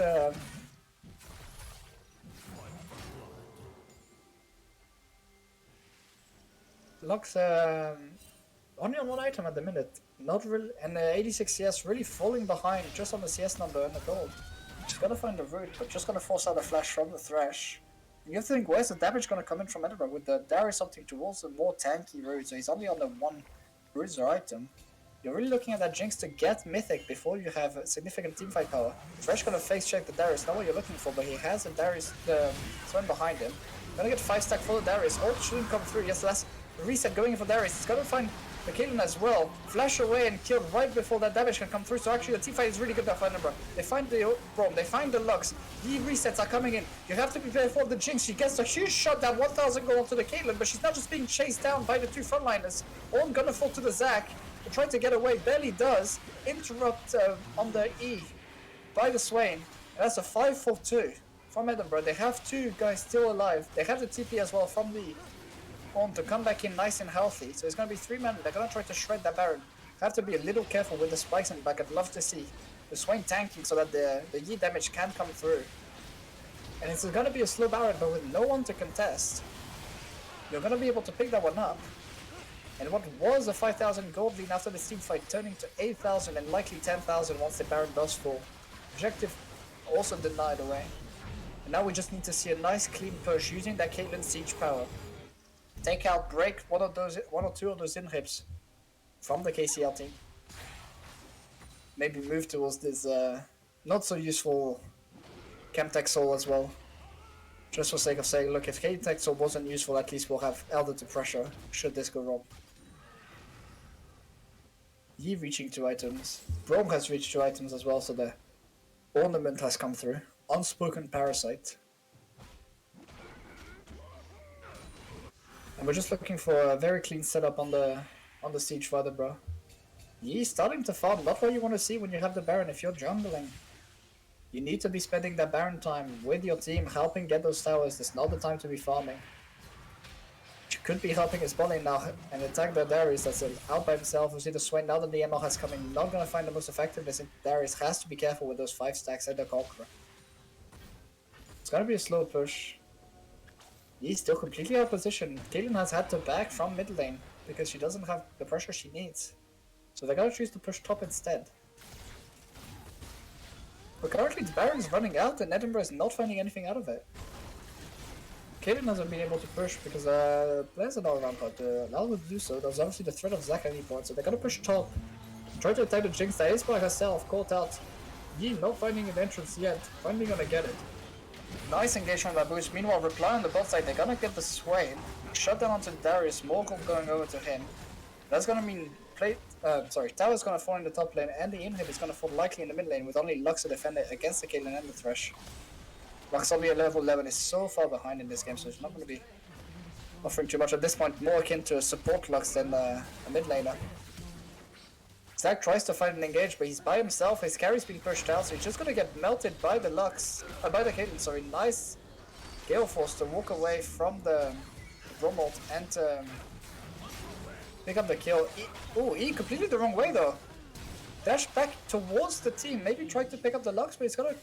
only on 1 item at the minute, not really, and 86 CS really falling behind just on the CS number and the gold. Just gotta find the root, but just gonna force out a flash from the Thresh. And you have to think, where's the damage gonna come in from Edinburgh with the Darius opting towards a more tanky root, so he's only on the 1 bruiser item. You're really looking at that Jinx to get Mythic before you have significant teamfight power. Thresh gonna face check the Darius, not what you're looking for, but he has the Darius, the Sven behind him. Gonna get 5 stack for the Darius, ult shouldn't come through, yes, last reset going in for Darius. It's gonna find the Caitlyn as well, flash away and kill right before that damage can come through, so actually the teamfight is really good there for Edinburgh. They find the Braum, they find the Lux, the resets are coming in, you have to prepare for the Jinx. She gets a huge shot, that 1000 gold onto the Caitlyn, but she's not just being chased down by the 2 frontliners. All gonna fall to the Zac, they try to get away, barely does, interrupt on the E by the Swain, and that's a 5-4-2 from Edinburgh. They have 2 guys still alive, they have the TP as well from the on to come back in nice and healthy, so it's going to be 3 men. They're going to try to shred that Baron. They have to be a little careful with the spikes in the back. I'd love to see the Swain tanking so that the Yi damage can come through. And it's going to be a slow Baron, but with no one to contest, you're going to be able to pick that one up. And what was a 5,000 gold lead after this team fight turning to 8,000 and likely 10,000 once the Baron does fall. Objective also denied away. And now we just need to see a nice clean push using that Caitlyn siege power. Take out, break one or 2 of those inhibs from the KCL team. Maybe move towards this not so useful Chemtech Soul as well. Just for sake of saying, look, if Chemtech Soul wasn't useful, at least we'll have Elder to pressure should this go wrong. Yi reaching 2 items. Braum has reached 2 items as well, so the ornament has come through. Unspoken Parasite. And we're just looking for a very clean setup on the siege for Edinburgh. He's starting to farm, not what you want to see when you have the Baron if you're jungling. You need to be spending that Baron time with your team, helping get those towers. This is not the time to be farming. You could be helping his bot lane now and attack the Darius that's out by himself. We see the Swain now that the ML has come in, not gonna find the most effectiveness. Darius has to be careful with those 5 stacks and the Conqueror. It's gonna be a slow push. He's still completely out of position. Caitlyn has had to back from mid lane because she doesn't have the pressure she needs. So they're gonna choose to push top instead. But currently the Baron's running out and Edinburgh is not finding anything out of it. Caitlyn hasn't been able to push because players are not around her to allow them to do so. There's obviously the threat of Zac at any point, so they're gonna push top. Try to attack the Jinx that is by herself, caught out. Yi not finding an entrance yet, finally gonna get it. Nice engagement by Boost. Meanwhile, reply on the bot side, they're gonna get the Swain. Shut down onto Darius, more gold going over to him. That's gonna mean Tower's gonna fall in the top lane, and the inhib is gonna fall likely in the mid lane, with only Lux to defend it against the Caitlyn and the Thresh. Lux only at level 11 is so far behind in this game, so it's not gonna be offering too much at this point, more akin to a support Lux than a mid laner. Zach tries to find an engage, but he's by himself. His carry's being pushed out, so he's just gonna get melted by the Lux. By the Caitlyn, sorry. Nice Gale Force to walk away from the Romold and pick up the kill. He completely the wrong way though. Dash back towards the team. Maybe try to pick up the Lux, but he's gonna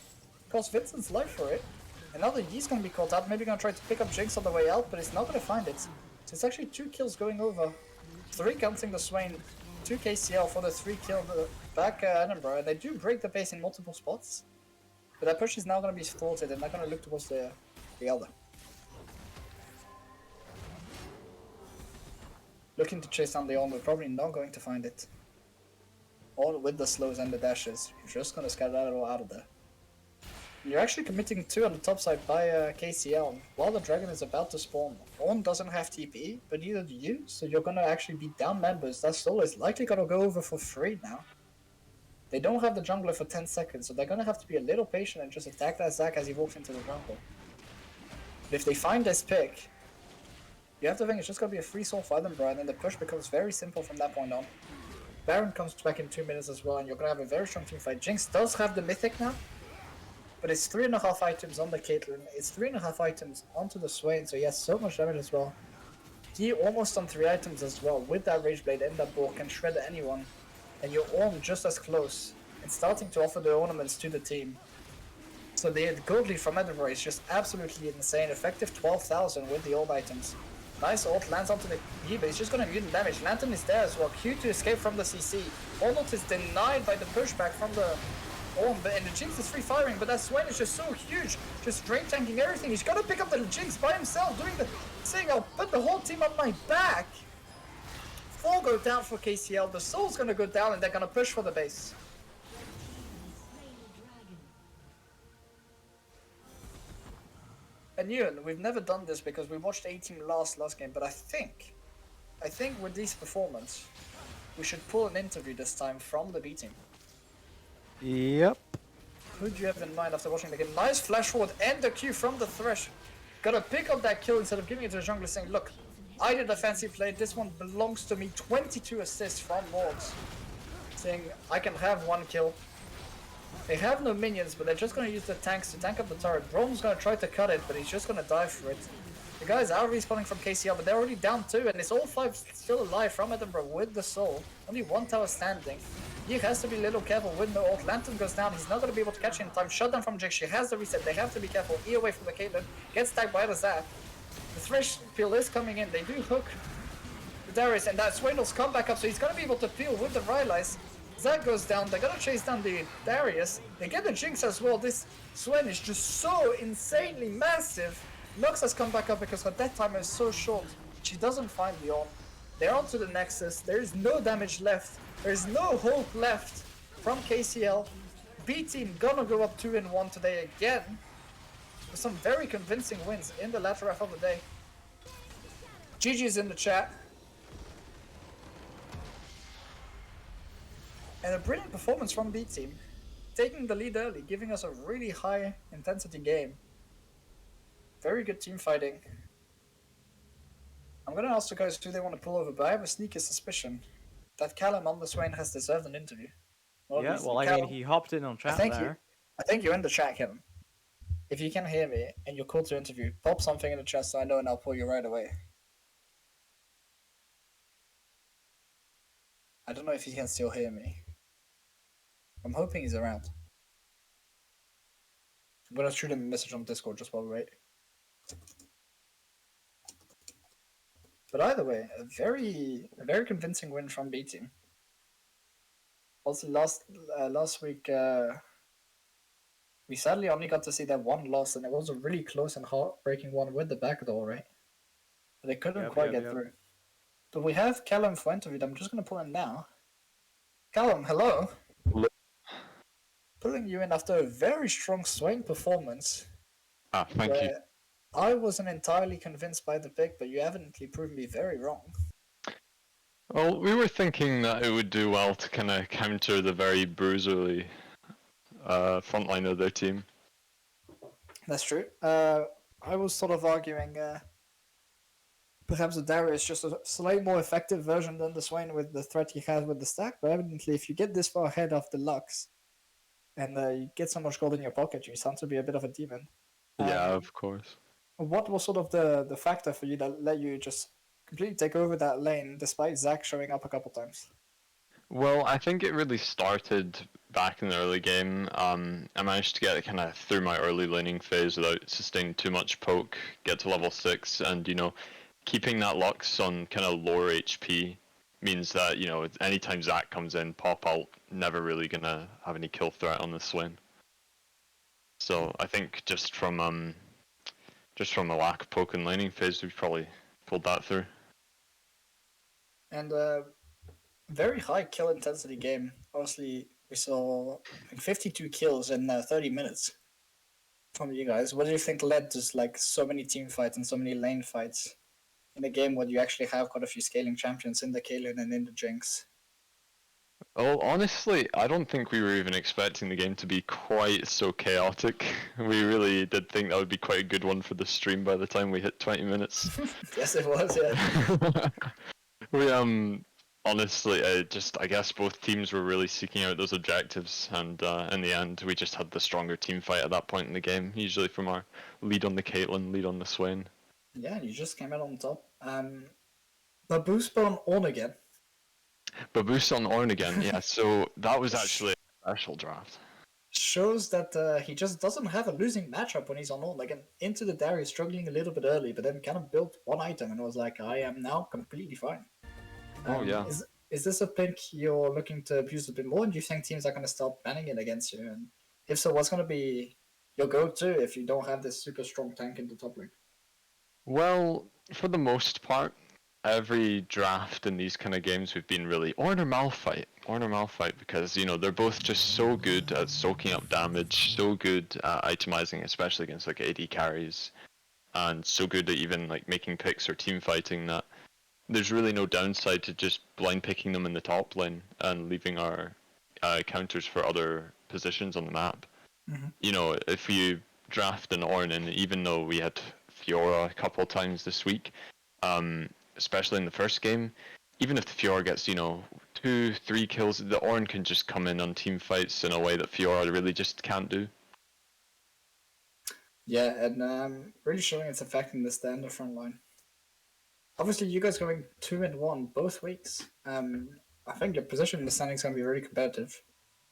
cost Vincent's life for it. And now that he's gonna be caught out, maybe gonna try to pick up Jinx on the way out, but he's not gonna find it. So it's actually 2 kills going over. 3 counting the Swain, 2 KCL for the 3 kill back Edinburgh. And they do break the pace in multiple spots. But that push is now gonna be thwarted and they're gonna look towards the Elder. Looking to chase down the Ornn, we're probably not going to find it. All with the slows and the dashes, you're just gonna scatter that all out of there. You're actually committing 2 on the top side by KCL, while the dragon is about to spawn. Ornn doesn't have TP, but neither do you, so you're gonna actually be down members. That soul is likely gonna go over for free now. They don't have the jungler for 10 seconds, so they're gonna have to be a little patient and just attack that Zac as he walks into the jungle. But if they find this pick, you have to think it's just gonna be a free soul for them, bro, and then the push becomes very simple from that point on. Baron comes back in 2 minutes as well, and you're gonna have a very strong team fight. Jinx does have the mythic now, but it's 3.5 items on the Caitlyn, it's 3.5 items onto the Swain, so he has so much damage as well. He almost on 3 items as well, with that Rage Blade and that ball can shred anyone. And you're all just as close, and starting to offer the ornaments to the team. So the gold lead from Edinburgh is just absolutely insane, effective 12,000 with the old items. Nice ult, lands onto the E, but he's just gonna mutant damage. Lantern is there as well, Q to escape from the CC. Ult is denied by the pushback from the Ornn, and the Jinx is free firing, but that Swain is just so huge, just drain tanking everything. He's gonna pick up the Jinx by himself, doing the saying, I'll put the whole team on my back. 4 go down for KCL, the soul's gonna go down and they're gonna push for the base. And NUEL, we've never done this because we watched A-Team last game, but I think with this performance, we should pull an interview this time from the B team. Yep. Who do you have in mind after watching the game? Nice flash forward and the Q from the Thresh. Gotta pick up that kill instead of giving it to the jungler, saying, look, I did a fancy play, this one belongs to me. 22 assists from Morgs. Saying, I can have 1 kill. They have no minions, but they're just gonna use the tanks to tank up the turret. Rome's gonna try to cut it, but he's just gonna die for it. The guys are respawning from KCL, but they're already down 2, and it's all 5 still alive from Edinburgh with the soul. Only 1 tower standing. He has to be a little careful with no ult. Lantern goes down, he's not gonna be able to catch him in time. Shutdown from Jake, she has the reset, they have to be careful. E away from the Caitlyn, gets tagged by the Zap. The Thresh peel is coming in, they do hook the Darius, and that Swain'll's come back up, so he's gonna be able to peel with the Rylai's. Zac goes down, they're gonna chase down the Darius. They get the Jinx as well. This Swain is just so insanely massive. Lux has come back up because her death timer is so short. She doesn't find the Ornn. They're onto the Nexus. There is no damage left. There is no hope left from KCL. B team gonna go up 2-1 today again. With some very convincing wins in the latter half of the day. GG's in the chat. And a brilliant performance from B team. Taking the lead early, giving us a really high intensity game. Very good team fighting. I'm gonna ask the guys who they want to pull over, but I have a sneaky suspicion that Callum on the Swain has deserved an interview. Yeah, well, I mean, he hopped in on chat there. I think you're in the chat, Callum. If you can hear me and you're called to interview, pop something in the chat so I know and I'll pull you right away. I don't know if he can still hear me. I'm hoping he's around. I'm gonna shoot him a message on Discord just while we wait. But either way, a very convincing win from B team. Also, last week we sadly only got to see that one loss, and it was a really close and heartbreaking one with the backdoor, right? But they couldn't quite get through. But we have Callum for interview. I'm just gonna pull in now. Callum, hello. Hello. Pulling you in after a very strong Swain performance. Thank you. I wasn't entirely convinced by the pick, but you evidently proved me very wrong. Well, we were thinking that it would do well to kind of counter the very bruiserly front line of their team. That's true. I was sort of arguing perhaps the Darius is just a slightly more effective version than the Swain with the threat he has with the stack. But evidently, if you get this far ahead of the Lux and you get so much gold in your pocket, you sound to be a bit of a demon. Yeah, Um, of course. what was sort of the factor for you that let you just completely take over that lane despite Zach showing up a couple times? Well, I think it really started back in the early game. I managed to get kind of through my early laning phase without sustaining too much poke, get to level 6, and, keeping that Lux on kind of lower HP means that, anytime Zac comes in, pop ult, never really gonna have any kill threat on the Swain. So I think just from a lack of poke and laning phase, we've probably pulled that through. And very high kill intensity game. Obviously, we saw I think 52 kills in 30 minutes from you guys. What do you think led to like so many team fights and so many lane fights in a game where you actually have quite a few scaling champions in the Kaelin and in the Jinx? Well, honestly, I don't think we were even expecting the game to be quite so chaotic. We really did think that would be quite a good one for the stream by the time we hit 20 minutes. Yes, it was. Yeah. We honestly, I guess both teams were really seeking out those objectives, and in the end, we just had the stronger team fight at that point in the game. Usually from our lead on the Caitlyn, lead on the Swain. Yeah, you just came out on top. The boost on on again. Baboose on Orn again, yeah. So that was actually a special draft. Shows that he just doesn't have a losing matchup when he's on all. Like into the Darius, struggling a little bit early, but then kind of built one item and was like, I am now completely fine. Oh yeah. Is this a pick you're looking to abuse a bit more? And do you think teams are going to start banning it against you? And if so, what's going to be your go-to if you don't have this super strong tank in the top lane? Well, for the most part, every draft in these kind of games we've been really Orn or Malphite, because they're both just so good at soaking up damage, so good at itemizing, especially against like AD carries, and so good at even like making picks or team fighting that there's really no downside to just blind picking them in the top lane and leaving our counters for other positions on the map. Mm-hmm. If you draft an Orn, and even though we had Fiora a couple of times this week, especially in the first game, even if the Fiora gets 2-3 kills, the Orn can just come in on team fights in a way that Fiora really just can't do. Yeah, and really showing its effect in the standard front line. Obviously, you guys going 2-1 both weeks. I think your position in the standings is going to be very competitive.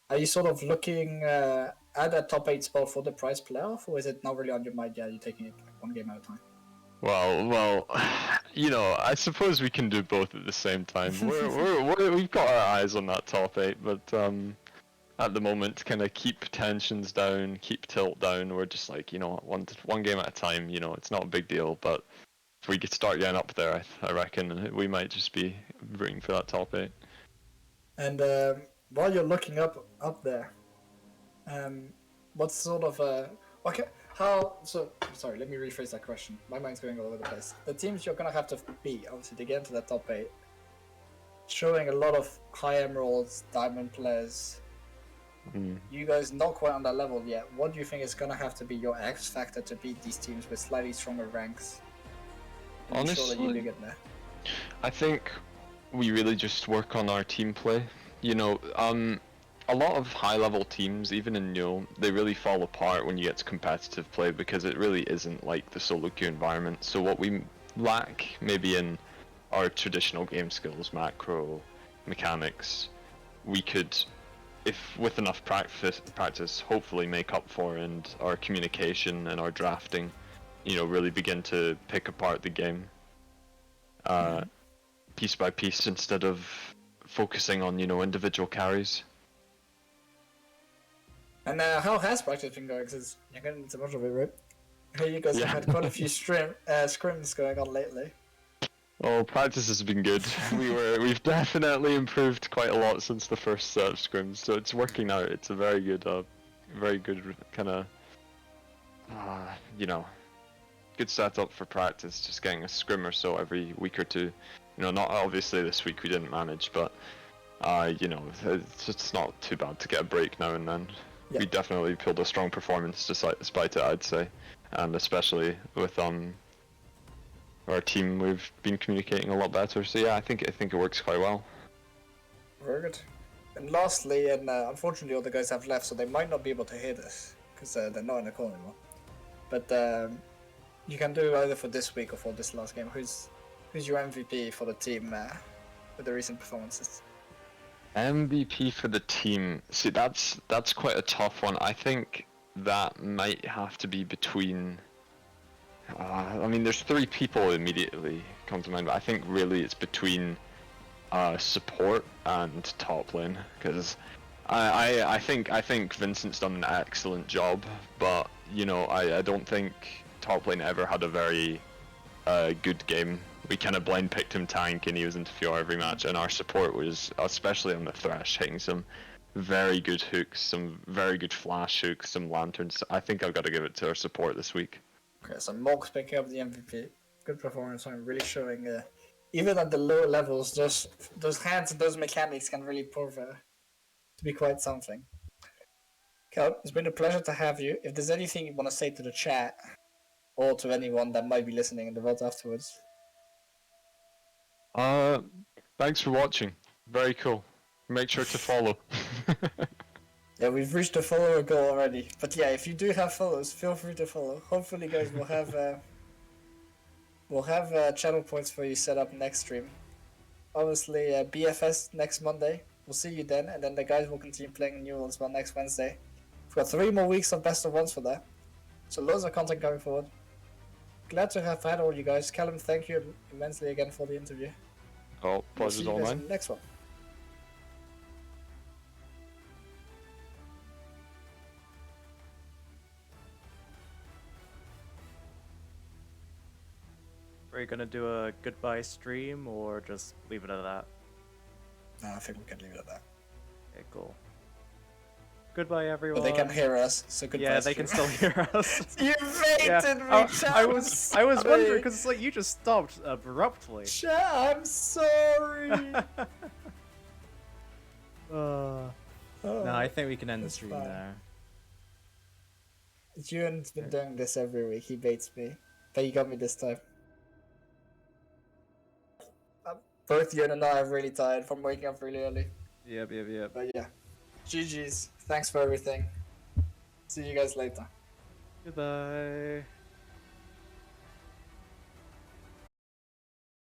Are you sort of looking at that top 8 spot for the prize playoff, or is it not really on your mind? Yeah, you're taking it like one game at a time. Well, I suppose we can do both at the same time. We've got our eyes on that top 8, but at the moment, kind of keep tensions down, keep tilt down. We're just like, one game at a time. It's not a big deal, but if we could start getting up there, I reckon we might just be rooting for that top 8. And while you're looking up there, what sort of okay? Sorry, let me rephrase that question. My mind's going all over the place. The teams you're gonna have to beat, obviously, to get into that top 8, showing a lot of high emeralds, diamond players. You guys not quite on that level yet. What do you think is gonna have to be your X factor to beat these teams with slightly stronger ranks? Honestly, that you do get there. I think we really just work on our team play. A lot of high-level teams, even in NUEL, they really fall apart when you get to competitive play because it really isn't like the solo queue environment. So what we lack maybe in our traditional game skills, macro, mechanics, we could, if with enough practice, hopefully make up for, and our communication and our drafting, really begin to pick apart the game piece by piece instead of focusing on, individual carries. And how has practice been going? Because you're getting into much of it, right? You guys have had quite a few scrims going on lately. Oh, practice has been good. We've definitely improved quite a lot since the first set of scrims, so it's working out. It's a very good kind of, good setup for practice. Just getting a scrim or so every week or two. Not obviously this week we didn't manage, but it's not too bad to get a break now and then. Yeah. We definitely pulled a strong performance despite it, I'd say, and especially with our team, we've been communicating a lot better. So yeah, I think it works quite well. Very good. And lastly, and unfortunately all the guys have left, so they might not be able to hear this, because they're not in the call anymore. But you can do either for this week or for this last game. Who's your MVP for the team with the recent performances? MVP for the team. See, that's quite a tough one. I think that might have to be between. I mean, there's three people immediately come to mind, but I think really it's between support and top lane, because I think Vincent's done an excellent job, but you know I don't think top lane ever had a very good game. We kind of blind picked him tank and he was into Fiora every match, and our support was, especially on the Thresh, hitting some very good hooks, some very good flash hooks, some lanterns. I think I've got to give it to our support this week. Okay, so Morg's picking up the MVP. Good performance, I'm really showing even at the lower levels, those hands and those mechanics can really prove to be quite something. Cal, it's been a pleasure to have you. If there's anything you want to say to the chat, or to anyone that might be listening in the vote afterwards. Thanks for watching. Very cool. Make sure to follow. Yeah, we've reached the follower goal already. But yeah, if you do have follows, feel free to follow. Hopefully, guys, we'll have channel points for you set up next stream. Obviously, BFS next Monday. We'll see you then, and then the guys will continue playing NUEL as well next Wednesday. We've got 3 more weeks of best of ones for that. So loads of content going forward. Glad to have had all you guys. Callum, thank you immensely again for the interview. Oh, We'll see pleasure's you all guys mine. in the next one. Are you gonna do a goodbye stream or just leave it at that? No, I think we can leave it at that. Okay, cool. Goodbye, everyone. But they can hear us, so goodbye. Yeah, they can still hear us. You baited me, chat. I was wondering because it's like you just stopped abruptly. Chat, I'm sorry. No, I think we can end the stream fine. there. June's been doing this every week. He baits me, but he got me this time. Both Yun and I are really tired from waking up really early. Yep. But yeah, GG's. Thanks for everything. See you guys later. Goodbye.